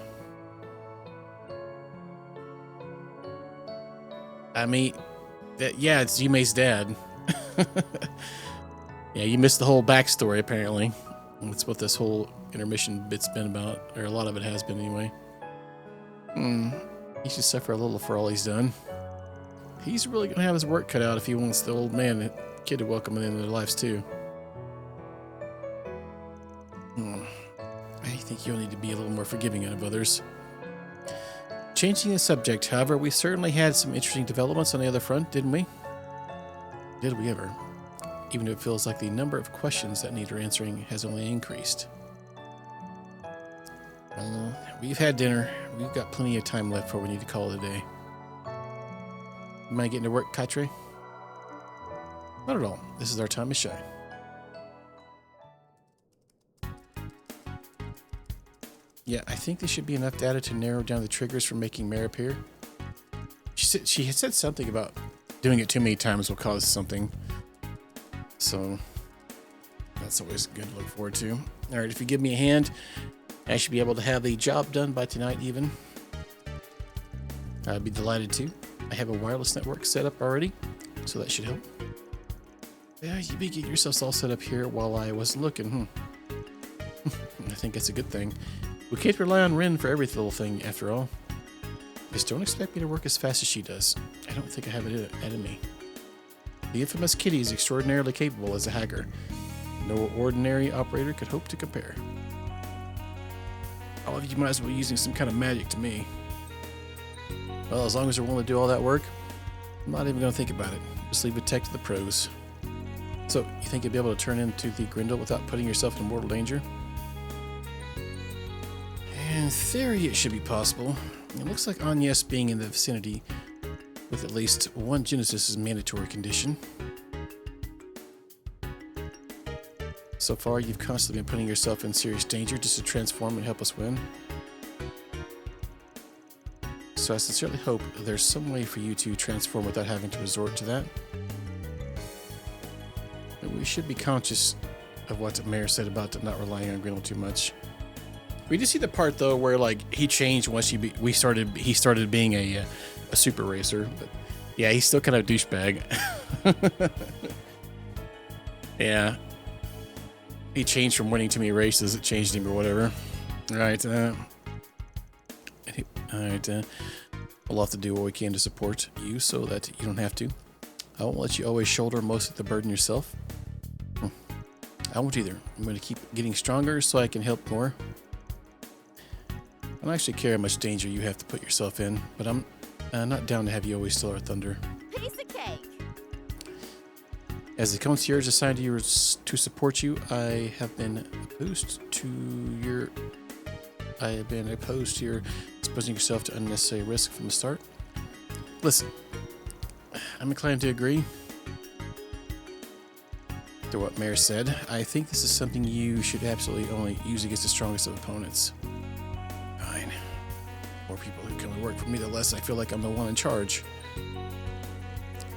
I mean, yeah, it's Yume's dad. Yeah, you missed the whole backstory, apparently. That's what this whole intermission bit's been about, or a lot of it has been anyway. He should suffer a little for all he's done. He's really going to have his work cut out if he wants the old man and kid to welcome him into their lives, too. I think you'll need to be a little more forgiving of others. Changing the subject, however, we certainly had some interesting developments on the other front, didn't we? Did we ever? Even if it feels like the number of questions that need answering has only increased. Well, we've had dinner. We've got plenty of time left before we need to call it a day. You mind getting to work, Katre? Not at all. This is our time to shine. Yeah, I think there should be enough data to narrow down the triggers for making Mare appear. She had said something about doing it too many times will cause something. So that's always good to look forward to. All right, if you give me a hand, I should be able to have the job done by tonight even. I'd be delighted to. I have a wireless network set up already, so that should help. Yeah, you be getting yourselves all set up here while I was looking. I think that's a good thing. We can't rely on Rin for every little thing, after all. Just don't expect me to work as fast as she does. I don't think I have it in me. The infamous Kitty is extraordinarily capable as a hacker. No ordinary operator could hope to compare. All of you might as well be using some kind of magic to me. Well, as long as they're willing to do all that work, I'm not even going to think about it. Just leave it tech to the pros. So, you think you'll be able to turn into the Grindel without putting yourself in mortal danger? In theory, it should be possible. It looks like Agnes being in the vicinity with at least one Genesis is a mandatory condition. So far, you've constantly been putting yourself in serious danger just to transform and help us win. So I sincerely hope there's some way for you to transform without having to resort to that. But we should be conscious of what Mare said about not relying on Grindel too much. We did see the part though where like he changed once he started being a super racer, but yeah, he's still kind of a douchebag. Yeah, he changed from winning too many races. It changed him or whatever. All right, all right. We'll have to do what we can to support you so that you don't have to. I won't let you always shoulder most of the burden yourself. I won't either. I'm going to keep getting stronger so I can help more. I don't actually care how much danger you have to put yourself in, but I'm not down to have you always steal our thunder. Piece of cake. As the concierge assigned to you to support you, I have been opposed to your exposing yourself to unnecessary risk from the start. Listen, I'm inclined to agree to what Mayor said. I think this is something you should absolutely only use against the strongest of opponents. Fine. More people who come and work for me, the less I feel like I'm the one in charge.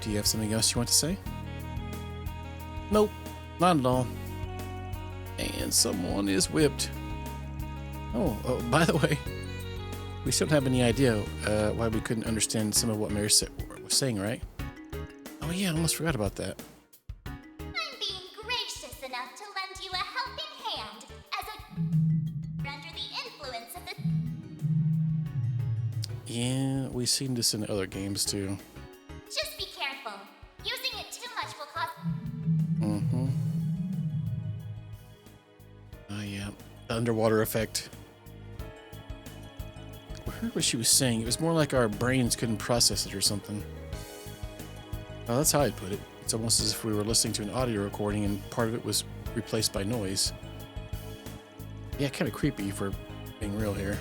Do you have something else you want to say? Nope, not at all. And someone is whipped. Oh, by the way, we still don't have any idea why we couldn't understand some of what Mayor was saying, right? Oh yeah, I almost forgot about that. I'm being gracious enough to lend you a helping hand as a under the influence of the. Yeah, we've seen this in other games too. Just be careful. Using it too much will cause. Mm-hmm. Oh yeah, the underwater effect. I heard what she was saying. It was more like our brains couldn't process it or something. Oh, that's how I'd put it. It's almost as if we were listening to an audio recording and part of it was replaced by noise. Yeah, kind of creepy for being real here.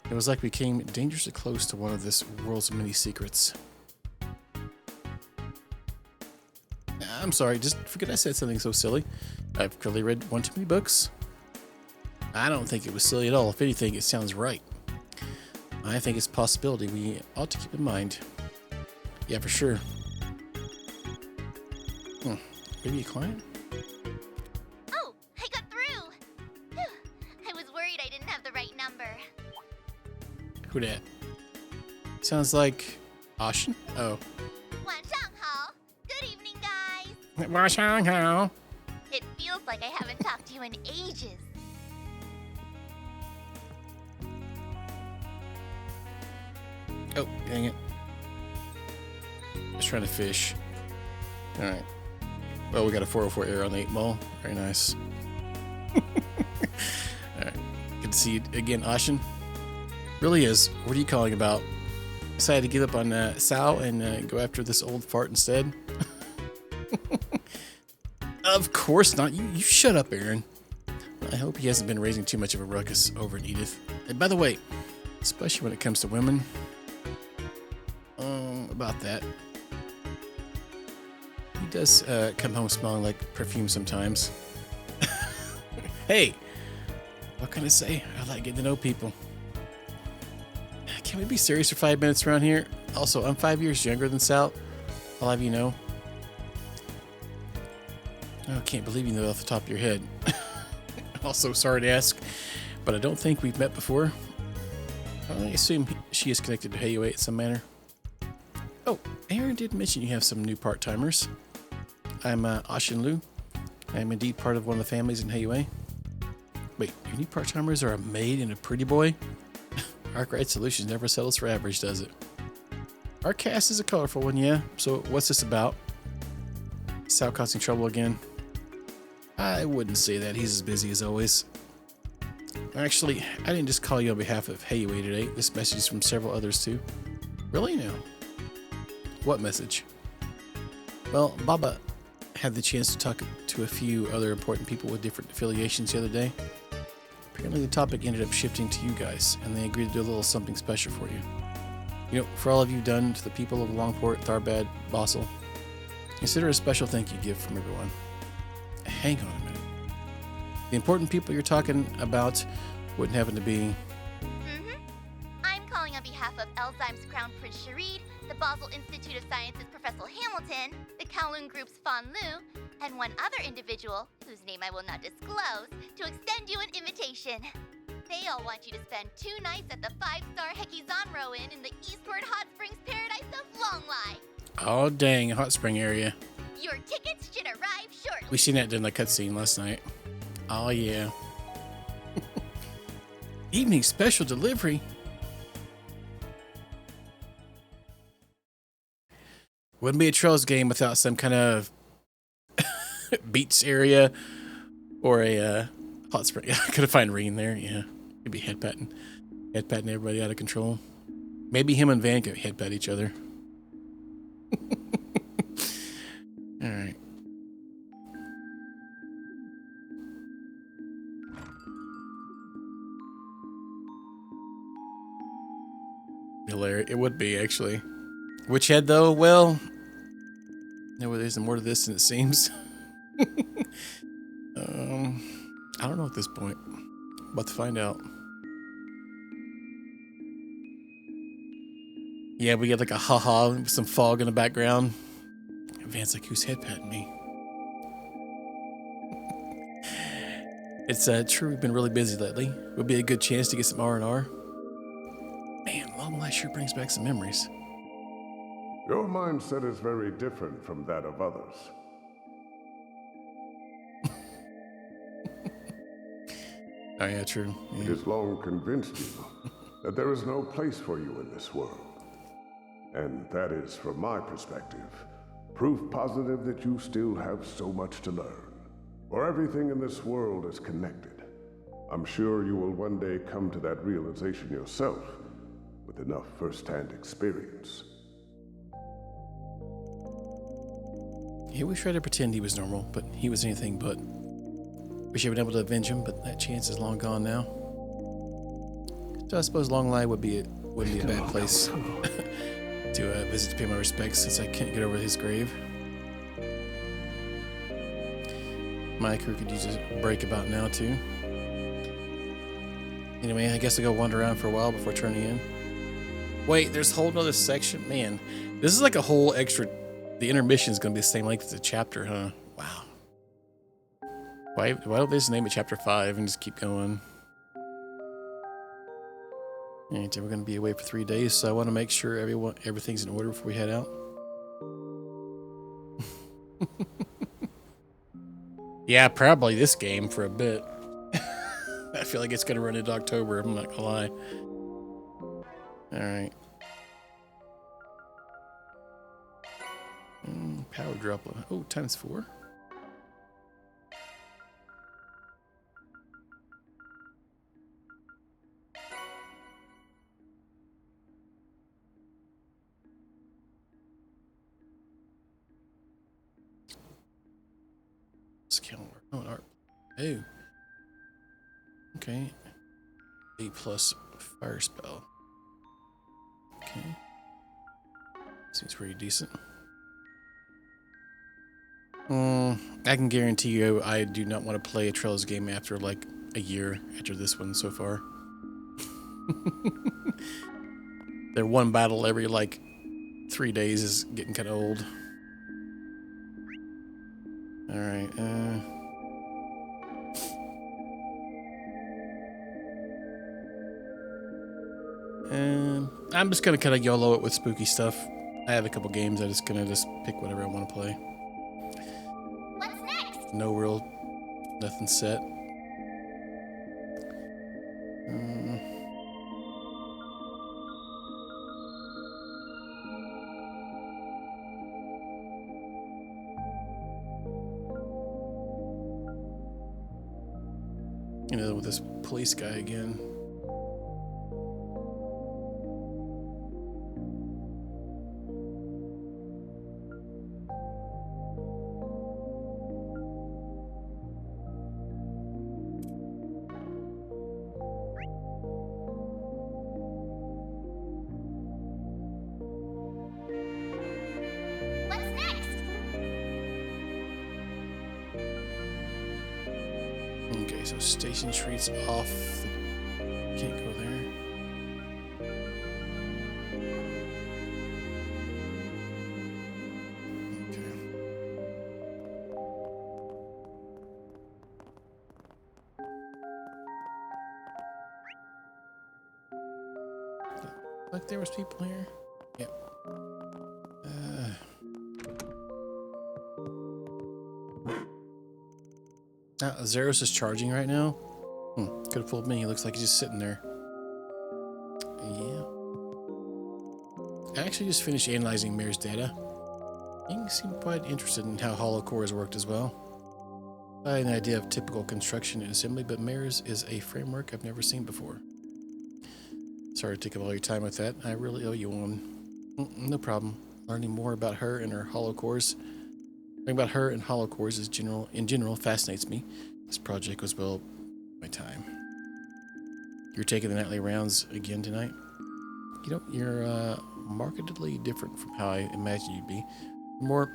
It was like we came dangerously close to one of this world's many secrets. I'm sorry, just forget I said something so silly. I've clearly read one too many books. I don't think it was silly at all. If anything, it sounds right. I think it's a possibility we ought to keep in mind. Yeah, for sure. Maybe a client? Oh, I got through. Whew. I was worried I didn't have the right number. Who dat? Sounds like Ashen? Oh. 晚上好. Good evening, guys. 晚上好. It feels like I haven't talked to you in ages. Oh, dang it. Just trying to fish. Alright. Well, we got a 404 error on the 8 ball. Very nice. Alright. Good to see you again, Ashen. Really is. What are you calling about? Decided to give up on Sal and go after this old fart instead? Of course not. You shut up, Aaron. I hope he hasn't been raising too much of a ruckus over in Edith. And by the way, especially when it comes to women, about that. He does come home smelling like perfume sometimes. Hey, what can I say? I like getting to know people. Can we be serious for 5 minutes around here? Also, I'm 5 years younger than Sal. I'll have you know. Oh, I can't believe you know off the top of your head. Also, sorry to ask, but I don't think we've met before. I assume she is connected to Heiyue in some manner. Oh, Aaron did mention you have some new part-timers. I'm Ashin Lu. I'm indeed part of one of the families in Heiyue. Wait, your new part-timers are a maid and a pretty boy? Arkwright Solutions never settles for average, does it? Our cast is a colorful one, yeah. So what's this about? Sal causing trouble again? I wouldn't say that. He's as busy as always. Actually, I didn't just call you on behalf of Heiyue today. This message is from several others too. Really now? What message? Well, Baba had the chance to talk to a few other important people with different affiliations the other day. Apparently the topic ended up shifting to you guys, and they agreed to do a little something special for you. You know, for all of you done to the people of Longport, Tharbad, Bossel, consider a special thank you gift from everyone. Hang on a minute. The important people you're talking about wouldn't happen to be... I'm calling on behalf of Elzheim's Crown Prince Sharid, the Basel Institute of Sciences Professor Hamilton, the Kowloon Group's Fan Lu, and one other individual, whose name I will not disclose, to extend you an invitation. They all want you to spend 2 nights at the 5-star Hekizanro Inn in the Eastward Hot Springs paradise of Longlai. Oh, dang. Hot spring area. Your tickets should arrive shortly. We seen that in the cutscene last night. Oh, yeah. Evening special delivery. Wouldn't be a Trails game without some kind of beach area or a hot spring. I could have find Reen there. Yeah, he'd be headpatting everybody out of control. Maybe him and Van could headpat each other. All right. Hilarious. It would be, actually. Which head, though? Well, no, there's more to this than it seems. I don't know at this point. About to find out. Yeah, we get like a haha with some fog in the background. Van's like, who's headpatting me? It's true, we've been really busy lately. Would be a good chance to get some R&R. Man, Long Life sure brings back some memories. Your mindset is very different from that of others. Oh yeah, true. Yeah. It has long convinced you that there is no place for you in this world. And that is, from my perspective, proof positive that you still have so much to learn. For everything in this world is connected. I'm sure you will one day come to that realization yourself, with enough first-hand experience. He always tried to pretend he was normal, but he was anything but. Wish I had been able to avenge him, but that chance is long gone now. So I suppose Long Life wouldn't be a bad place to visit to pay my respects, since I can't get over his grave. My crew could use a break about now too. Anyway, I guess I'll go wander around for a while before turning in. Wait, there's a whole nother section? Man, this is like a whole extra... The intermission is going to be the same length as the chapter, huh? Wow. Why don't they just name it Chapter 5 and just keep going? And we're going to be away for 3 days, so I want to make sure everything's in order before we head out. Yeah, probably this game for a bit. I feel like it's going to run into October, I'm not going to lie. Alright. Power drop. Oh, ×4. Skill work. Oh, art. Oh. Okay. A+ fire spell. Okay. Seems pretty decent. I can guarantee you I do not want to play a Trails game after like a year after this one so far. Their one battle every like 3 days is getting kind of old. Alright, I'm just gonna kind of YOLO it with spooky stuff. I have a couple games, I'm just gonna pick whatever I want to play. What's next? Nothing set. You know, with this police guy again. What's next? Okay, so Station Street's off. Can't go there. Okay. Like there was people here. Yep. Zeros is charging right now. Could have fooled me. He looks like he's just sitting there. Yeah. I actually just finished analyzing Mir's data. He seemed quite interested in how hollow cores worked as well. I had an idea of typical construction and assembly, but Mir's is a framework I've never seen before. Sorry to take up all your time with that. I really owe you one. No problem. Learning more about her and her hollow cores. Learning about her and hollow cores in general fascinates me. This project was well my time. You're taking the nightly rounds again tonight? You know, you're markedly different from how I imagined you'd be. More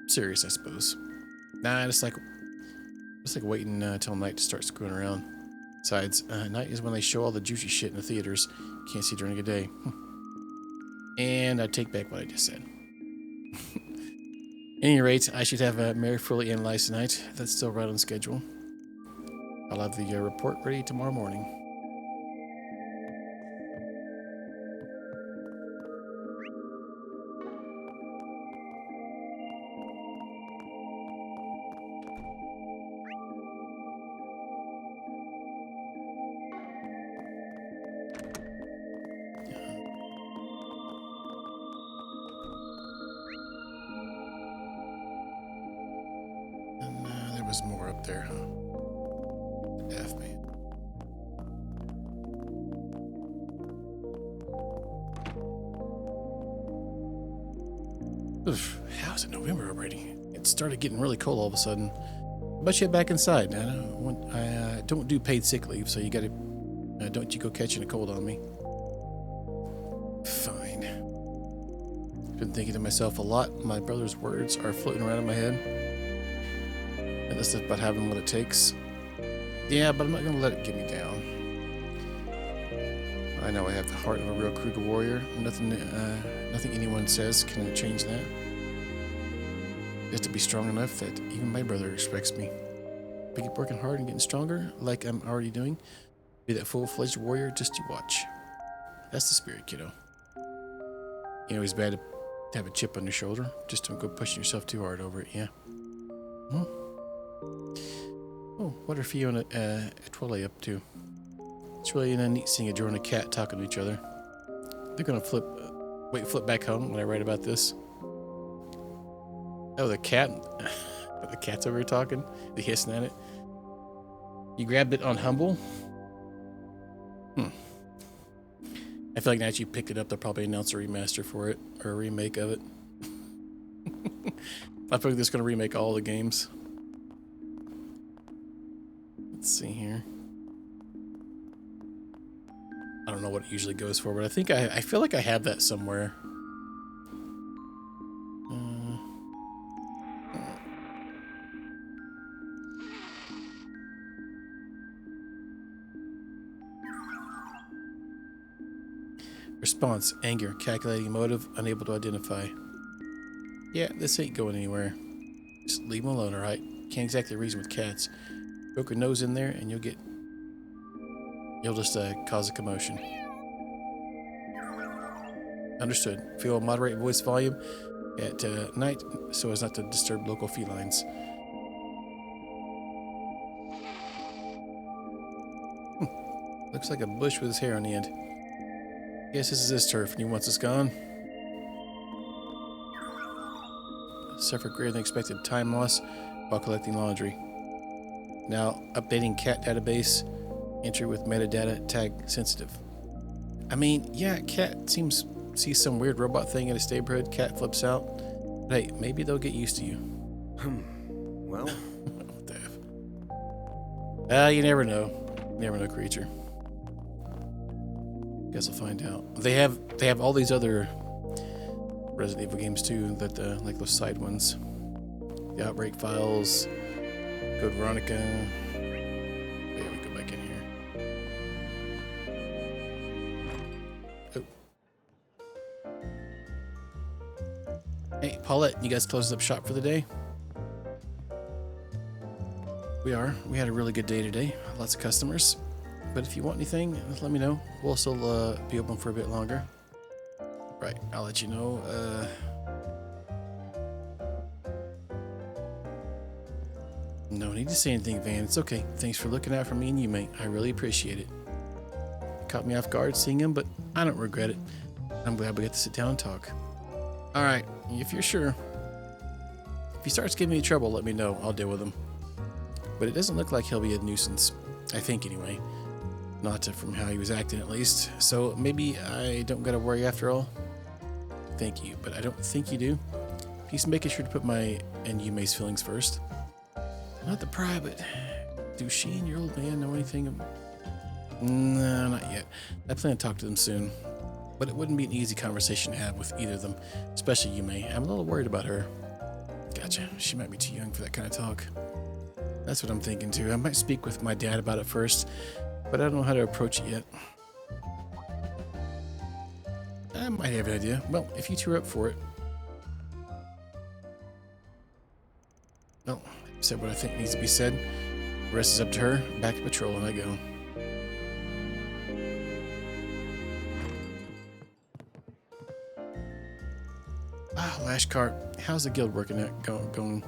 serious, I suppose. Nah, it's like waiting till night to start screwing around. Besides, night is when they show all the juicy shit in the theaters. Can't see during the day. And I take back what I just said. At any rate, I should have Mary fully analyzed tonight. That's still right on schedule. I'll have the report ready tomorrow morning. Was more up there, huh? F, man. Oof, how's it November already? It started getting really cold all of a sudden. But you're back inside. I don't do paid sick leave, so you gotta don't you go catching a cold on me. Fine. Been thinking to myself a lot. My brother's words are floating around in my head. And this is about having what it takes. Yeah, but I'm not gonna let it get me down. I know I have the heart of a real Kruger warrior. Nothing anyone says can change that. You have to be strong enough that even my brother respects me. If I keep working hard and getting stronger, like I'm already doing, be that full-fledged warrior, just you watch. That's the spirit, kiddo. You know, it's bad to have a chip on your shoulder. Just don't go pushing yourself too hard over it, yeah? Oh, what are Fiona and Twilly up to? It's really neat seeing a Joe and a cat talking to each other. They're gonna flip back home when I write about this. Oh, the cat. The cat's over here talking. The hissing at it. You grabbed it on Humble? I feel like now that you picked it up, they'll probably announce a remaster for it, or a remake of it. I feel like they're just gonna remake all the games. Let's see here. I don't know what it usually goes for, but I think I feel like I have that somewhere. Response: anger, calculating motive, unable to identify. Yeah, this ain't going anywhere. Just leave him alone, alright? Can't exactly reason with cats. Poke your nose in there and you'll just cause a commotion. Understood. Feel a moderate voice volume at night so as not to disturb local felines. Looks like a bush with his hair on the end. Guess this is his turf and he wants us gone. Suffered greater than expected time loss while collecting laundry. Now, updating cat database, entry with metadata, tag sensitive. I mean, yeah, cat sees some weird robot thing in its neighborhood, cat flips out. But hey, maybe they'll get used to you. Well. What the F? You never know. Never know, creature. Guess I'll find out. They have all these other Resident Evil games too, that like those side ones. The Outbreak Files, Code Veronica. Yeah, we go back in here. Oh. Hey, Paulette, you guys closed up shop for the day? We are. We had a really good day today. Lots of customers. But if you want anything, let me know. We'll still be open for a bit longer. Right, I'll let you know. No need to say anything, Van. It's okay. Thanks for looking out for me and you, mate. I really appreciate it. Caught me off guard seeing him, but I don't regret it. I'm glad we got to sit down and talk. All right, if you're sure. If he starts giving me trouble, let me know. I'll deal with him. But it doesn't look like he'll be a nuisance. I think, anyway. Not from how he was acting, at least. So maybe I don't gotta worry after all. Thank you, but I don't think you do. He's making sure to put my and Yume's feelings first. Not the pry, but do she and your old man know anything? No, not yet. I plan to talk to them soon. But it wouldn't be an easy conversation to have with either of them, especially Yume. I'm a little worried about her. Gotcha. She might be too young for that kind of talk. That's what I'm thinking too. I might speak with my dad about it first, but I don't know how to approach it yet. I might have an idea. Well, if you two are up for it. Well, I've said what I think needs to be said. The rest is up to her. Back to patrol and I go. Ah, Lash Cart. How's the guild working at going?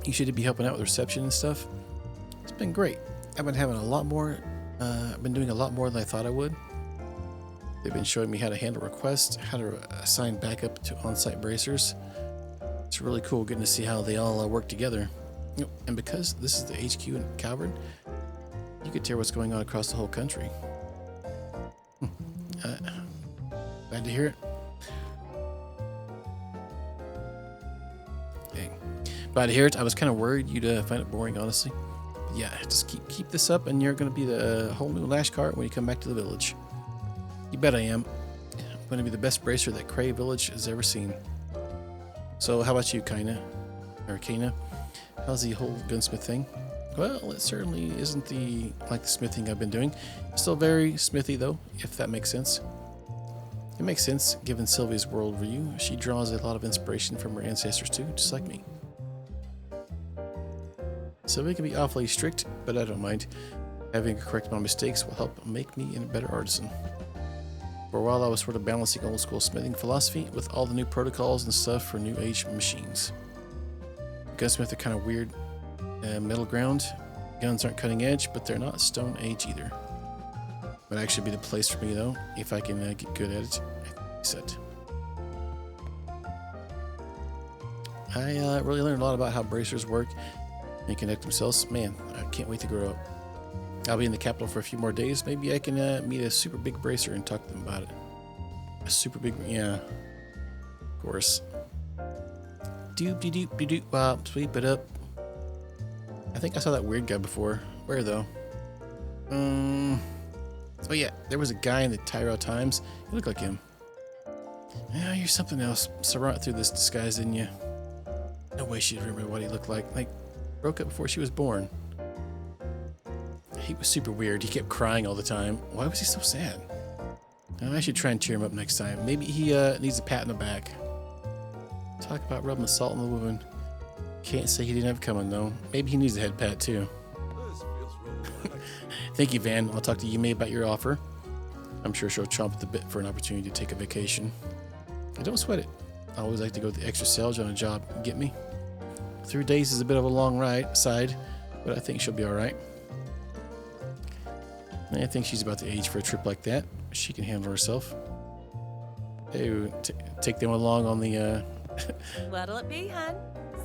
You should be helping out with reception and stuff. It's been great. I've been having a lot more. I've been doing a lot more than I thought I would. They've been showing me how to handle requests, how to assign backup to on-site bracers. It's really cool getting to see how they all work together. And because this is the HQ in Calvert, you could hear what's going on across the whole country. Glad to hear it. Dang. Glad to hear it. I was kind of worried you'd find it boring, honestly. But yeah, just keep this up, and you're going to be the whole new Lash Cart when you come back to the village. You bet I am. I'm going to be the best bracer that Cray Village has ever seen. So how about you, Kana? How's the whole gunsmith thing? Well, it certainly isn't like the smithing I've been doing. Still very smithy though, if that makes sense. It makes sense, given Sylvia's worldview. She draws a lot of inspiration from her ancestors too, just like me. Sylvia can be awfully strict, but I don't mind. Having to correct my mistakes will help make me a better artisan. For a while, I was sort of balancing old school smithing philosophy with all the new protocols and stuff for new age machines. Gunsmiths are kind of weird middle ground. Guns aren't cutting edge, but they're not stone age either. Would actually be the place for me though, if I can get good at it. I really learned a lot about how bracers work and connect themselves. Man, I can't wait to grow up. I'll be in the capital for a few more days. Maybe I can meet a super big bracer and talk to them about it. A super big, yeah. Of course. Doop-de-doop-de-doop-bop. Sweep it up. I think I saw that weird guy before. Where though? Oh yeah, there was a guy in the Tyrell Times. He looked like him. Yeah, you're something else. Surrounded through this disguise, didn't you? No way she'd remember what he looked like. Like, broke up before she was born. He was super weird. He kept crying all the time. Why was he so sad? I should try and cheer him up next time. Maybe he needs a pat in the back. Talk about rubbing the salt in the wound. Can't say he didn't have it coming, though. Maybe he needs a head pat, too. Thank you, Van. I'll talk to Yume about your offer. I'm sure she'll chomp at the bit for an opportunity to take a vacation. And don't sweat it. I always like to go the extra sales on a job. Get me? 3 days is a bit of a long side, but I think she'll be all right. I think she's about the age for a trip like that. She can handle herself. Hey, take them along on the... What'll it be, hun?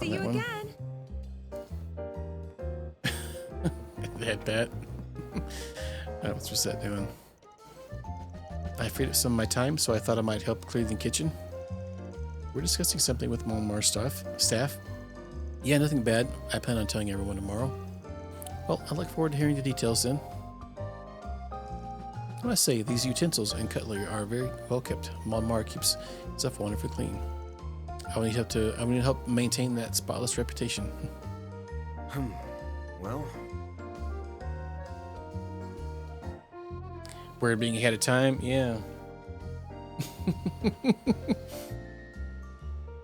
See you one. again. The head pat. What's Rosette doing? I freed up some of my time, so I thought I might help clear the kitchen. We're discussing something with Monmar's staff. Yeah, nothing bad. I plan on telling everyone tomorrow. Well, I look forward to hearing the details then. I must say, these utensils and cutlery are very well kept. Monmar keeps stuff wonderfully clean. I will need help maintain that spotless reputation. Well, We're being ahead of time, yeah.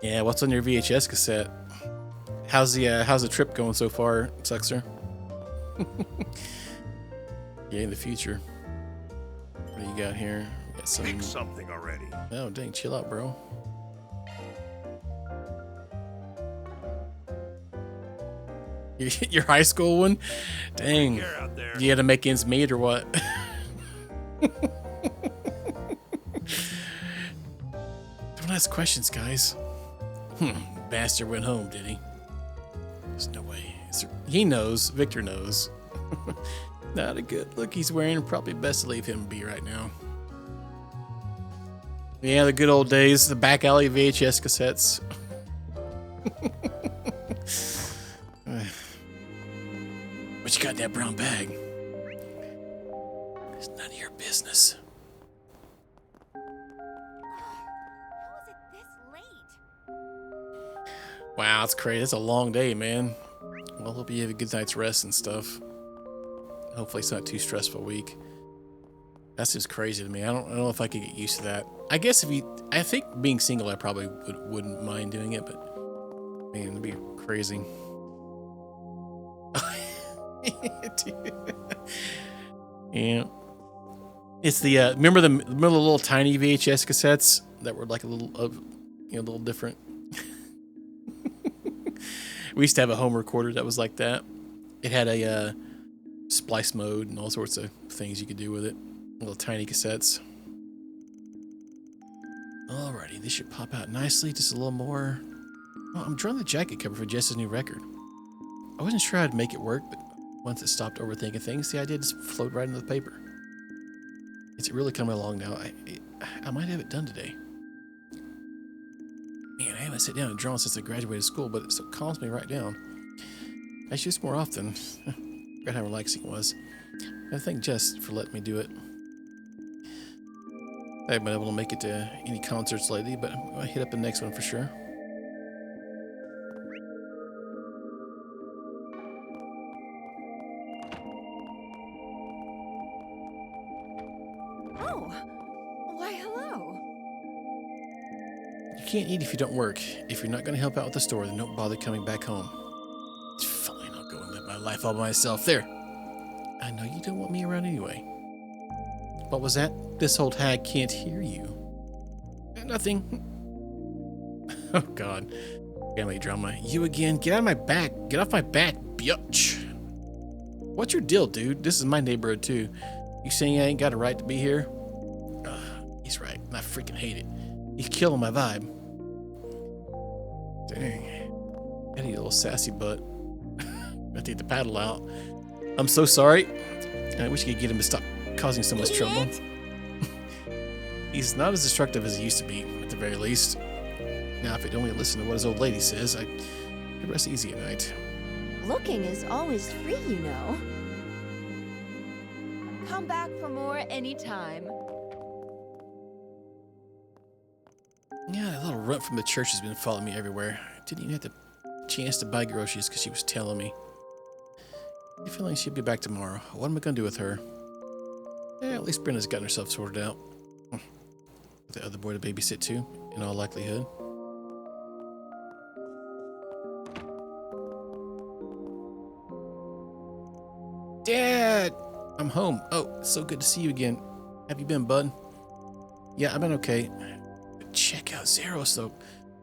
Yeah, what's on your VHS cassette? How's the trip going so far, Suxer? Yeah, in the future. What do you got here? Got some... Pick something already. Oh, dang, chill out, bro. Your high school one? Dang. Out there. You had to make ends meet or what? Don't ask questions, guys. Bastard went home, did he? There's no way. He knows. Victor knows. Not a good look he's wearing. Probably best to leave him be right now. Yeah, the good old days. The back alley VHS cassettes. What you got in that brown bag? It's none of your business. How is it this late? Wow, it's crazy. It's a long day, man. Well, hope you have a good night's rest and stuff. Hopefully it's not too stressful week. That's just crazy to me. I don't know if I could get used to that. I guess I think being single, I probably wouldn't mind doing it, but man, it'd be crazy. Yeah. It's the remember the little tiny VHS cassettes that were like a little different. We used to have a home recorder that was like that. It had a splice mode and all sorts of things you could do with it. Little tiny cassettes. Alrighty, this should pop out nicely. Just a little more. Oh, I'm drawing the jacket cover for Jess's new record. I wasn't sure I'd make it work, but once it stopped overthinking things, the idea just flowed right into the paper. It's really coming along now. I might have it done today. Man, I haven't sat down and drawn since I graduated school, but it calms me right down. I should just more often. Forgot how relaxing it was. I thank Jess for letting me do it. I haven't been able to make it to any concerts lately, but I'm going to hit up the next one for sure. Oh, why hello. You can't eat if you don't work. If you're not going to help out with the store, then don't bother coming back home. It's fine, I'll go and live my life all by myself. There. I know you don't want me around anyway. What was that? This old hag can't hear you. Nothing. Oh, God. Family drama. You again? Get out of my back. Get off my back, bitch. What's your deal, dude? This is my neighborhood, too. You saying I ain't got a right to be here? He's right. I freaking hate it. He's killing my vibe. Dang. Eddie, little sassy butt. I take the paddle out. I'm so sorry. I wish you could get him to stop causing so much trouble. He's not as destructive as he used to be, at the very least. Now, if he'd only listen to what his old lady says, I could rest easy at night. Looking is always free, you know. Come back for more anytime. Yeah, that little runt from the church has been following me everywhere. Didn't even have the chance to buy groceries because she was telling me. I feel like she'll be back tomorrow. What am I going to do with her? Yeah, at least Brenda's gotten herself sorted out. The other boy to babysit too, in all likelihood. Dad! I'm home. Oh, it's so good to see you again. Have you been, bud? Yeah, I've been okay. But check out Zeros, though.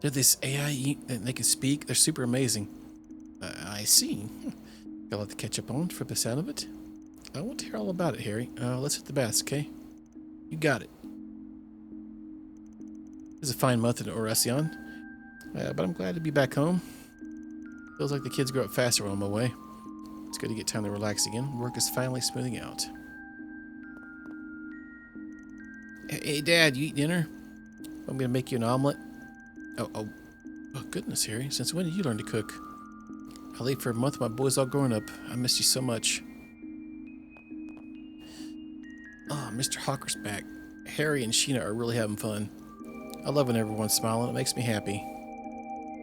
They're this AI that they can speak. They're super amazing. I see. Got a lot to catch up on from the sound of it. I want to hear all about it, Harry. Let's hit the baths, okay? You got it. It's a fine month in Oracion, but I'm glad to be back home. Feels like the kids grow up faster when I'm away. It's good to get time to relax again. Work is finally smoothing out. Hey, Dad, you eat dinner? I'm gonna make you an omelet. Oh, goodness, Harry. Since when did you learn to cook? I leave for a month. My boy's all grown up. I missed you so much. Oh, Mr. Hawker's back. Harry and Sheena are really having fun. I love when everyone's smiling. It makes me happy.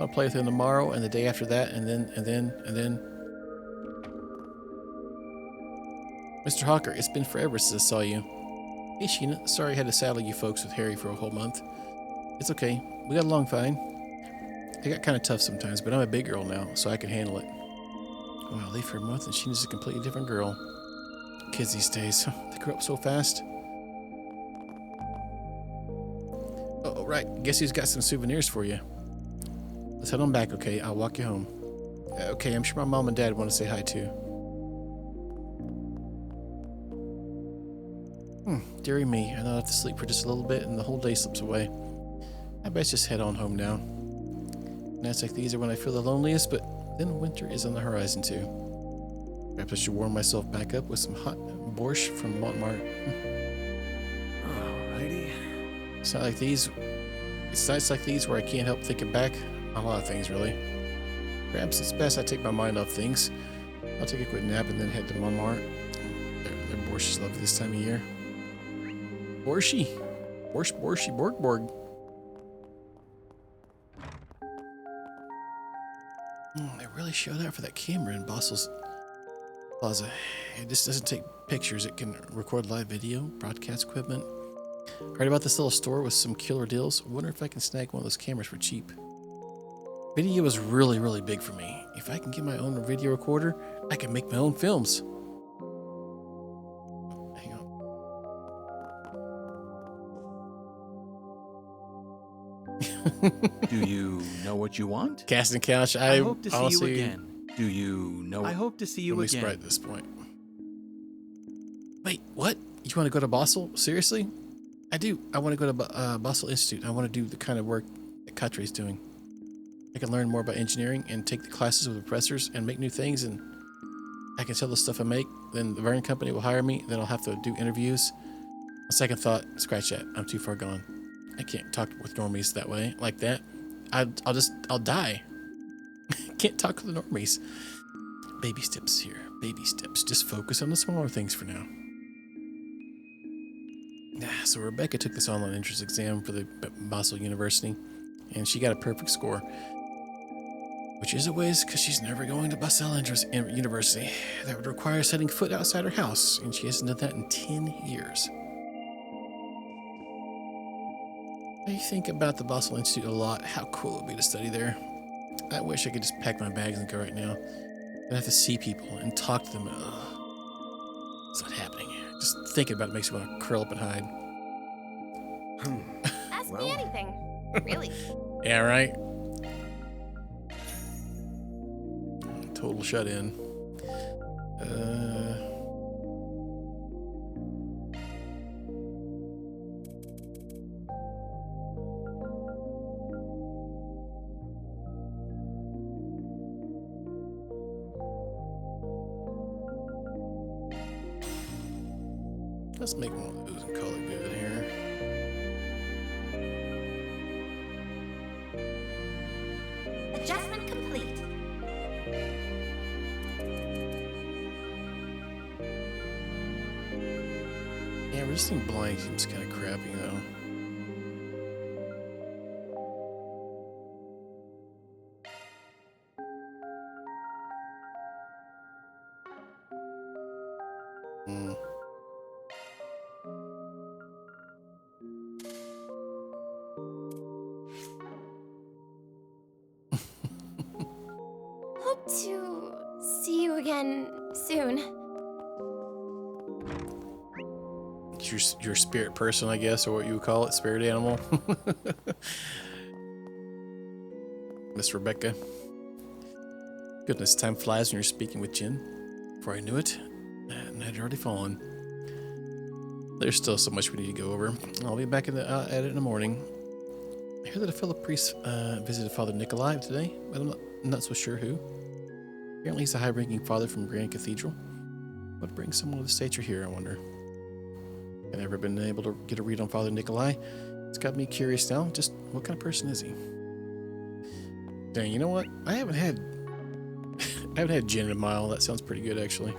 I'll play with him tomorrow and the day after that, and then. Mr. Hawker, it's been forever since I saw you. Hey, Sheena. Sorry I had to saddle you folks with Harry for a whole month. It's okay. We got along fine. I got kind of tough sometimes, but I'm a big girl now, so I can handle it. Oh, I leave for a month and Sheena's a completely different girl. Kids these days, they grow up so fast. right. Guess who's got some souvenirs for you? Let's head on back, okay? I'll walk you home. Okay, I'm sure my mom and dad want to say hi too. Dearie me. I know I have to sleep for just a little bit and the whole day slips away. I best just head on home now. Nights like these are when I feel the loneliest, but then winter is on the horizon too. Perhaps I should warm myself back up with some hot borscht from Montmartre. Alrighty. It's nights like these where I can't help thinking back on a lot of things, really. Perhaps it's best I take my mind off things. I'll take a quick nap and then head to Montmartre. Their borscht is lovely this time of year. Borschi. Borschi, Borg. They really showed out for that camera in Bassel's Plaza. It just doesn't take pictures. It can record live video, broadcast equipment. Heard about this little store with some killer deals. I wonder if I can snag one of those cameras for cheap. Video is really, really big for me. If I can get my own video recorder, I can make my own films. Hang on. Do you know what you want? Casting couch. I hope to see honestly, you again. Do you know? I hope to see you again. Sprite at this point. Wait, what? You want to go to Basel? Seriously? I do. I want to go to Basel Institute. I want to do the kind of work that Katre's doing. I can learn more about engineering and take the classes with the professors and make new things, and I can sell the stuff I make. Then the Verne company will hire me. Then I'll have to do interviews. On second thought, scratch that. I'm too far gone. I can't talk with normies that way, like that. I'll die. Can't talk with the normies. Baby steps here. Baby steps. Just focus on the smaller things for now. So Rebecca took this online entrance exam for the Basel University, and she got a perfect score. Which is a waste, because she's never going to Basel University. That would require setting foot outside her house, and she hasn't done that in 10 years. I think about the Basel Institute a lot, how cool it would be to study there. I wish I could just pack my bags and go right now. I'd have to see people and talk to them. Ugh. It's not happening. Just thinking about it makes me want to curl up and hide. Ask me anything. Really. Yeah, right? Total shut-in. Let's make one of those and call it good here. Adjustment complete. Yeah, resisting blind seems kind of crappy though. Hope to see you again soon. Your spirit person, I guess, or what you would call it, spirit animal. Miss Rebecca. Goodness, time flies when you're speaking with Jin. Before I knew it, and I'd already fallen. There's still so much we need to go over. I'll be back at it in the morning. I hear that a fellow priest visited Father Nikolai today, but I'm not so sure who. Apparently he's a high-ranking father from Grand Cathedral. What brings someone of the stature here, I wonder? I've never been able to get a read on Father Nikolai. It's got me curious now. Just what kind of person is he? Dang, you know what? I haven't had gin in a mile. That sounds pretty good, actually.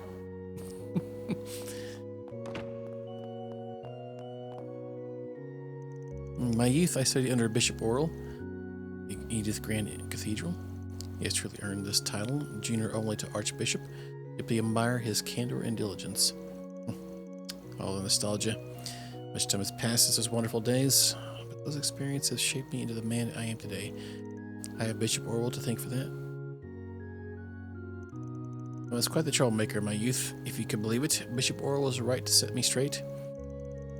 In my youth, I studied under Bishop Orrell, Edith Grand Cathedral. He has truly earned this title, junior only to Archbishop. Deeply admire his candor and diligence. All the nostalgia. Much time has passed since those wonderful days, but those experiences have shaped me into the man I am today. I have Bishop Orwell to thank for that. I was quite the troublemaker in my youth, if you could believe it. Bishop Orwell was right to set me straight.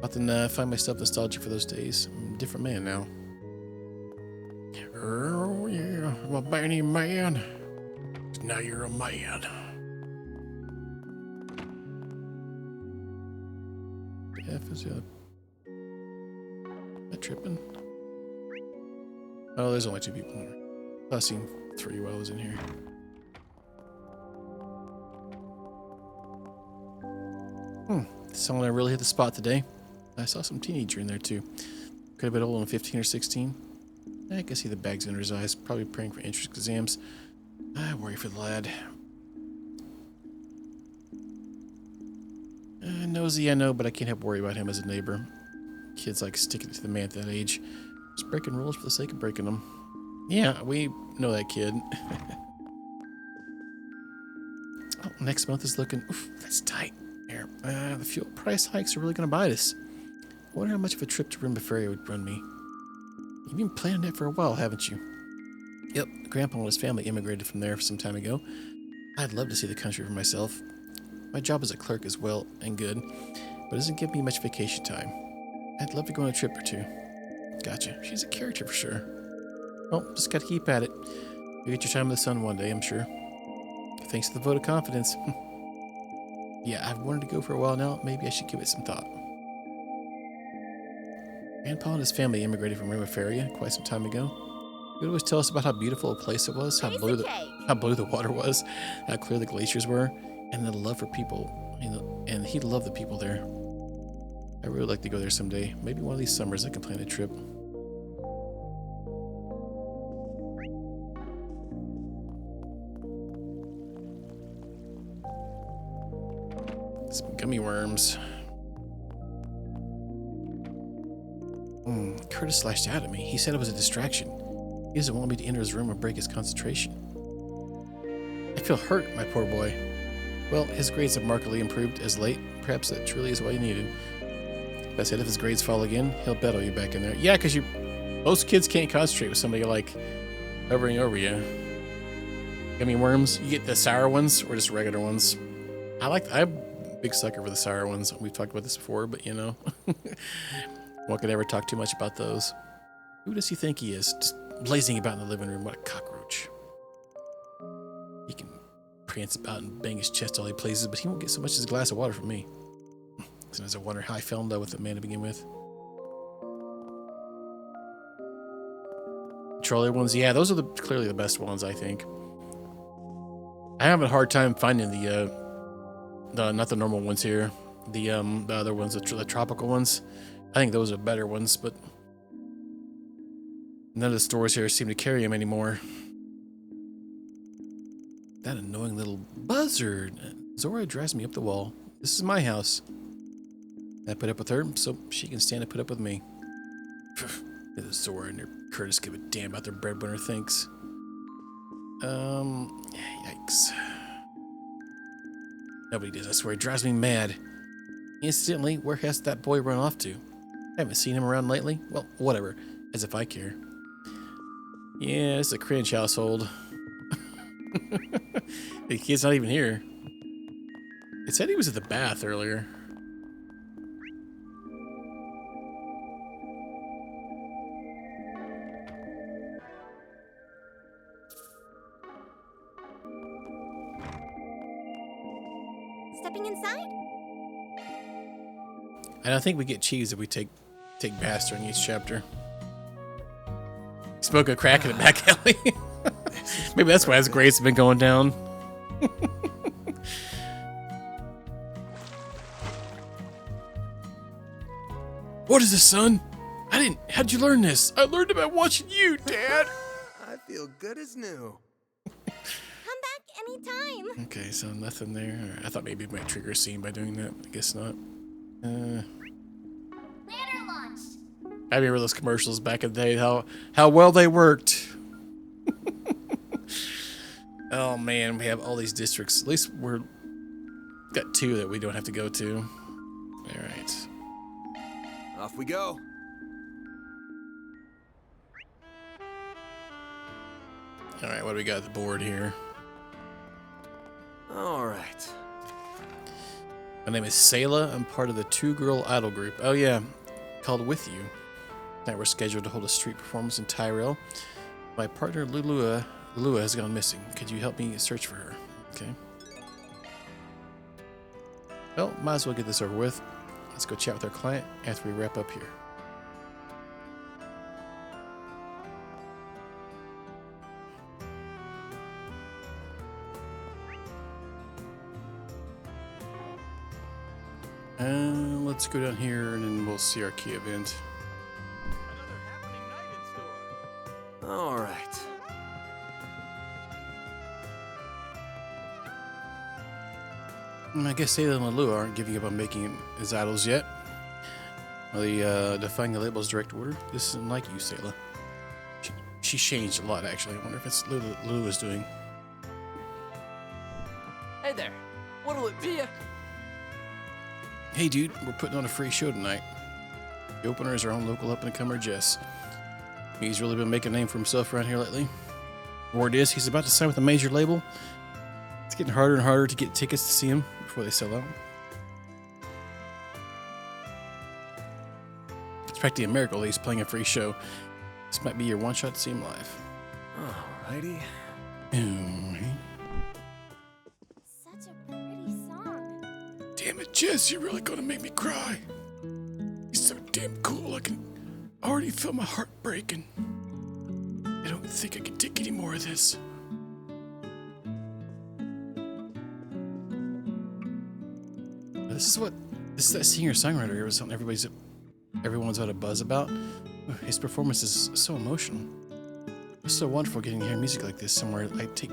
Often find myself nostalgic for those days. I'm a different man now. Oh, yeah. I'm a Benny man. Now you're a man. F is the other. Am I tripping? Oh, there's only 2 people in here. I've seen 3 while I was in here. Someone really hit the spot today. I saw some teenager in there too. Could have been old, 15 or 16. I can see the bags under his eyes. Probably praying for entrance exams. I worry for the lad. Nosy, I know, but I can't help worry about him as a neighbor. Kids like sticking it to the man at that age. Just breaking rules for the sake of breaking them. Yeah, we know that kid. Oh, next month is looking... Oof, that's tight. There. The fuel price hikes are really going to bite us. I wonder how much of a trip to Rimbaferia would run me. You've been planning that for a while, haven't you? Yep, Grandpa and his family immigrated from there some time ago. I'd love to see the country for myself. My job as a clerk is well and good, but it doesn't give me much vacation time. I'd love to go on a trip or 2. Gotcha. She's a character for sure. Well, just gotta keep at it. You'll get your time in the sun one day, I'm sure. Thanks to the vote of confidence. Yeah, I've wanted to go for a while now. Maybe I should give it some thought. Grandpa and his family immigrated from Rimbaferia quite some time ago. He would always tell us about how beautiful a place it was, how blue the water was, how clear the glaciers were, and the love for people. You know, and he loved the people there. I really like to go there someday. Maybe one of these summers I can plan a trip. Some gummy worms. Curtis lashed out at me. He said it was a distraction. He doesn't want me to enter his room and break his concentration. I feel hurt, my poor boy. Well, his grades have markedly improved as late. Perhaps that truly is what he needed. I said if his grades fall again, he'll battle you back in there. Yeah, because most kids can't concentrate with somebody like hovering over you. Gummy worms, you get the sour ones or just regular ones. I'm a big sucker for the sour ones. We've talked about this before, but you know. One could ever talk too much about those. Who does he think he is? Just blazing about in the living room. What a cockroach. He can prance about and bang his chest all he pleases, but he won't get so much as a glass of water from me. Sometimes I wonder how I fell in love with the man to begin with. Trolley ones, yeah, those are clearly the best ones, I think. I have a hard time finding the not the normal ones here. The other ones, the tropical ones. I think those are better ones, but none of the stores here seem to carry them anymore. That annoying little buzzard. Zora drives me up the wall. This is my house. I put up with her so she can stand and put up with me. Neither Zora and her Curtis give a damn about their breadwinner thinks. Yikes. Nobody does, I swear. He drives me mad. Instantly, where has that boy run off to? I haven't seen him around lately. Well, whatever. As if I care. Yeah, it's a cringe household. The kid's not even here. It said he was at the bath earlier. Stepping inside? I don't think we get cheese if we take baths during each chapter. Smoke a crack in the back alley. Maybe that's why his grades have been going down. What is this, son? How'd you learn this? I learned it by watching you, Dad. I feel good as new. Come back anytime. Okay, so nothing there. Right, I thought maybe it might trigger a scene by doing that. I guess not. Banner launched. I remember those commercials back in the day, how well they worked. Oh man, we have all these districts. At least we're got 2 that we don't have to go to. All right. Off we go. All right, what do we got at the board here? All right. My name is Sayla. I'm part of the 2-girl idol group. Oh yeah, called With You. Tonight we're scheduled to hold a street performance in Tyrell. My partner Lulua has gone missing. Could you help me search for her? Okay. Well, might as well get this over with. Let's go chat with our client after we wrap up here. Let's go down here and then we'll see our key event. All right. I guess Sayla and Lulu aren't giving up on making his idols yet. Defying the label's direct order. This isn't like you, Sayla. She changed a lot, actually. I wonder if it's Lulu is doing. Hey there. What'll it be? Hey, dude, we're putting on a free show tonight. The opener is our own local up-and-comer, Jess. He's really been making a name for himself around here lately. Word is, he's about to sign with a major label. It's getting harder and harder to get tickets to see him before they sell out. It's practically a miracle that he's playing a free show. This might be your one shot to see him live. Alrighty. Such a pretty song. Damn it, Jess, you're really gonna make me cry. He's so damn cool, I can already feel my heart breaking. I don't think I can take any more of this. This is that singer-songwriter everyone's had a buzz about. His performance is so emotional. It's so wonderful getting to hear music like this somewhere I take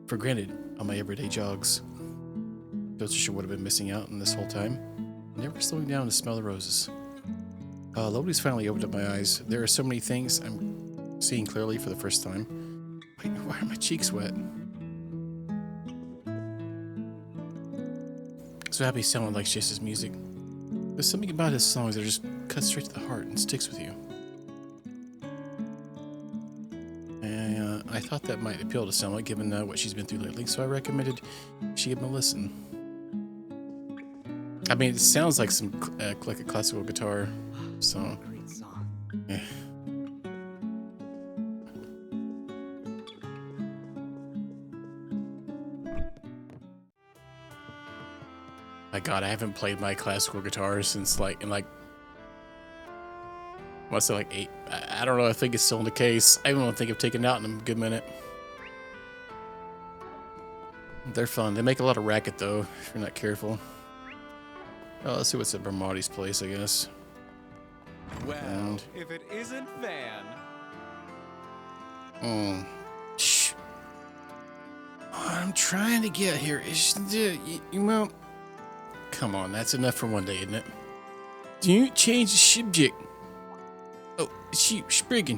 for granted on my everyday jogs. Goes to show what I've been missing out on this whole time. Never slowing down to smell the roses. Lobody's finally opened up my eyes. There are so many things I'm seeing clearly for the first time. Wait, why are my cheeks wet? So happy someone likes Jess's music. There's something about his songs that just cuts straight to the heart and sticks with you. And I thought that might appeal to someone given what she's been through lately, so I recommended she give him a listen. I mean, it sounds like like a classical guitar song. Great song. Yeah. My God, I haven't played my classical guitar since like 8. I don't know. I think it's still in the case. I don't think I've taken it out in a good minute. They're fun. They make a lot of racket though, if you're not careful. Oh, let's see what's at Bramati's place, I guess. Well, if it isn't Van. Shh. I'm trying to get here. You come on, that's enough for one day, isn't it? Do you change the subject? Oh, Spriggan.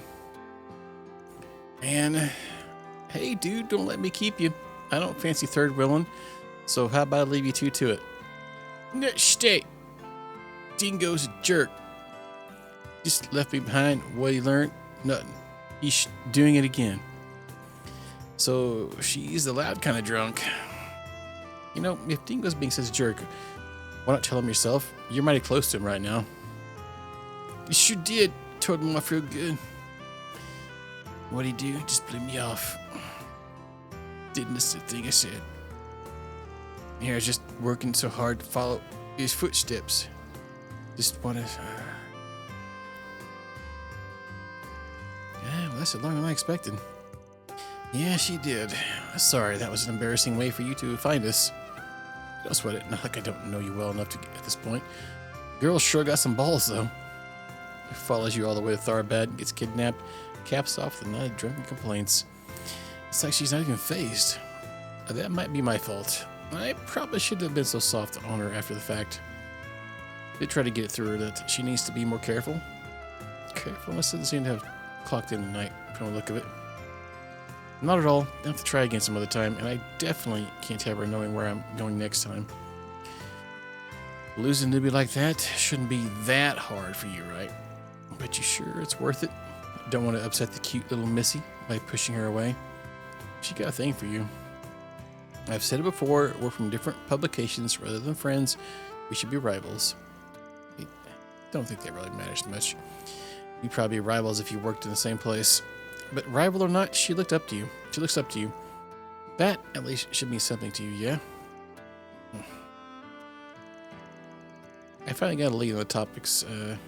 And, hey, dude, don't let me keep you. I don't fancy third wheeling, so how about I leave you two to it? No, stay. Dingo's a jerk. Just left me behind. What he learned? Nothing. He's doing it again. So she's the loud kind of drunk. You know, if Dingo's being such a jerk, why not tell him yourself? You're mighty close to him right now. You sure did. Told him off real good. What'd he do? Just blew me off. Didn't listen to the thing I said. Here, I was just working so hard to follow his footsteps. Just wanted. Yeah, well, that's a longer than I expected. Yeah, she did. Sorry, that was an embarrassing way for you to find us. Don't sweat it. Not like I don't know you well enough to get at this point. Girl sure got some balls, though. Follows you all the way to Tharbad, gets kidnapped, caps off the night of drunken complaints. It's like she's not even phased. That might be my fault. I probably shouldn't have been so soft on her after the fact. Did try to get it through her that she needs to be more careful. Carefulness doesn't seem to have clocked in tonight from the look of it. Not at all. I'll have to try again some other time, and I definitely can't have her knowing where I'm going next time. Losing a newbie like that shouldn't be that hard for you, right? But you sure it's worth it? Don't want to upset the cute little Missy by pushing her away. She got a thing for you. I've said it before, we're from different publications rather than friends. We should be rivals. I don't think that really matters much. You'd probably be rivals if you worked in the same place. But rival or not, she looked up to you. She looks up to you. That, at least, should mean something to you, yeah? I finally got a lead on the topics, on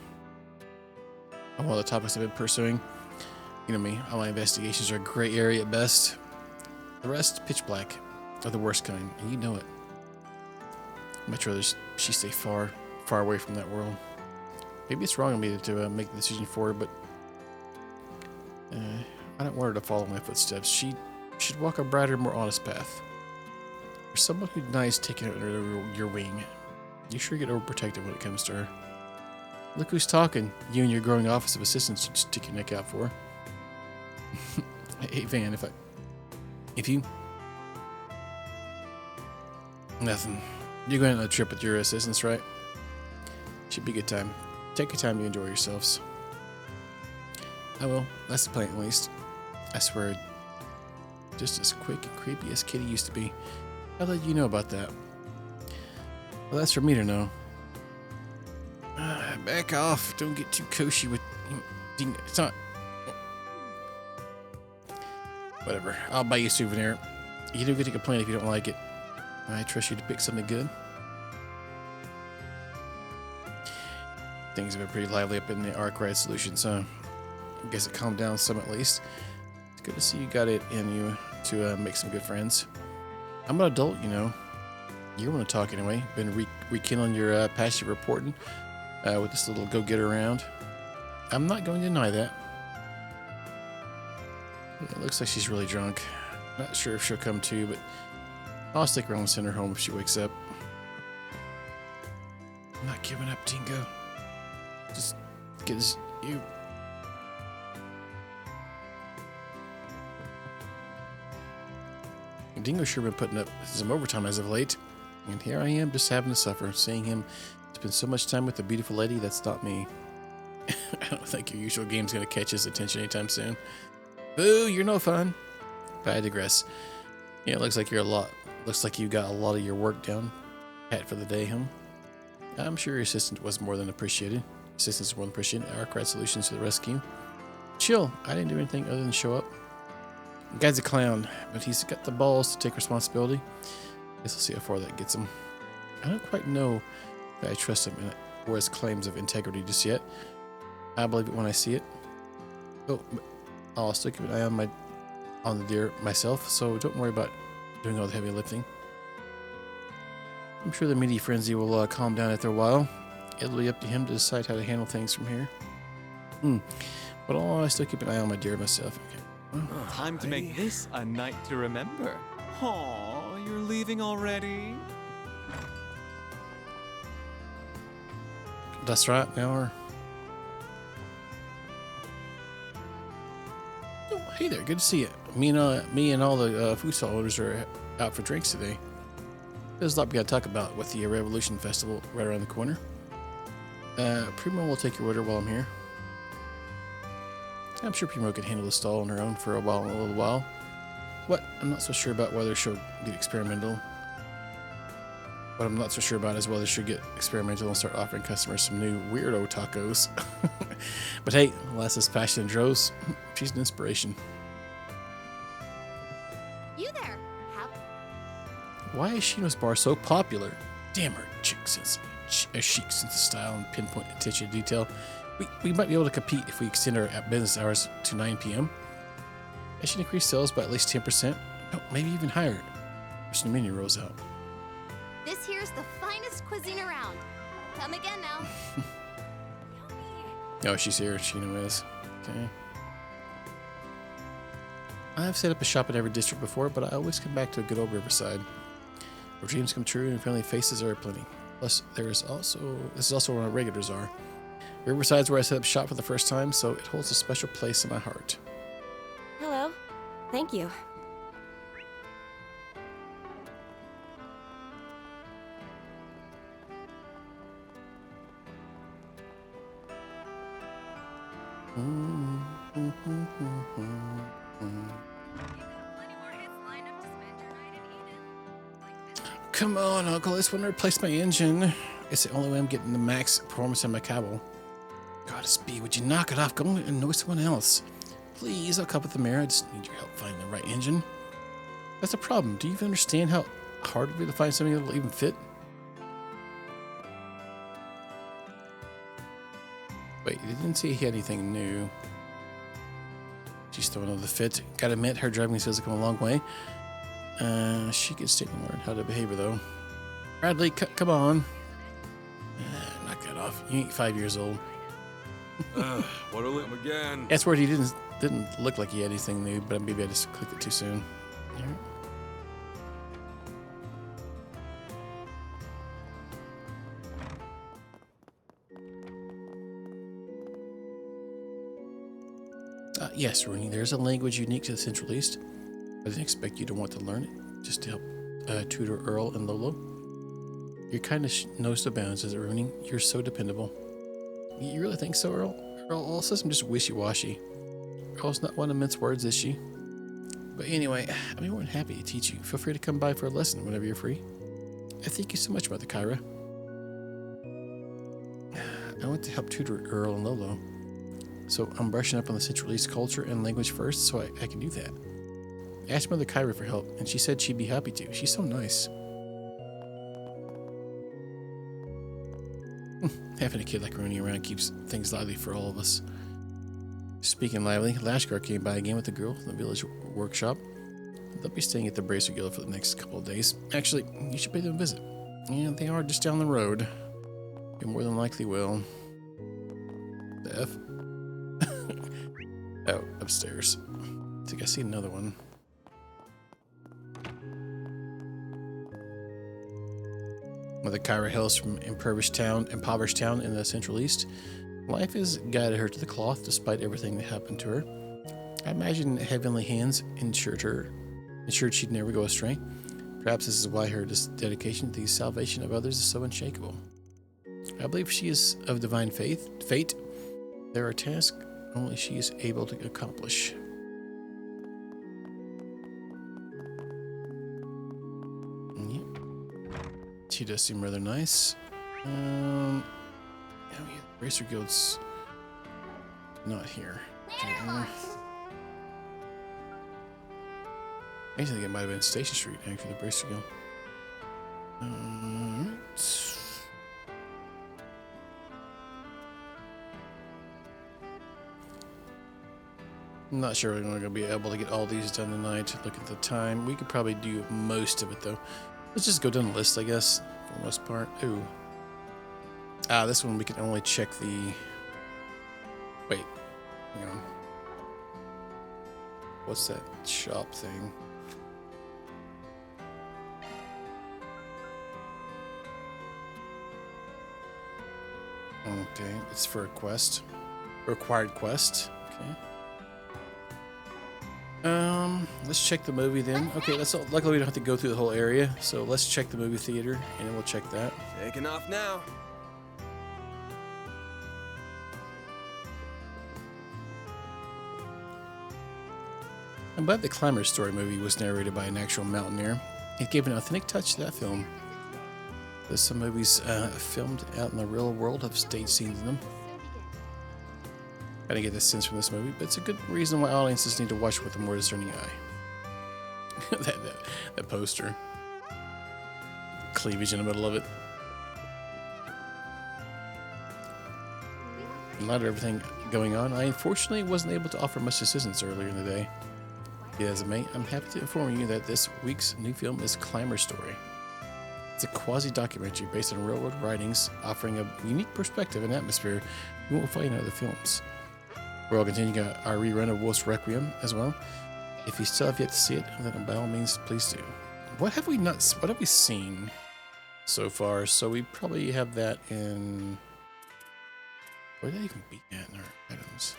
one of the topics I've been pursuing. You know me, all my investigations are gray area at best. The rest, pitch black, are the worst kind, and you know it. Much rather she stay far, far away from that world. Maybe it's wrong of me to make the decision for her, but I don't want her to follow my footsteps. She should walk a brighter, more honest path. For someone who denies taking her under your wing, you sure get overprotective when it comes to her. Look who's talking. You and your growing office of assistants should stick your neck out for her. Hey Van, if you... Nothing. You're going on a trip with your assistants, right? Should be a good time. Take your time to enjoy yourselves. I will. That's the plan, at least. I swear, just as quick and creepy as Kitty used to be. I'll let you know about that. Well, that's for me to know. Back off. Don't get too koshy with... It's not... Whatever. I'll buy you a souvenir. You don't get to complain if you don't like it. I trust you to pick something good. Things have been pretty lively up in the Arkwright Solutions, huh? I guess it calmed down some at least. It's good to see you got it in you to make some good friends. I'm an adult, you know. You want to talk anyway. Been rekindling your passion reporting with this little go-getter around. I'm not going to deny that. Yeah, it looks like she's really drunk. Not sure if she'll come to, but I'll stick around and send her home if she wakes up. I'm not giving up, Dingo. Just because you... Dingo's sure been putting up some overtime as of late. And here I am just having to suffer, seeing him spend so much time with a beautiful lady. That's not me. I don't think your usual game's going to catch his attention anytime soon. Boo, you're no fun. But I digress. Yeah, it looks like you got a lot of your work down pat for the day, huh? I'm sure your assistant was more than appreciated. Assistants were more than appreciated. Arkwright Solutions to the rescue. Chill. I didn't do anything other than show up. The guy's a clown, but he's got the balls to take responsibility. Guess we'll see how far that gets him. I don't quite know that I trust him or his claims of integrity just yet. I believe it when I see it. Oh, I'll still keep an eye on the deer myself, so don't worry about doing all the heavy lifting. I'm sure the media frenzy will calm down after a while. It'll be up to him to decide how to handle things from here. But I still keep an eye on my deer myself. Okay. Well, time to make this a night to remember. Aw, you're leaving already? That's right, now or... Oh, hey there, good to see you. Me and all the food stall owners are out for drinks today. There's a lot we gotta talk about with the Revolution Festival right around the corner. Primo will take your order while I'm here. I'm sure Primo can handle the stall on her own for a little while. What I'm not so sure about whether she'll get experimental. What I'm not so sure about is whether she'll get experimental and start offering customers some new weirdo tacos. But hey, unless it's passion and droves, she's an inspiration. You there? Why is Shino's bar so popular? Damn her chic sense of style and pinpoint attention to detail. We might be able to compete if we extend our business hours to 9 p.m. I should increase sales by at least 10%. No, maybe even higher. There's new menu rolls out. This here's the finest cuisine around. Come again now. Oh, she's here. Shino is. Okay. I've set up a shop in every district before, but I always come back to a good old Riverside, where dreams come true and friendly faces are plenty. Plus, this is also where my regulars are. Riverside's where I set up shop for the first time, so it holds a special place in my heart. Hello. Thank you. Come on, Uncle. I just want to replace my engine. It's the only way I'm getting the max performance in my cable. God, Speed, would you knock it off? Go and annoy someone else. Please, I'll come with the mirror. I just need your help finding the right engine. That's the problem. Do you even understand how hard it would be to find something that will even fit? Wait, you didn't say he had anything new. She still don't know the fit. Gotta admit, her driving skills have come a long way. She could still learn how to behave, though. Bradley, come on. Knock that off. You ain't 5 years old. What'll it again? That's where he didn't look like he had anything new, but maybe I just clicked it too soon. All right. Yes, Rooney, there's a language unique to the Central East. I didn't expect you to want to learn it, just to help tutor Earl and Lolo. Your kindness knows no bounds, does it, Rooney? You're so dependable. You really think so, Earl? Earl also I'm just wishy-washy. Earl's not one to mince words, is she? But anyway, I'd be more than happy to teach you. Feel free to come by for a lesson whenever you're free. Thank you so much, Mother Kyra. I want to help tutor Earl and Lolo. So I'm brushing up on the Central East culture and language first, so I can do that. I asked Mother Kyra for help, and she said she'd be happy to. She's so nice. Having a kid like Rooney around keeps things lively for all of us. Speaking lively, Lashgar came by again with the girl from the village workshop. They'll be staying at the Bracer Guild for the next couple of days. Actually, you should pay them a visit. Yeah, they are just down the road. You more than likely will. The F? Oh, upstairs. I think I see another one. Mother Kyra hails from impoverished town in the Central East. Life has guided her to the cloth despite everything that happened to her. I imagine heavenly hands ensured she'd never go astray. Perhaps this is why her dedication to the salvation of others is so unshakable. I believe she is of divine fate. There are tasks only she is able to accomplish. Yep. She does seem rather nice. Oh yeah, the Racer Guild's not here. Okay, I think it might have been Station Street, actually, the Bracer Guild. I'm not sure we're going to be able to get all these done tonight. Look at the time. We could probably do most of it, though. Let's just go down the list, I guess, for the most part. Ooh. This one we can only check the... Wait. Hang on. What's that shop thing? Okay, it's for a quest. Required quest. Okay. Let's check the movie then. Okay, luckily we don't have to go through the whole area, so let's check the movie theater, and then we'll check that. Taking off now. I'm glad the Climber Story movie was narrated by an actual mountaineer. It gave an authentic touch to that film. There's some movies filmed out in the real world have stage scenes in them. I didn't get this sense from this movie, but it's a good reason why audiences need to watch with a more discerning eye. that poster. Cleavage in the middle of it. In light of everything going on, I unfortunately wasn't able to offer much assistance earlier in the day. As a mate, I'm happy to inform you that this week's new film is Climber Story. It's a quasi-documentary based on railroad writings, offering a unique perspective and atmosphere you won't find in other films. We're all continuing our rerun of Wolf's Requiem as well. If you still have yet to see it, then by all means, please do. What have we seen so far? So we probably have that in... Where did that even be at in our items?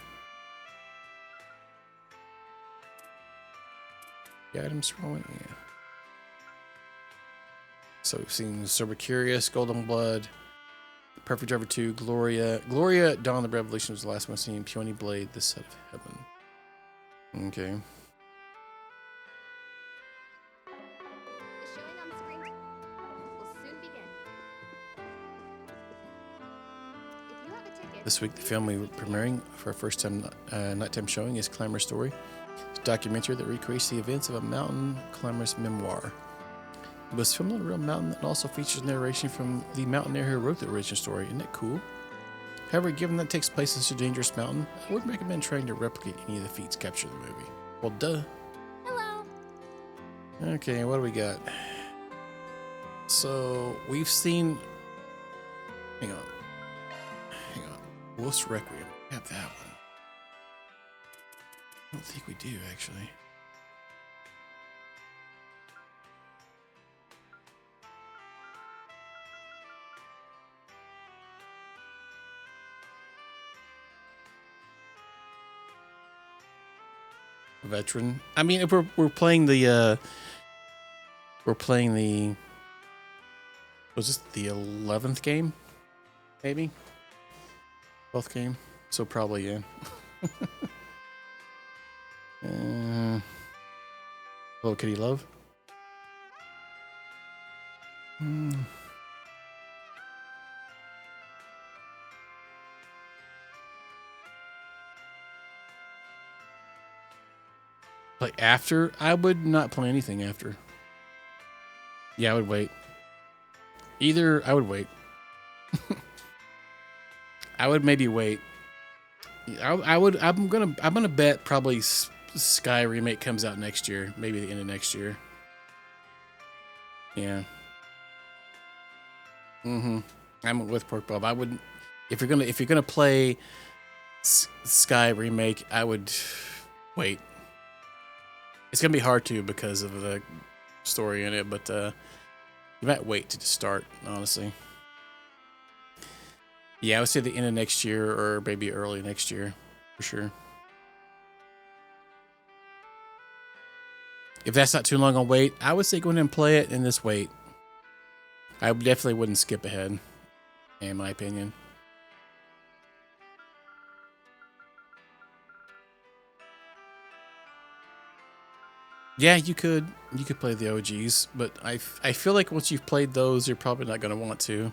The items rolling, yeah. So we've seen Sober Curious, Golden Blood, Perfect Driver 2, Gloria, Dawn of the Revolution was the last one seen, Peony Blade, The Set of Heaven. Okay. The showing on screen will soon begin. If you have a ticket, This week, the film we were premiering for our first time nighttime showing is Climber Story. It's a documentary that recreates the events of a mountain climber's memoir. It was filmed on a real mountain and also features narration from the mountaineer who wrote the original story. Isn't that cool? However, given that it takes place in such a dangerous mountain, I wouldn't recommend trying to replicate any of the feats captured in the movie. Well, duh. Hello. Okay, what do we got? So, we've seen... Hang on. Wolf's Requiem. We have that one. I don't think we do, actually. Veteran. I mean, if we're playing the was this the 11th game? Maybe? 12th game? So probably, yeah. Hello, Kitty Love. Play after? I would not play anything after. Yeah, I would wait. Either I would wait. I would maybe wait. I'm gonna bet probably Sky remake comes out next year, maybe the end of next year. Yeah. I'm with Pork Bob. I wouldn't if you're gonna play Sky remake. I would wait. It's gonna be hard to because of the story in it, but you might wait to start, honestly. Yeah, I would say the end of next year or maybe early next year, for sure. If that's not too long a wait, I would say go ahead and play it and just wait. I definitely wouldn't skip ahead, in my opinion. Yeah, you could play the OGs, but I feel like once you've played those, you're probably not going to want to.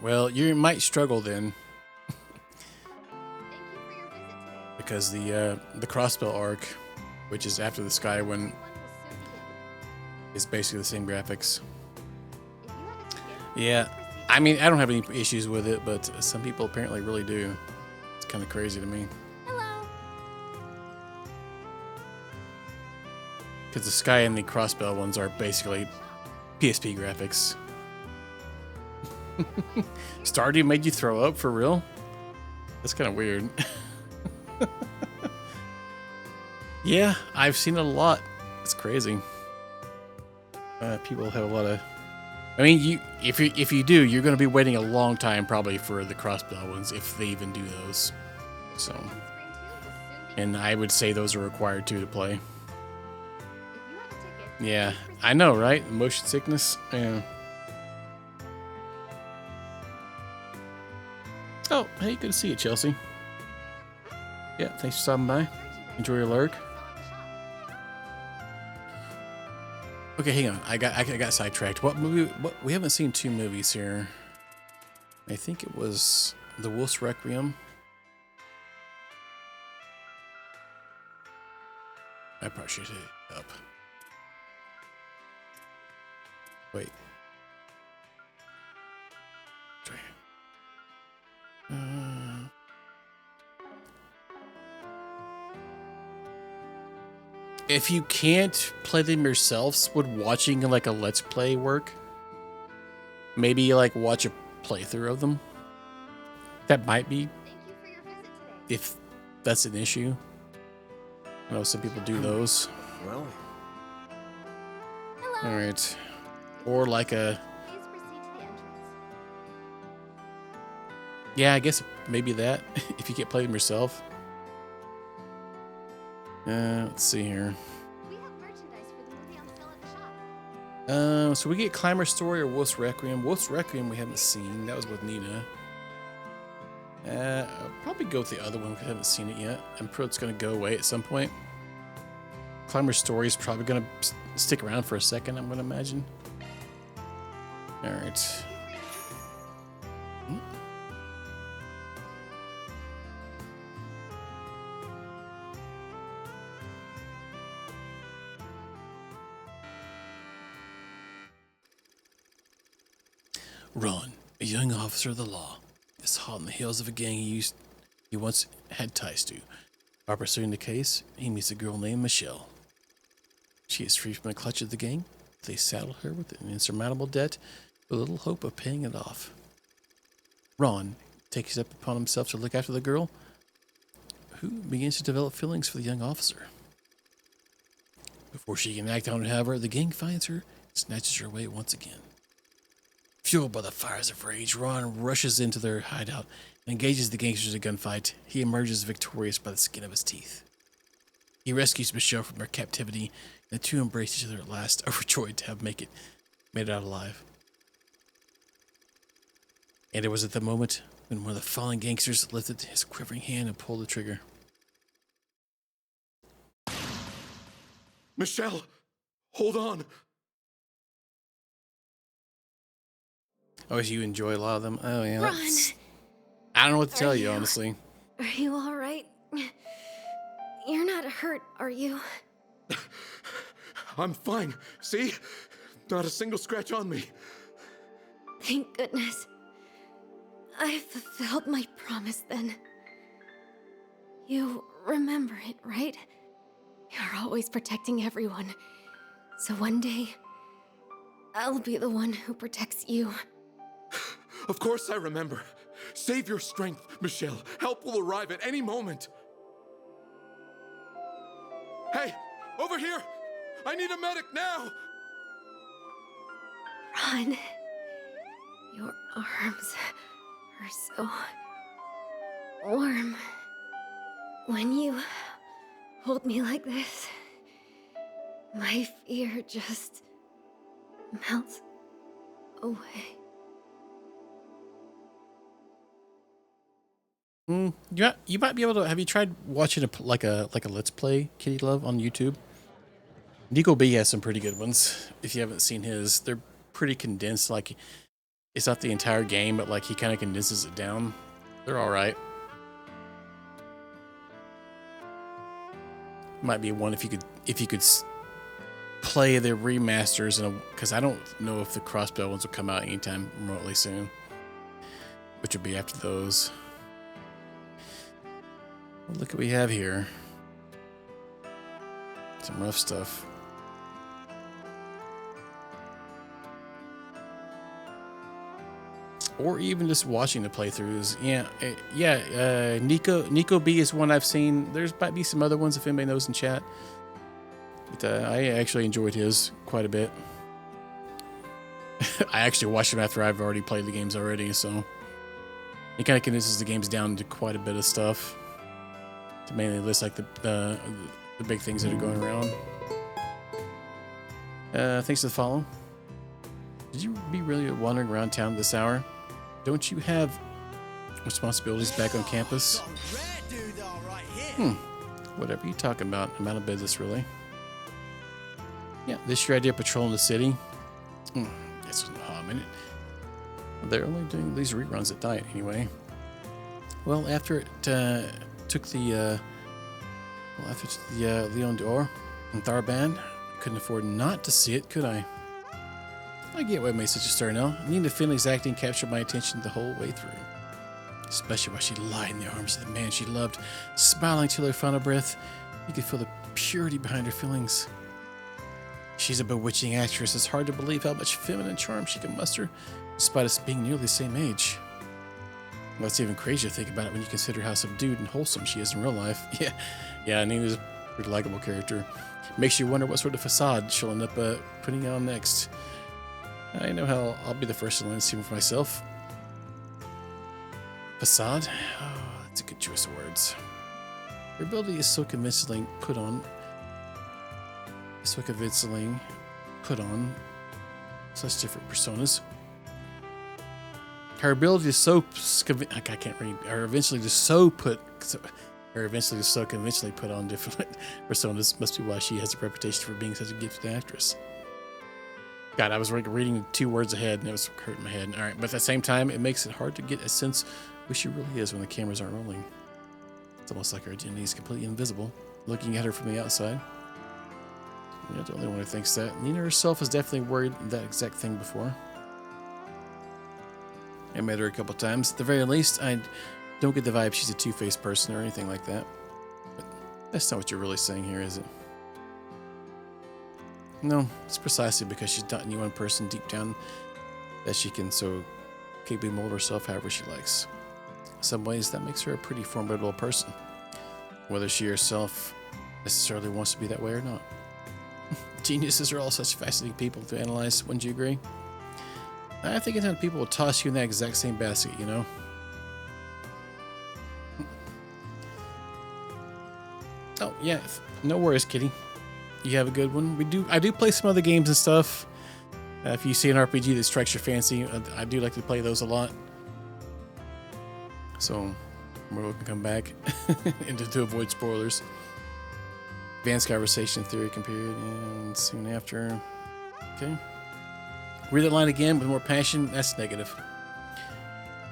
Well, you might struggle then. Because the Crossbell arc, which is after the Sky one, is basically the same graphics. Yeah, I mean, I don't have any issues with it, but some people apparently really do. It's kind of crazy to me. Hello. Because the Sky and the Crossbell ones are basically PSP graphics. Stardew made you throw up for real? That's kind of weird. Yeah, I've seen it a lot. It's crazy. People have a lot of. I mean, if you do, you're going to be waiting a long time probably for the Crossbell ones if they even do those. So, and I would say those are required too to play. Yeah, I know, right? Motion sickness. Yeah. Oh, hey, good to see you, Chelsea. Yeah, thanks for stopping by. Enjoy your lurk. Okay, hang on. I got sidetracked. What movie? We haven't seen two movies here. I think it was The Wolf's Requiem. I probably should hit it up. Wait. If you can't play them yourselves, would watching like a Let's Play work? Maybe like watch a playthrough of them? That might be. If that's an issue. I know some people do those. Well. Alright. Or like a... Yeah, I guess maybe that. If you can't play them yourself. Let's see here. We have merchandise for the movie on sale at the shop. So we get Climber Story or Wolf's Requiem. Wolf's Requiem we haven't seen. That was with Nina. I'll probably go with the other one because I haven't seen it yet. I'm sure it's going to go away at some point. Climber's story is probably going to stick around for a second, I'm going to imagine. All right. Ron, a young officer of the law, is hot on the heels of a gang he once had ties to. While pursuing the case, he meets a girl named Michelle. She is free from the clutch of the gang. They saddle her with an insurmountable debt, with little hope of paying it off. Ron takes it upon himself to look after the girl, who begins to develop feelings for the young officer. Before she can act on it, however, the gang finds her and snatches her away once again. Fueled by the fires of rage, Ron rushes into their hideout and engages the gangsters in a gunfight. He emerges victorious by the skin of his teeth. He rescues Michelle from her captivity, and the two embrace each other at last, overjoyed to have made it out alive. And it was at the moment when one of the fallen gangsters lifted his quivering hand and pulled the trigger. Michelle, hold on. Oh, so you enjoy a lot of them? Oh, yeah. Ron! I don't know what to tell you, honestly. Are you all right? You're not hurt, are you? I'm fine. See? Not a single scratch on me. Thank goodness. I fulfilled my promise then. You remember it, right? You're always protecting everyone. So one day, I'll be the one who protects you. Of course I remember. Save your strength, Michelle. Help will arrive at any moment. Hey, over here! I need a medic now! Ron, your arms are so warm. When you hold me like this, my fear just melts away. You might be able to. Have you tried watching a Let's Play Kitty Love on YouTube? Nico B has some pretty good ones. If you haven't seen his, they're pretty condensed. Like, it's not the entire game, but like he kind of condenses it down. They're all right. Might be one if you could play the remasters, because I don't know if the crossbow ones will come out anytime remotely soon, which would be after those. Well, look what we have here. Some rough stuff. Or even just watching the playthroughs. Nico B is one I've seen. There's might be some other ones if anybody knows in chat. But I actually enjoyed his quite a bit. I actually watched him after I've already played the games already, so it kind of condenses the games down to quite a bit of stuff. To mainly list like the big things that are going around. Thanks for the follow. Did you be really wandering around town this hour? Don't you have responsibilities back on campus? Whatever you talking about. I'm out of business, really. Yeah, this your idea of patrolling the city? It's been a hot minute. They're only doing these reruns at night, anyway. Well, after it took the Leon d'Or and Tharband, couldn't afford not to see it, could I? I get why it made such a stir now. Nina Finley's acting captured my attention the whole way through. Especially while she lied in the arms of the man she loved, smiling till her final breath. You could feel the purity behind her feelings. She's a bewitching actress. It's hard to believe how much feminine charm she can muster, despite us being nearly the same age. Well, it's even crazier to think about it when you consider how subdued and wholesome she is in real life. Yeah, Nina's a pretty likable character. Makes you wonder what sort of facade she'll end up putting on next. I know how I'll be the first to learn to see for myself. Facade? Oh, that's a good choice of words. Her ability is so convincingly put on. Such different personas. Her ability is so I can't read. Her eventually just so conventionally put on different personas must be why she has a reputation for being such a gifted actress. God, I was reading 2 words ahead and it was hurting my head. All right, but at the same time, it makes it hard to get a sense of who she really is when the cameras aren't rolling. It's almost like her identity is completely invisible, looking at her from the outside. You're not the only one who thinks that. Nina herself has definitely worried that exact thing before. I met her a couple times. At the very least, I don't get the vibe she's a two-faced person or anything like that. But that's not what you're really saying here, is it? No, it's precisely because she's not any one person deep down that she can so capably mold herself however she likes. In some ways, that makes her a pretty formidable person, whether she herself necessarily wants to be that way or not. Geniuses are all such fascinating people to analyze, wouldn't you agree? I think it's when people will toss you in that exact same basket, you know? Oh, yeah. No worries, kitty. You have a good one. I do play some other games and stuff. If you see an RPG that strikes your fancy, I do like to play those a lot. So, we're going to come back and to avoid spoilers. Advanced conversation theory compared and soon after. Okay. Read that line again with more passion. That's negative.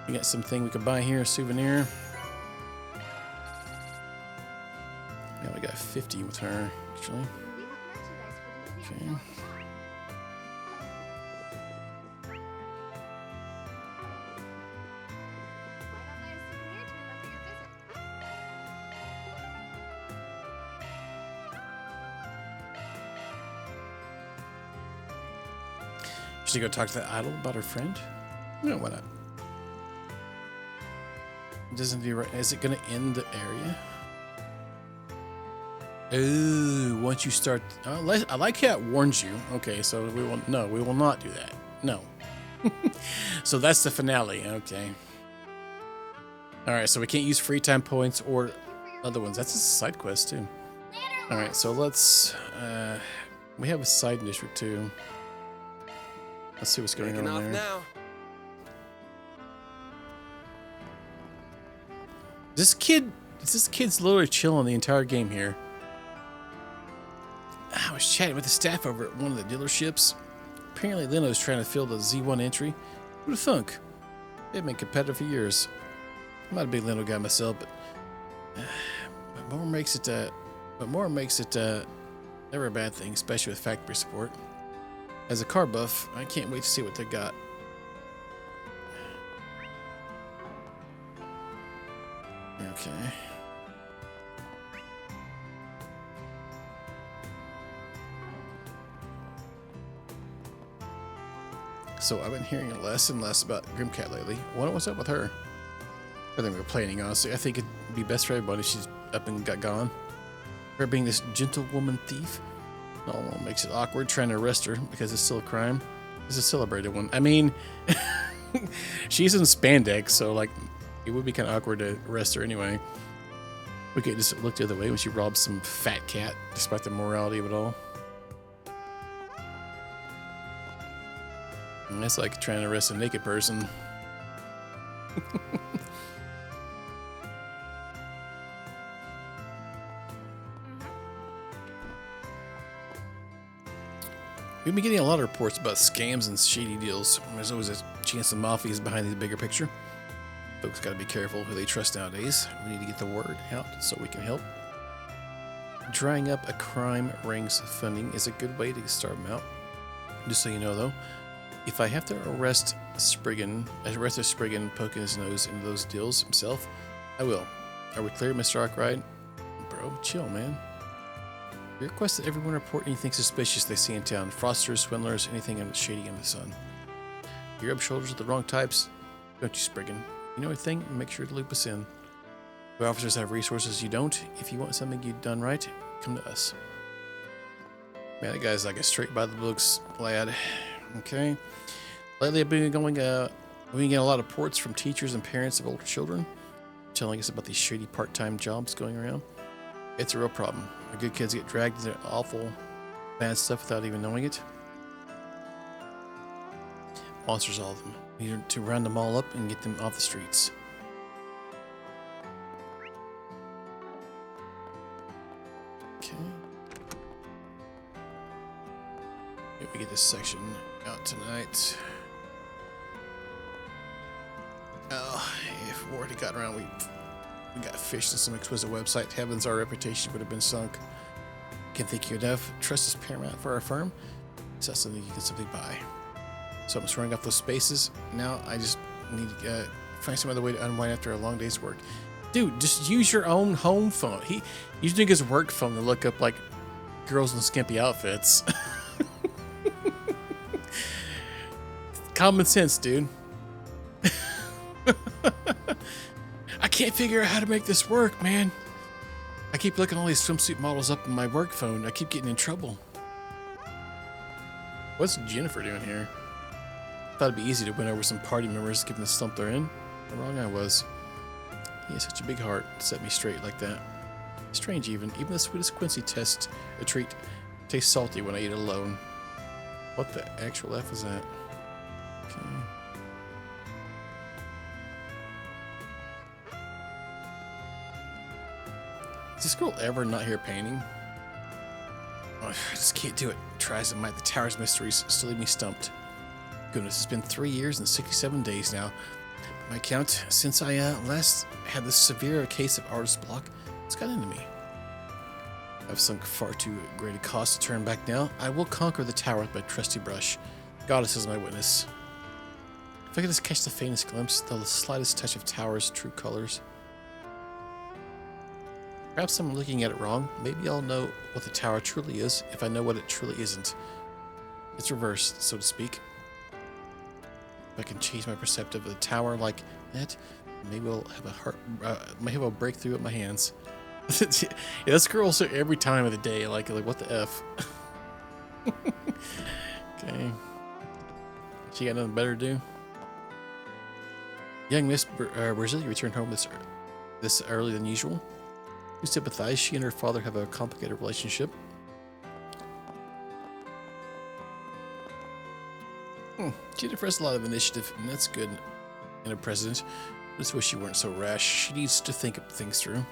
We got something we can buy here, a souvenir. Now we got 50 with her, actually. Okay. Should you go talk to that idol about her friend? No, why not? Doesn't he? Is it going to end the area? Ooh, once you start, I like how it warns you. Okay, so we will not do that. No. So that's the finale. Okay. All right, so we can't use free time points or other ones. That's a side quest too. All right, so let's. We have a side district too. Let's see what's going on there. Now. This kid's literally chilling the entire game here. I was chatting with the staff over at one of the dealerships. Apparently Leno's trying to fill the Z1 entry. Who'd have thunk? They've been competitive for years. I'm not a big Leno guy myself, but more makes it never a bad thing, especially with factory support. As a car buff, I can't wait to see what they got. Okay. So I've been hearing less and less about Grimcat lately. What's up with her? I think we're complaining, honestly. I think it'd be best for everybody if she's up and got gone. Her being this gentlewoman thief. No one makes it awkward trying to arrest her because it's still a crime. It's a celebrated one. I mean, she's in spandex, so like it would be kind of awkward to arrest her anyway. We could just look the other way when she robs some fat cat, despite the morality of it all. And that's like trying to arrest a naked person. We've been getting a lot of reports about scams and shady deals. There's always a chance the mafia is behind the bigger picture. Folks got to be careful who they trust nowadays. We need to get the word out so we can help. Drying up a crime ring's funding is a good way to start them out. Just so you know, though, if I have to arrest Spriggan poking his nose into those deals himself, I will. Are we clear, Mr. Arkwright? Bro, chill, man. We request that everyone report anything suspicious they see in town. Fraudsters, swindlers, anything shady under the sun. If you rub shoulders with the wrong types, don't you, Spriggan? You know anything? Make sure to loop us in. We officers have resources you don't. If you want something you've done right, come to us. Man, that guy's like a straight by the books lad. Okay. Lately, I've been getting a lot of reports from teachers and parents of older children telling us about these shady part-time jobs going around. It's a real problem. The good kids get dragged into awful, bad stuff without even knowing it. monsters, all of them. We need to round them all up and get them off the streets. Okay. Maybe we get this section out tonight. Oh, if Ward had gotten around, we got fished in some exquisite website. Heavens, our reputation would have been sunk. Can't thank you enough. Trust is paramount for our firm. It's not something you can simply buy. So I'm just running off those spaces. Now I just need to find some other way to unwind after a long day's work. Dude, just use your own home phone. He's using his work phone to look up like girls in skimpy outfits. Common sense, dude. I can't figure out how to make this work, man. I keep looking all these swimsuit models up on my work phone. I keep getting in trouble. What's Jennifer doing here? Thought it'd be easy to win over some party members given the slump they're in. How wrong I was. He has such a big heart to set me straight like that. Strange even the sweetest Quincy treat tastes salty when I eat it alone. What the actual F is that? Okay. Is this girl ever not here painting? Oh, I just can't do it. Tries to might the tower's mysteries still leave me stumped. Goodness, it's been 3 years and 67 days now. By my count, since I last had this severe case of artist block, it's got into me. I've sunk far too great a cost to turn back now. I will conquer the tower with my trusty brush. Goddess is my witness. If I could just catch the faintest glimpse, the slightest touch of tower's true colors. Perhaps I'm looking at it wrong. Maybe I'll know what the tower truly is if I know what it truly isn't. It's reversed, so to speak. If I can change my perception of the tower like that, maybe I'll have maybe I'll break through with my hands. Yeah, this girl's every time of the day, like what the F? Okay. She got nothing better to do. Young Miss Brazil returned home this early than usual. We sympathize. She and her father have a complicated relationship. Jennifer has a lot of initiative, and that's good in a president. I just wish she weren't so rash. She needs to think things through.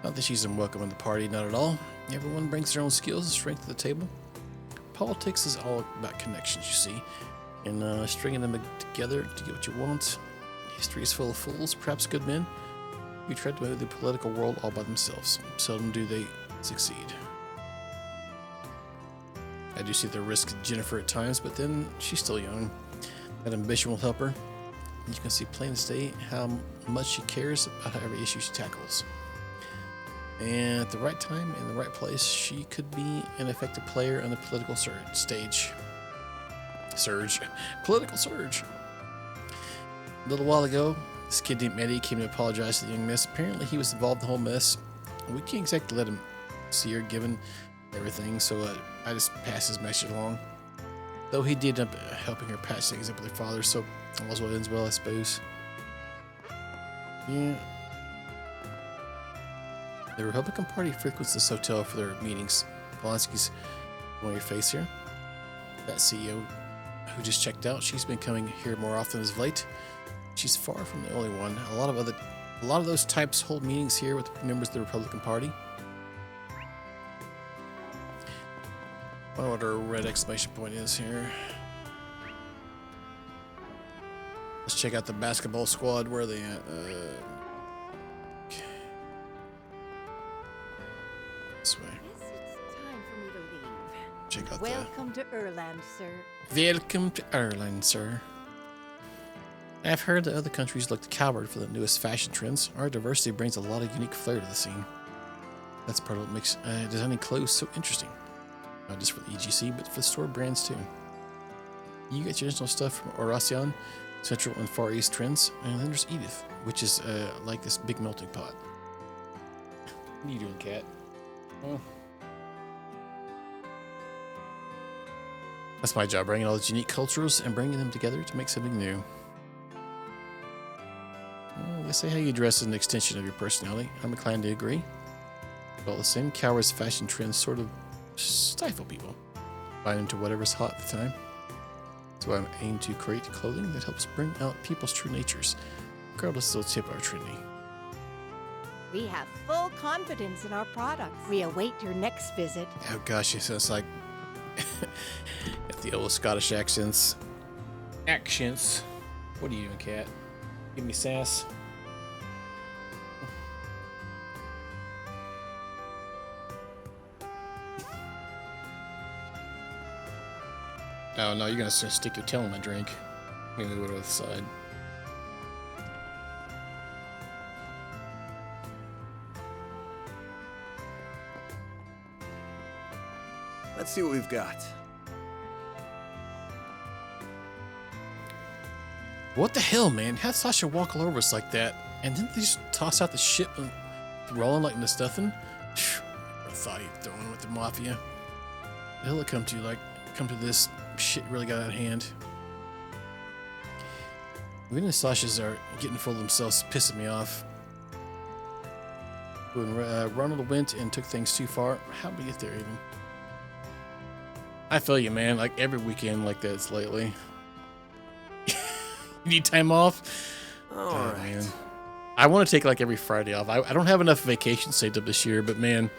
Not that she's unwelcome in the party, not at all. Everyone brings their own skills and strength to the table. Politics is all about connections, you see, and stringing them together to get what you want. History is full of fools, perhaps good men, who try to move the political world all by themselves. Seldom do they succeed. I do see the risk of Jennifer at times, but then she's still young. That ambition will help her. You can see plain as day how much she cares about every issue she tackles. And at the right time, in the right place, she could be an effective player on the political stage. Political surge. A little while ago, this kid named Eddie came to apologize to the young miss. Apparently he was involved in the whole mess. We can't exactly let him see her given everything, so I just passed his message along. Though he did end up helping her patch things up with her father, so all's well ends well, I suppose. Yeah. The Republican Party frequents this hotel for their meetings. Polanski's on your face here. That CEO who just checked out, she's been coming here more often as of late. She's far from the only one. A lot of those types hold meetings here with members of the Republican Party. I wonder what our red exclamation point is here. Let's check out the basketball squad. Where are they at? Okay. This way. It's time for me to leave. Check out Welcome to Erland, sir. Welcome to Erland, sir. I've heard that other countries look to coward for the newest fashion trends. Our diversity brings a lot of unique flair to the scene. That's part of what makes designing clothes so interesting. Not just for the EGC, but for the store brands too. You get your original stuff from Oracion, Central and Far East trends, and then there's Edith, which is like this big melting pot. What are you doing, cat? Oh. That's my job, bringing all these unique cultures and bringing them together to make something new. Well, they say how you dress is an extension of your personality. I'm inclined to agree. But all the same, cowards fashion trends sort of stifle people, bind them to whatever's hot at the time. So I aim to create clothing that helps bring out people's true natures, regardless of the tip of our Trinity. We have full confidence in our products. We await your next visit. Oh gosh, it sounds like got the old Scottish accents. Accents. What are you doing, cat? Give me sass. Oh no, you're gonna stick your tail in my drink. I'm gonna go to the side. Let's see what we've got. What the hell, man? How'd Sasha walk all over us like that? And then they just toss out the shit and rolling like the stuffing? I thought he'd throw in with the mafia. The hell it come to, like, come to this shit really got out of hand. Even the Sashas are getting full of themselves, pissing me off. When Ronald went and took things too far, how'd we get there even? I feel you, man. Like every weekend like this lately. You need time off? All right. Man. I want to take like every Friday off. I don't have enough vacation saved up this year, but man,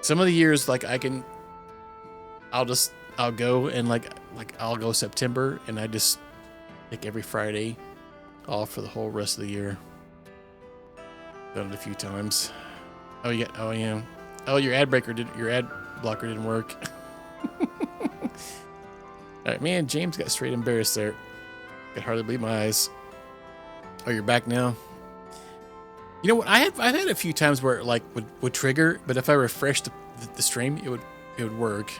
some of the years like I'll go and like I'll go September and I just take every Friday off for the whole rest of the year. Done it a few times. Oh yeah. Oh, your ad blocker didn't work. All right, man. James got straight embarrassed there. Could hardly believe my eyes. Oh, you're back now. You know what? I've had a few times where it like would trigger, but if I refreshed the stream, it would work.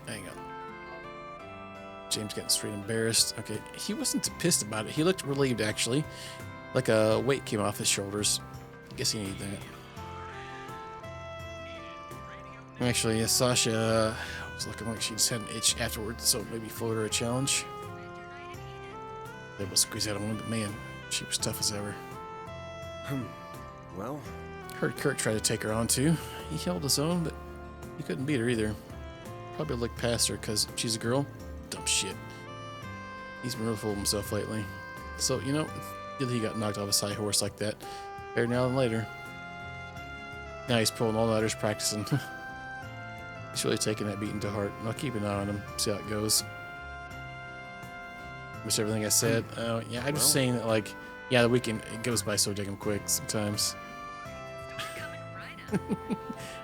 Hang on. James getting straight embarrassed. Okay, he wasn't pissed about it. He looked relieved actually, like a weight came off his shoulders. I guess he needed that. Actually, yeah, Sasha was looking like she just had an itch afterwards, so maybe float her a challenge. They will squeeze out of one, but man, she was tough as ever. Well, Heard Kurt tried to take her on too. He held his own, but he couldn't beat her either. Probably looked past her because she's a girl. Dumb shit. He's been real full of himself lately. So, you know, good that he got knocked off his high horse like that. Better now than later. Now he's pulling all nighters practicing. He's really taking that beating to heart. I'll keep an eye on him, see how it goes. Missed everything I said. Oh, yeah, I'm just saying that, like, yeah, the weekend, it goes by so damn quick sometimes.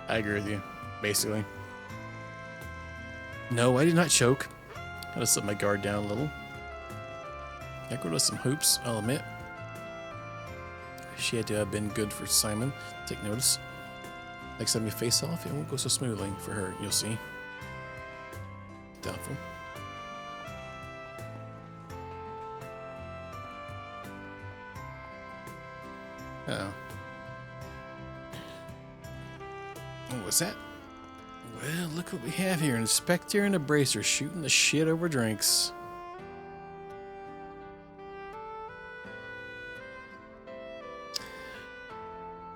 I agree with you, basically. No, I did not choke. I just let my guard down a little. I grew with some hoops, I'll admit. She had to have been good for Simon. Take notice. Next time you face off, it won't go so smoothly for her, you'll see. Doubtful. Uh-oh. What was that? Well, look what we have here. An Inspector and a Bracer shooting the shit over drinks.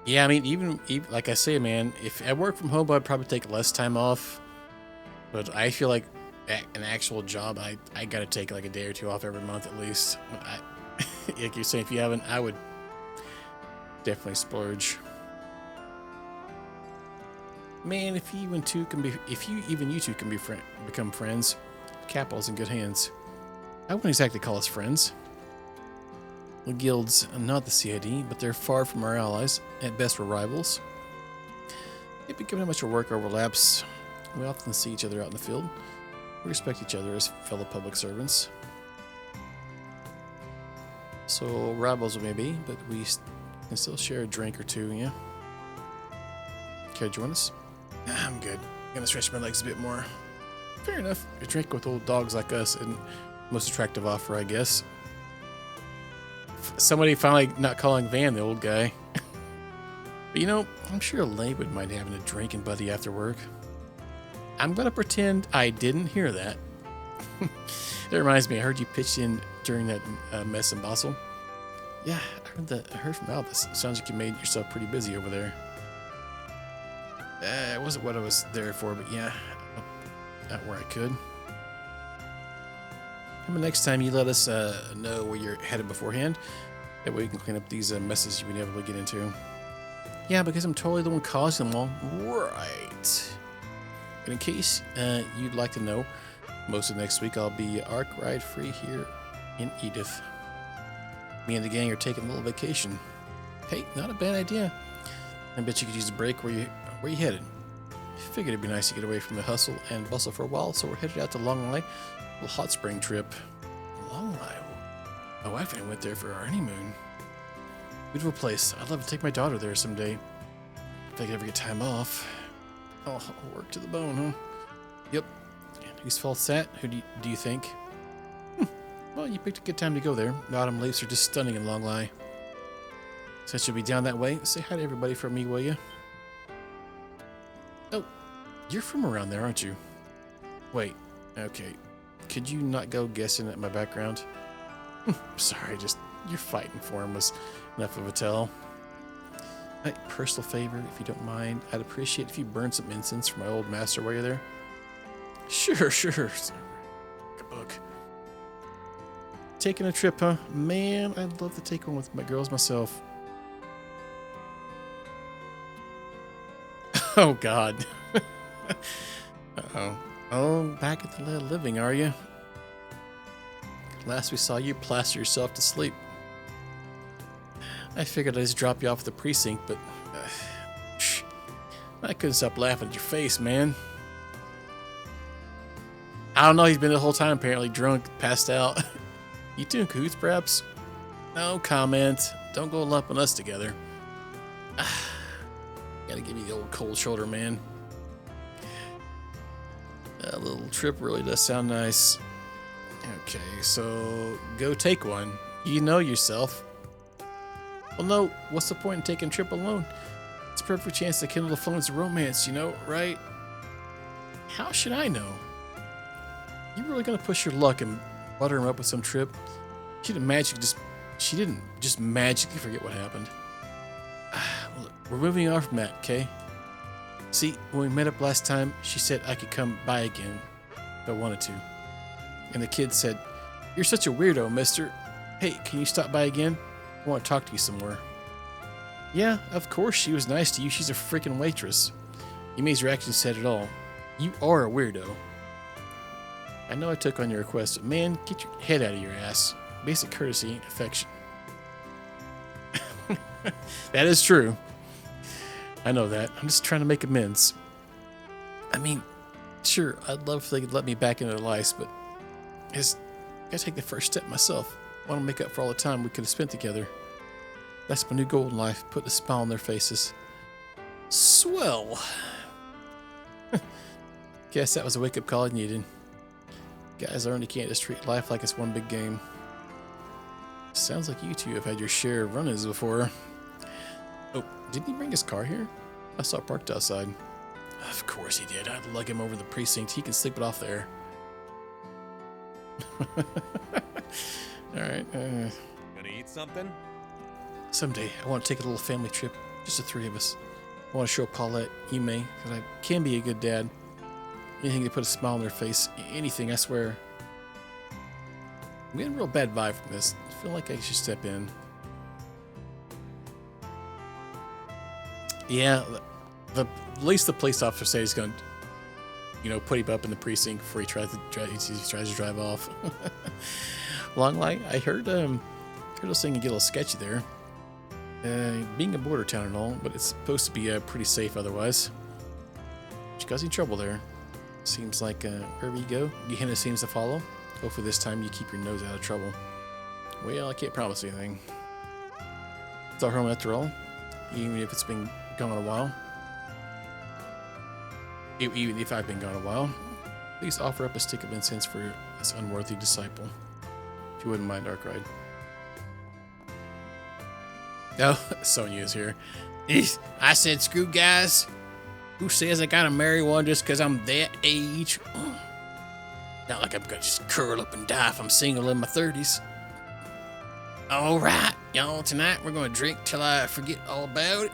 Yeah, I mean, even like I say, man, if I work from home, I'd probably take less time off. But I feel like an actual job, I gotta take like a day or two off every month at least. Like you're saying, if you haven't, I would definitely splurge. Man, if you two can become friends, Capital's in good hands. I wouldn't exactly call us friends. The guilds are not the CID, but they're far from our allies. At best, we're rivals. Maybe given how much our work overlaps, we often see each other out in the field. We respect each other as fellow public servants. So, rivals we may be, but we can still share a drink or two, yeah? Care to join us? I'm good. I'm gonna stretch my legs a bit more. Fair enough. A drink with old dogs like us isn't the most attractive offer, I guess. Somebody finally not calling Van the old guy. But you know, I'm sure Elaine wouldn't mind having a drinking buddy after work. I'm gonna pretend I didn't hear that. That reminds me, I heard you pitched in during that mess in Basel. Yeah, I heard from Albus. Sounds like you made yourself pretty busy over there. It wasn't what I was there for, but yeah, not where I could. Maybe next time you let us know where you're headed beforehand. That way we can clean up these messes you would inevitably get into. Yeah, because I'm totally the one causing them all. Right. And in case you'd like to know, most of next week I'll be Ark Ride free here in Edith. Me and the gang are taking a little vacation. Hey, not a bad idea. I bet you could use a break. Where you headed? Figured it'd be nice to get away from the hustle and bustle for a while, so we're headed out to Longley, a little hot spring trip. Longley? My wife and I went there for our honeymoon. Beautiful place. I'd love to take my daughter there someday. If I could ever get time off. Oh, work to the bone, huh? Yep. And whose fault's that? Who do you think? Well, you picked a good time to go there. The autumn leaves are just stunning in Longley. Since you'll be down that way, say hi to everybody from me, will you? Oh, you're from around there, aren't you? Wait, okay. Could you not go guessing at my background? Sorry, just your fighting for him was enough of a tell. A personal favor, if you don't mind, I'd appreciate if you burn some incense for my old master while you're there. Sure. Good book. Taking a trip, huh? Man, I'd love to take one with my girls myself. Oh, God. Uh-oh. Oh, back at the land of living, are you? Last we saw you plaster yourself to sleep. I figured I'd just drop you off at the precinct, but I couldn't stop laughing at your face, man. I don't know, he's been the whole time apparently drunk, passed out. You two in cahoots, perhaps? No comment. Don't go lumping us together. Gotta give me the old cold shoulder, man. That little trip really does sound nice. Okay, so go take one. You know yourself. Well, no, what's the point in taking a trip alone? It's a perfect chance to kindle the flames of romance, you know, right? How should I know? You really gonna push your luck and butter him up with some trip? She didn't just magically forget what happened. Look, we're moving on from that, okay? See, when we met up last time, she said I could come by again if I wanted to. And the kid said, "You're such a weirdo, mister. Hey, can you stop by again? I want to talk to you some more." Yeah, of course she was nice to you. She's a freaking waitress. Yumi's reaction said it all. You are a weirdo. I know I took on your request, but man, get your head out of your ass. Basic courtesy ain't affection. That is true. I know that. I'm just trying to make amends. I mean, sure, I'd love if they could let me back into their lives, but I gotta take the first step myself. I want to make up for all the time we could have spent together. That's my new goal in life, put a smile on their faces. Swell. Guess that was a wake-up call I needed. Guys learned you can't just treat life like it's one big game. Sounds like you two have had your share of run-ins before. Oh, didn't he bring his car here? I saw it parked outside. Of course he did. I'd lug him over to the precinct. He can sleep it off there. Alright. Gonna eat something? Someday, I want to take a little family trip. Just the three of us. I want to show Paulette, Yume, that I can be a good dad. Anything to put a smile on their face. Anything, I swear. I'm getting a real bad vibe from this. I feel like I should step in. Yeah, at least the police officer said he's going to, you know, put him up in the precinct before he tries to drive off. Longley, I heard this thing can get a little sketchy there. Being a border town and all, but it's supposed to be pretty safe otherwise. She causing trouble there. Seems like wherever you go, Gehenna seems to follow. Hopefully this time you keep your nose out of trouble. Well, I can't promise anything. It's our home after all, even if it's been gone a while. Even if I've been gone a while, please offer up a stick of incense for this unworthy disciple. If you wouldn't mind, Arkwright. Oh, Sonya is here. I said, screw guys. Who says I gotta marry one just because I'm that age? Not like I'm gonna just curl up and die if I'm single in my 30s. All right, y'all, tonight we're gonna drink till I forget all about it.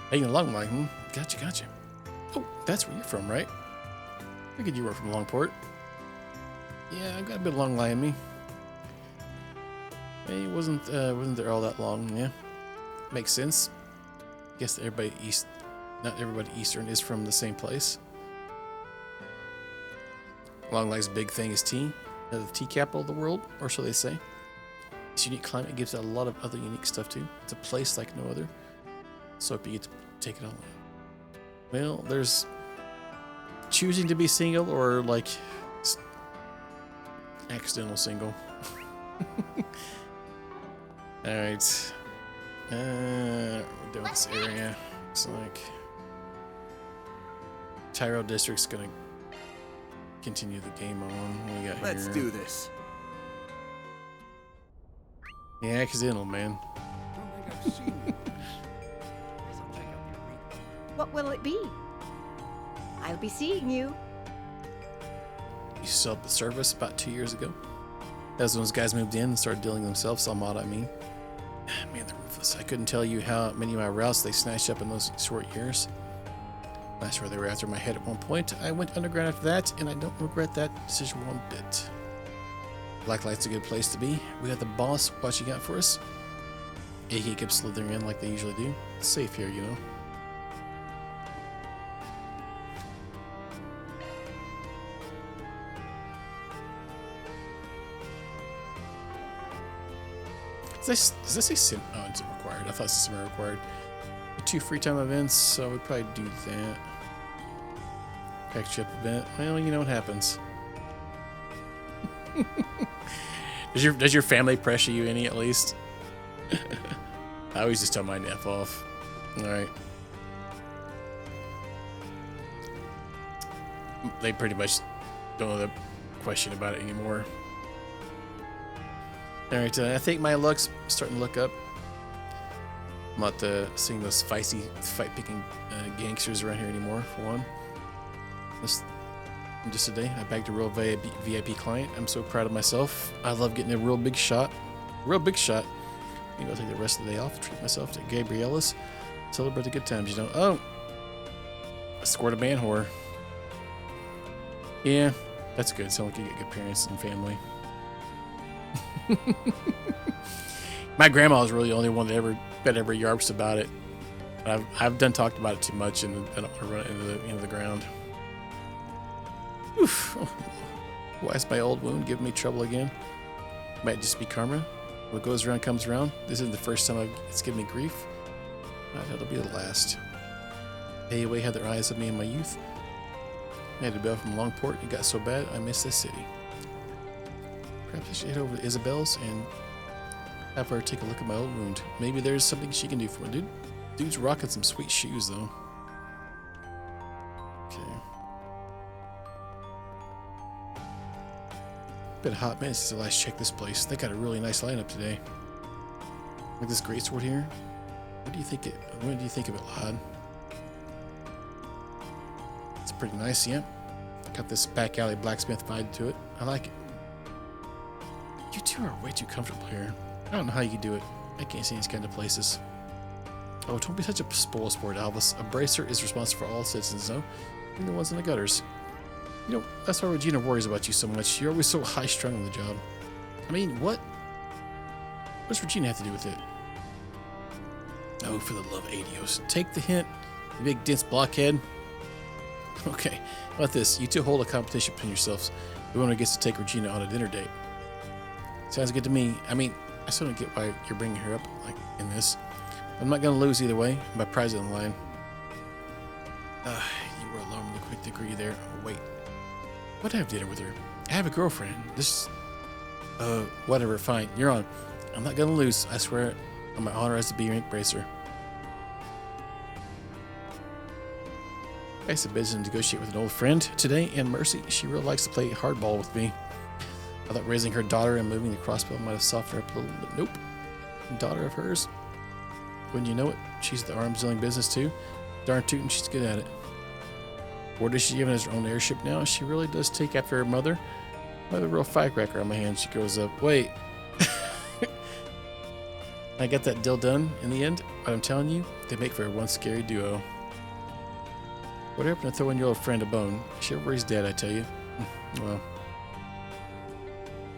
Hey, Long Line, hmm? Gotcha. Oh, that's where you're from, right? I figured you were from Longport. Yeah, I've got a bit of Long Line in me. Hey, wasn't there all that long, yeah? Makes sense. Guess not everybody Eastern is from the same place. Long Line's big thing is tea. The tea capital of the world, or so they say. This unique climate gives it a lot of other unique stuff too. It's a place like no other. So if you get to take it all in. Well, there's choosing to be single or like accidental single. Alright. We're doing this area. Looks like Tyrell District's gonna continue the game on. What do we got here? Let's do this. Yeah, accidental, man. What will it be? I'll be seeing you. You sold the service about 2 years ago. That was when those guys moved in and started dealing themselves. Some odd, I mean. Man, they're ruthless. I couldn't tell you how many of my routes they snatched up in those short years. Not sure they were after my head at one point. I went underground after that, and I don't regret that decision one bit. Blacklight's a good place to be. We got the boss watching out for us. He kept slithering in like they usually do. It's safe here, you know. Does this say sim? Oh, it's required. I thought it's semi-required. 2 free time events, so we'd probably do that. Catch you up a bit. Well, you know what happens. Does your family pressure you any at least? I always just tell mine to F off. Alright. They pretty much don't know the question about it anymore. Alright, I think my luck's starting to look up. I'm not seeing those feisty, fight-picking gangsters around here anymore, for one. Just today, I bagged a real VIP client. I'm so proud of myself. I love getting a real big shot. Maybe I'll take the rest of the day off, treat myself to Gabriella's. Celebrate the good times, you know. Oh! I scored a man whore. Yeah, that's good. Someone can get good parents and family. My grandma was really the only one that ever yarps about it. I've done talked about it too much, and I don't want to run it into the ground. Oof. Why is my old wound giving me trouble again? Might just be karma. What goes around comes around. This isn't the first time it's given me grief. That'll be the last. AOA had their eyes on me in my youth. I had to bail from Longport. It got so bad, I missed this city. Perhaps I should head over to Isabel's and have her take a look at my old wound. Maybe there's something she can do for me. Dude's rocking some sweet shoes, though. Okay. Been a hot minute since I last checked this place. They got a really nice lineup today. Like this greatsword here. What do you think of it, lad? It's pretty nice, yeah. Got this back alley blacksmith vibe to it. I like it. You two are way too comfortable here. I don't know how you can do it. I can't see these kind of places. Oh, don't be such a spoil sport, Albus. A bracer is responsible for all citizens, though. Even the ones in the gutters. You know, that's why Regina worries about you so much. You're always so high-strung on the job. I mean, what? What does Regina have to do with it? Oh, for the love of Adios. Take the hint, you big dense blockhead. Okay, how about this? You two hold a competition between yourselves. Whoever gets to take Regina on a dinner date. Sounds good to me. I mean, I still don't get why you're bringing her up like in this. I'm not going to lose either way. My prize is in line. You were alarmingly quick to agree there. Oh, wait. What, have dinner with her? I have a girlfriend. Whatever, fine. You're on. I'm not going to lose. I swear on my honor as a B-rank bracer. I had business to negotiate with an old friend today, and Mercy, she really likes to play hardball with me. I thought raising her daughter and moving the crossbow might have softened her up a little, but nope. Daughter of hers. Wouldn't you know it? She's the arms dealing business too. Darn tootin', she's good at it. Word is she even has her own airship now. She really does take after her mother. I have a real firecracker on my hands. She goes up. Wait. I got that deal done in the end, but I'm telling you, they make for one scary duo. What happened to throwing your old friend a bone? Chivalry's dead, I tell you. Well.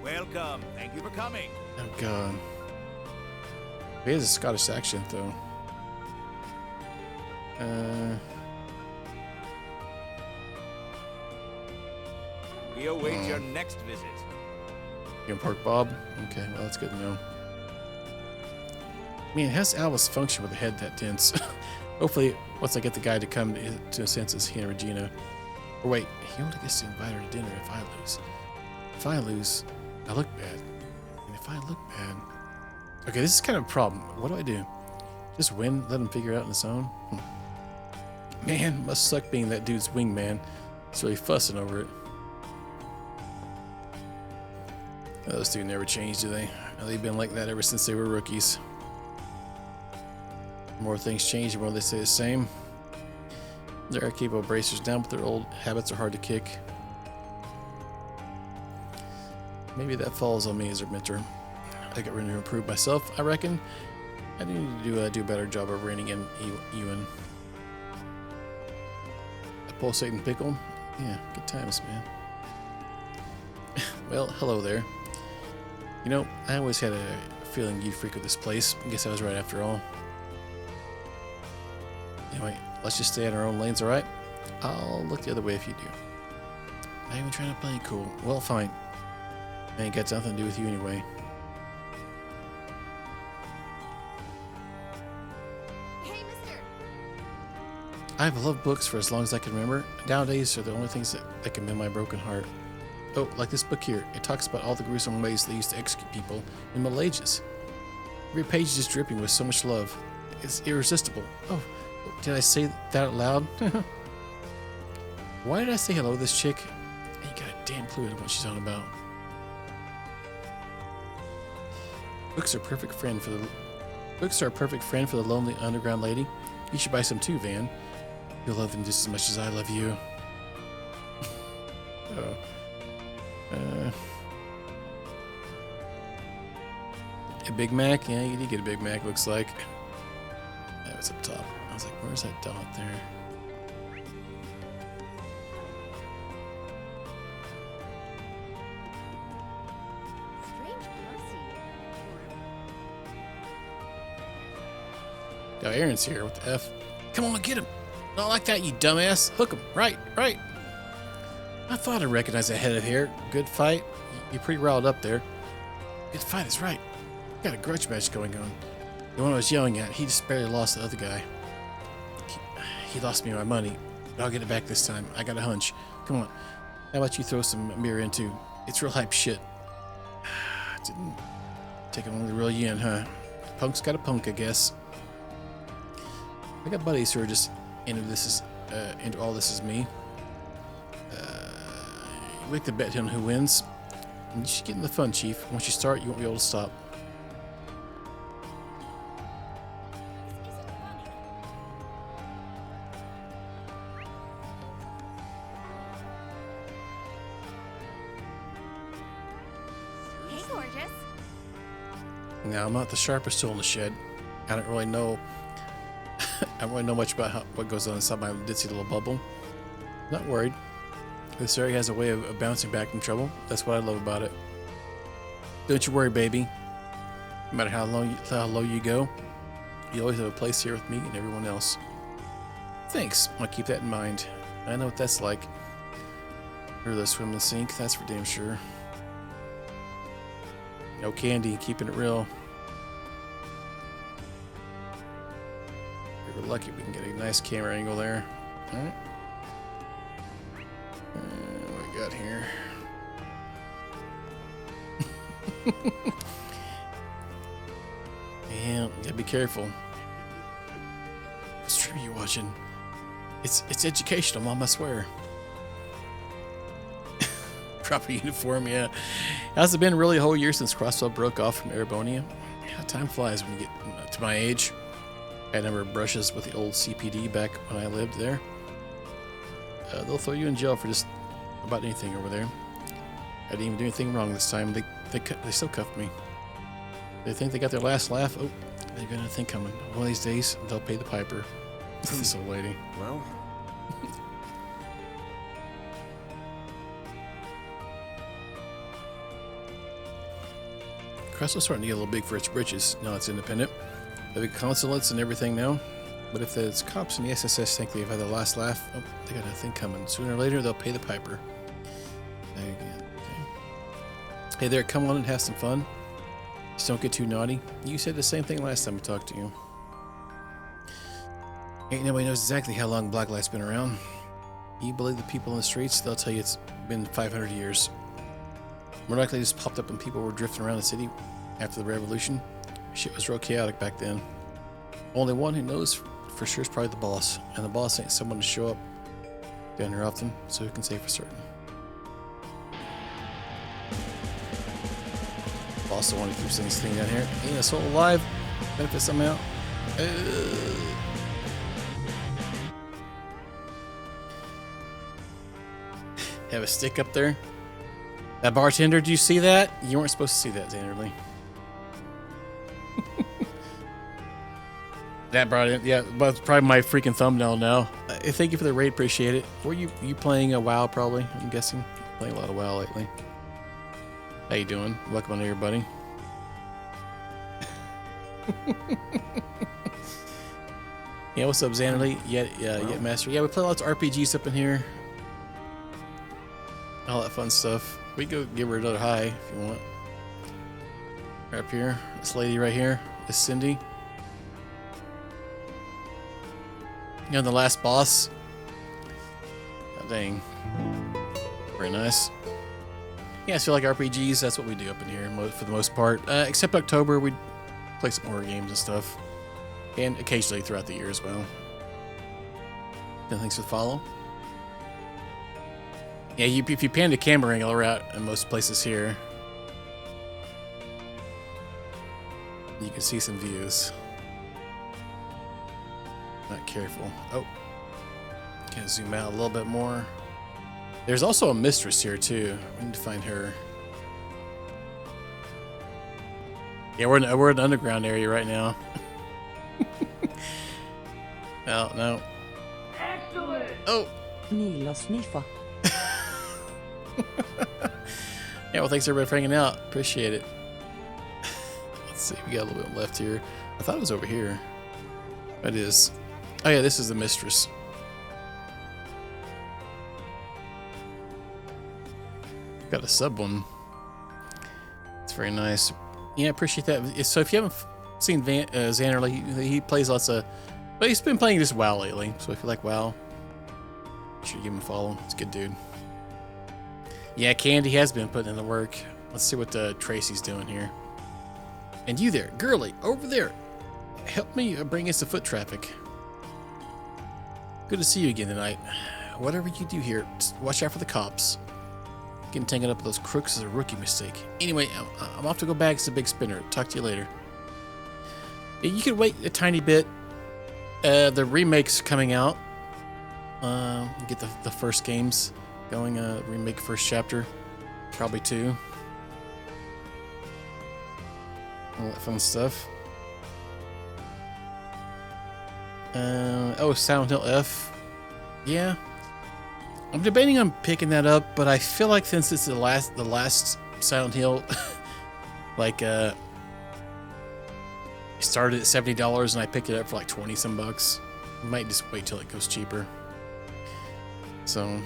Welcome. Thank you for coming. Oh, God. He has a Scottish accent, though. We await your next visit. You Park Bob? Okay, well, that's good to know. Man, how's Albus function with a head that dense? Hopefully, once I get the guy to come to his senses, he and Regina. Or wait, he only gets to invite her to dinner if I lose. If I lose, I look bad. And if I look bad... Okay, this is kind of a problem. What do I do? Just win? Let him figure it out on his own? Man, must suck being that dude's wingman. He's really fussing over it. Those two never change, do they? They've been like that ever since they were rookies. The more things change, the more they stay the same. There are capable bracers down, but their old habits are hard to kick. Maybe that falls on me as their mentor. I got ready to improve myself, I reckon. I need to do a better job of reining in Ewan. A pulsating pickle? Yeah, good times, man. Well, hello there. You know, I always had a feeling you'd frequent this place. I guess I was right after all. Anyway, let's just stay in our own lanes, alright? I'll look the other way if you do. Not even trying to play cool. Well, fine. I ain't got nothing to do with you anyway. Hey, mister! I've loved books for as long as I can remember. Nowadays, they're the only things that can mend my broken heart. Oh, like this book here. It talks about all the gruesome ways they used to execute people in the Middle Ages. Every page is dripping with so much love. It's irresistible. Oh, did I say that out loud? Why did I say hello to this chick? I ain't got a damn clue what she's on about. Books are a perfect friend for the lonely underground lady. You should buy some too, Van. You'll love them just as much as I love you. Oh. A Big Mac? Yeah, you did get a Big Mac, looks like. That was up top. I was like, where's that dot there? Strange pussy. Oh, Aaron's here. What the F? Come on, get him. Not like that, you dumbass. Hook him. Right. I thought I recognized that head of hair. Good fight. You're pretty riled up there. Good fight is right. Got a grudge match going on. The one I was yelling at, he just barely lost the other guy. He lost me my money, but I'll get it back this time. I got a hunch. Come on. How about you throw some mirror into? It's real hype shit. Didn't take it on the real yen, huh? Punk's got a punk, I guess. I got buddies who are just into all this is me. We like to bet him who wins. And you should get in the fun, Chief. Once you start, you won't be able to stop. Hey, gorgeous. Now, I'm not the sharpest tool in the shed. I don't really know. I don't really know much about what goes on inside my ditzy little bubble. Not worried. This area has a way of bouncing back from trouble. That's what I love about it. Don't you worry, baby. No matter how low you go, you always have a place here with me and everyone else. Thanks. I'll keep that in mind. I know what that's like. Really swim in the sink, that's for damn sure. No candy, keeping it real. We're lucky we can get a nice camera angle there. Alright. What we got here? Yeah, gotta be careful. What stream are you watching? It's educational, Mom, I swear. Proper uniform, yeah. Has it been really a whole year since Crosswell broke off from Erebonia? Yeah, time flies when you get to my age. I had a number of brushes with the old CPD back when I lived there. They'll throw you in jail for just about anything over there. I didn't even do anything wrong this time. They still cuffed me. They think they got their last laugh. Oh, They've got nothing coming. One of these days, they'll pay the piper. This old lady. Well, Crestle's starting to get a little big for its britches. Now it's independent. They've got consulates and everything now. But if the cops and the SSS think they've had the last laugh, oh, they got nothing coming. Sooner or later, they'll pay the piper. There you go. Okay. Hey there, come on and have some fun. Just don't get too naughty. You said the same thing last time I talked to you. Ain't nobody knows exactly how long Blacklight's been around. You believe the people in the streets, they'll tell you it's been 500 years. More likely just popped up when people were drifting around the city after the revolution. Shit was real chaotic back then. Only one who knows for sure is probably the boss. And the boss ain't someone to show up down here often, so who can say for certain. Boss the one who keeps things clean down here. Ain't a soul alive. Benefit somehow. Have a stick up there. That bartender, did you see that? You weren't supposed to see that, Xanderly. That brought in, yeah, but it's probably my freaking thumbnail now. Thank you for the raid, appreciate it. Were you playing a WoW probably? I'm guessing playing a lot of WoW lately. How you doing? Welcome on here, buddy. Yeah, what's up, Xanderly? Yet Master. Yeah, we play lots of RPGs up in here. All that fun stuff. We can go give her another hi if you want. Right up here. This lady right here is Cindy. You know, the last boss. Oh, dang. Very nice. Yeah, I feel like RPGs, that's what we do up in here for the most part. Except October, we play some horror games and stuff. And occasionally throughout the year as well. And thanks for the follow. Yeah, if you pan the camera angle around in most places here, you can see some views. Not careful. Oh, can zoom out a little bit more. There's also a mistress here too. We need to find her. Yeah, we're in the underground area right now. No. Excellent. Oh. Yeah, well, thanks everybody for hanging out. Appreciate it. Let's see, we got a little bit left here. I thought it was over here. It is. Oh yeah, this is the mistress. Got a sub one. It's very nice. Yeah, I appreciate that. So if you haven't seen Xanderly, he plays lots of... But he's been playing just WoW lately. So if you like WoW, you should give him a follow. It's a good dude. Yeah, Candy has been putting in the work. Let's see what Tracy's doing here. And you there, girly, over there. Help me bring us the foot traffic. Good to see you again tonight. Whatever you do here, just watch out for the cops. Getting tangled up with those crooks is a rookie mistake. Anyway, I'm off to go back. It's a big spinner. Talk to you later. Yeah, you can wait a tiny bit. The remake's coming out. Get the first games going. Remake first chapter. Probably 2. All that fun stuff. Oh, Silent Hill F. Yeah. I'm debating on picking that up, but I feel like since it's the last Silent Hill, like it started at $70 and I picked it up for like 20 some bucks. I might just wait till it goes cheaper. So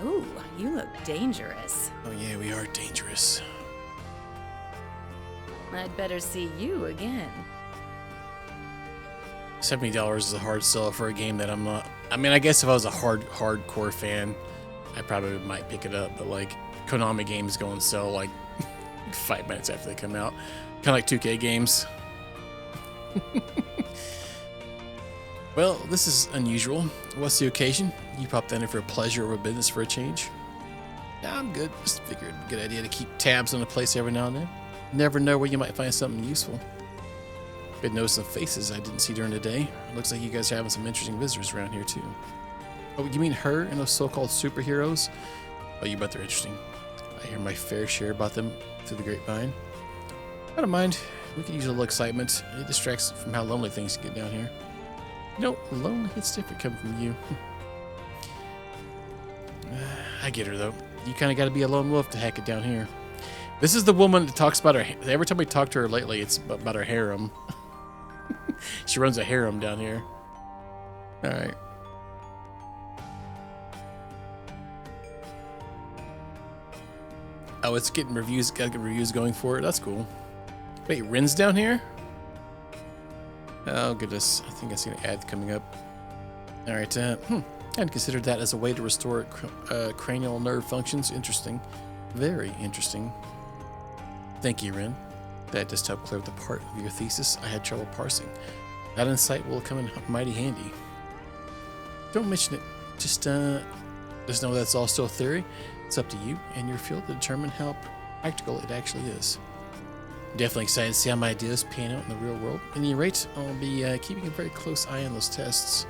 Ooh, you look dangerous. oh yeah, we are dangerous. I'd better see you again. $70 is a hard sell for a game that I'm not. I mean, I guess if I was a hardcore fan, I probably might pick it up. But like Konami games go on sale like 5 minutes after they come out, kind of like 2K games. Well, this is unusual. What's the occasion? You popped in for a pleasure or a business for a change? Nah, I'm good. Just figured a good idea to keep tabs on the place every now and then. Never know where you might find something useful. Been noticing faces I didn't see during the day. Looks like you guys are having some interesting visitors around here too. Oh, you mean her and those so-called superheroes? Oh, you bet they're interesting. I hear my fair share about them through the grapevine. I don't mind. We could use a little excitement. It distracts from how lonely things get down here. You know, lonely hits different coming from you. I get her, though. You kind of got to be a lone wolf to hack it down here. This is the woman that talks about her... Every time we talk to her lately, it's about her harem. She runs a harem down here. All right. Oh, it's getting reviews. Got to get reviews going for it. That's cool. Wait, Rin's down here? Oh, goodness. I think I see an ad coming up. All right. I hadn't considered that as a way to restore cranial nerve functions. Interesting. Very interesting. Thank you, Rin. That just helped clear up the part of your thesis I had trouble parsing. That insight will come in mighty handy. Don't mention it. Just know that's all still theory. It's up to you and your field to determine how practical it actually is. I'm definitely excited to see how my ideas pan out in the real world. At any rate, I'll be keeping a very close eye on those tests.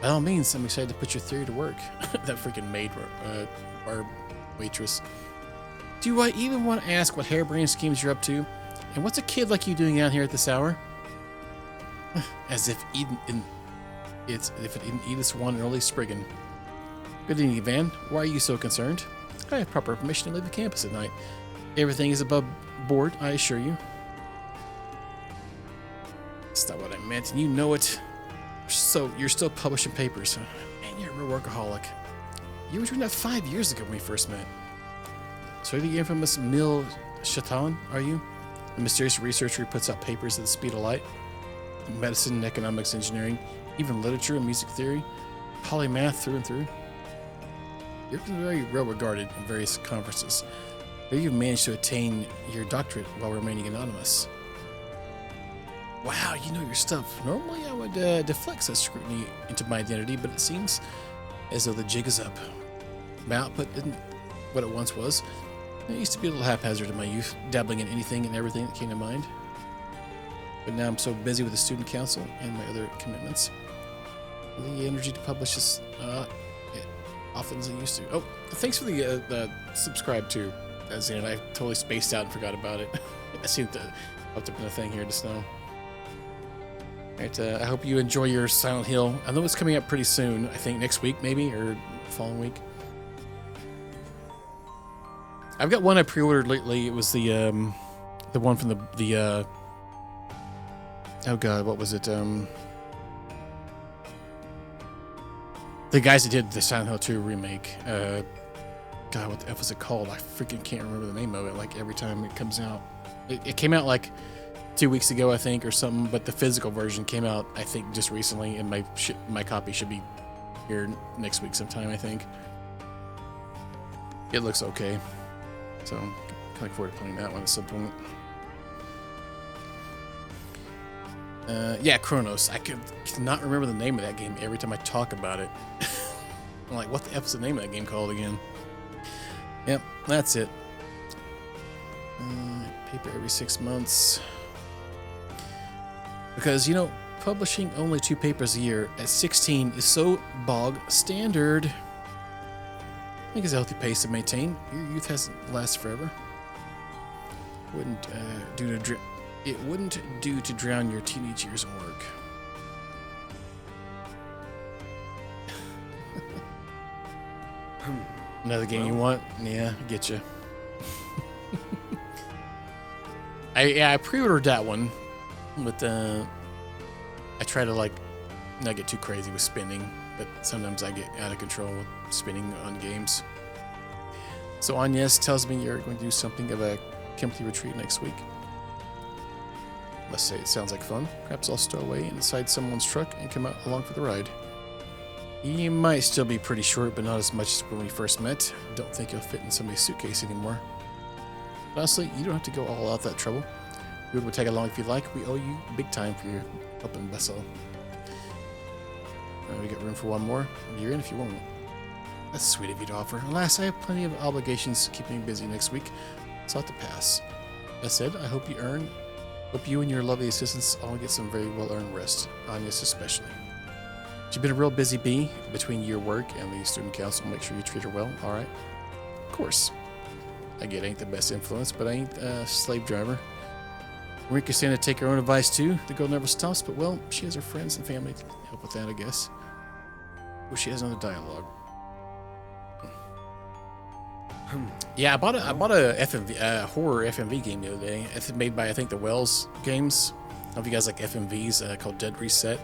By all means, I'm excited to put your theory to work. That freaking maid bar waitress. Do I even want to ask what harebrained schemes you're up to? And what's a kid like you doing out here at this hour? As if it didn't Edith's one early Spriggan. Good evening, Van. Why are you so concerned? I have proper permission to leave the campus at night. Everything is above board, I assure you. That's not what I meant, and you know it. So, you're still publishing papers. Man, you're a real workaholic. You were doing that 5 years ago when we first met. So, the infamous Mil Chatan, are you? The mysterious researcher who puts out papers at the speed of light? Medicine, economics, engineering, even literature and music theory, polymath through and through. You're very well regarded in various conferences. There you've managed to attain your doctorate while remaining anonymous. Wow, you know your stuff. Normally I would deflect such scrutiny into my identity, but it seems as though the jig is up. My output isn't what it once was. I used to be a little haphazard in my youth, dabbling in anything and everything that came to mind. But now I'm so busy with the student council and my other commitments. The energy to publish is often as I used to. Oh, thanks for the subscribe too, Zan. I totally spaced out and forgot about it. I see it popped up in the thing here just now. Alright, I hope you enjoy your Silent Hill. I know it's coming up pretty soon. I think next week maybe, or following week. I've got one I pre-ordered lately. It was the one from the oh god, what was it? The guys that did the Silent Hill 2 remake. God, what the F was it called? I freaking can't remember the name of it. Like every time it comes out, it came out like 2 weeks ago, I think, or something. But the physical version came out, I think, just recently, and my copy should be here next week sometime. I think it looks okay, so I'm looking forward to playing that one at some point. Yeah, Chronos. I cannot remember the name of that game every time I talk about it. I'm like, what the F is the name of that game called again? Yep, that's it. Paper every 6 months. Because, you know, publishing only 2 papers a year at 16 is so bog standard. I think it's a healthy pace to maintain. Your youth hasn't lasted forever. It wouldn't do to drown your teenage years in work. Another game you want? Yeah, I get you. I pre-ordered that one, but I try to like not get too crazy with spending, but sometimes I get out of control with spending on games. So Agnes tells me you're going to do something of a Kempty retreat next week. Let's say it sounds like fun. Perhaps I'll stow away inside someone's truck and come out along for the ride. You might still be pretty short, but not as much as when we first met. Don't think you'll fit in somebody's suitcase anymore. Honestly, you don't have to go all out that trouble. We would tag along if you'd like. We owe you big time for your helping vessel. We got room for one more. You're in if you want. That's sweet of you to offer. Alas, I have plenty of obligations keeping me busy next week. It's not to pass. That said, I hope you and your lovely assistants all get some very well-earned rest. Agnes especially. She's been a real busy bee between your work and the student council. Make sure you treat her well, alright? Of course. I get ain't the best influence, but I ain't a slave driver. Rika's saying to take her own advice too. The girl never stops, but well, she has her friends and family to help with that, I guess. Oh, she has another dialogue. Yeah, I bought a FMV, horror FMV game the other day. It's made by I think the Wells Games. I don't know if you guys like FMVs called Dead Reset.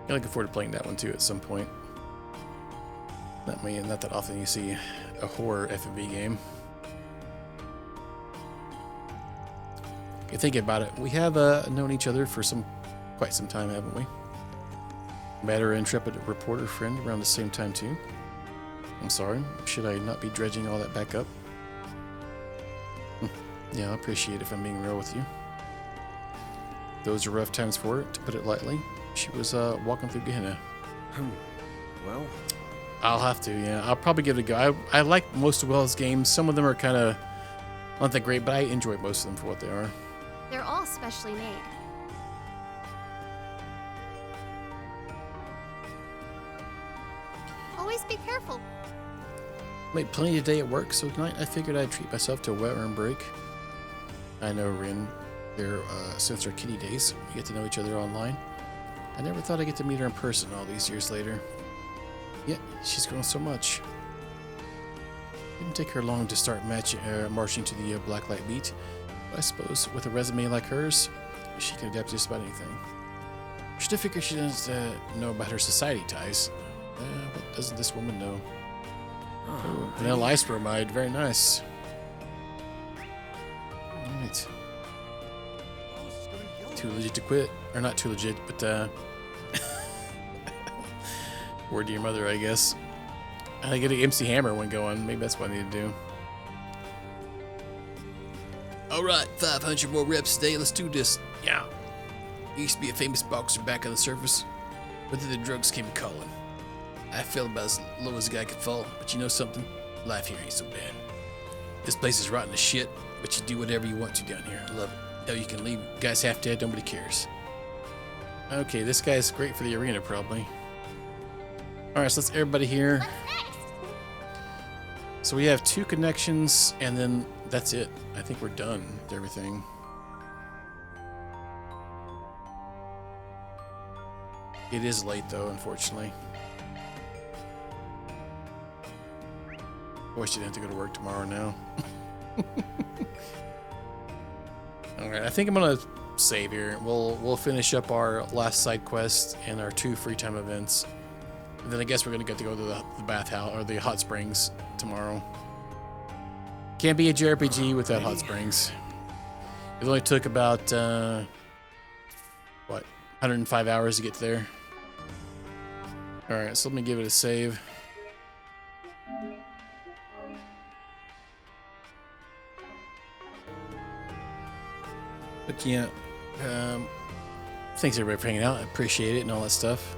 I'm looking forward to playing that one too at some point. Not that often you see a horror FMV game. You think about it, we have known each other for quite some time, haven't we? Met our intrepid reporter friend around the same time too. I'm sorry, should I not be dredging all that back up? Yeah, I appreciate it if I'm being real with you. Those are rough times for her, to put it lightly. She was walking through Gehenna. Well, I'll have to, yeah. I'll probably give it a go. I like most of Wells' games. Some of them are kind of not that great, but I enjoy most of them for what they are. They're all specially made. Always be careful. Made plenty of day at work, so tonight I figured I'd treat myself to a wet room break. I know Rin here since our kitty days. We get to know each other online. I never thought I'd get to meet her in person all these years later. Yet, she's grown so much. Didn't take her long to start marching to the blacklight beat. But I suppose with a resume like hers, she can adapt to just about anything. Should have figured she doesn't know about her society ties. What doesn't this woman know? Oh, vanilla ice bromide, very nice. Alright. Too legit to quit. Or not too legit, but word to your mother, I guess. I get an MC Hammer one going. Maybe that's what I need to do. Alright, 500 more reps today. Let's do this. Yeah. I used to be a famous boxer back on the surface, but then the drugs came calling. I fell about as low as a guy could fall, but you know something? Life here ain't so bad. This place is rotten as shit, but you do whatever you want to down here. I love it. Hell, you can leave guys half dead, nobody cares. Okay, this guy's great for the arena, probably. Alright, so let's everybody here. So we have 2 connections, and then that's it. I think we're done with everything. It is late, though, unfortunately. I wish you didn't have to go to work tomorrow now. Alright, I think I'm gonna save here. We'll finish up our last side quest and our 2 free time events. And then I guess we're gonna get to go to the bathhouse or the hot springs tomorrow. Can't be a JRPG without hot springs. It only took about 105 hours to get there. Alright, so let me give it a save. But yeah, thanks everybody for hanging out. I appreciate it and all that stuff.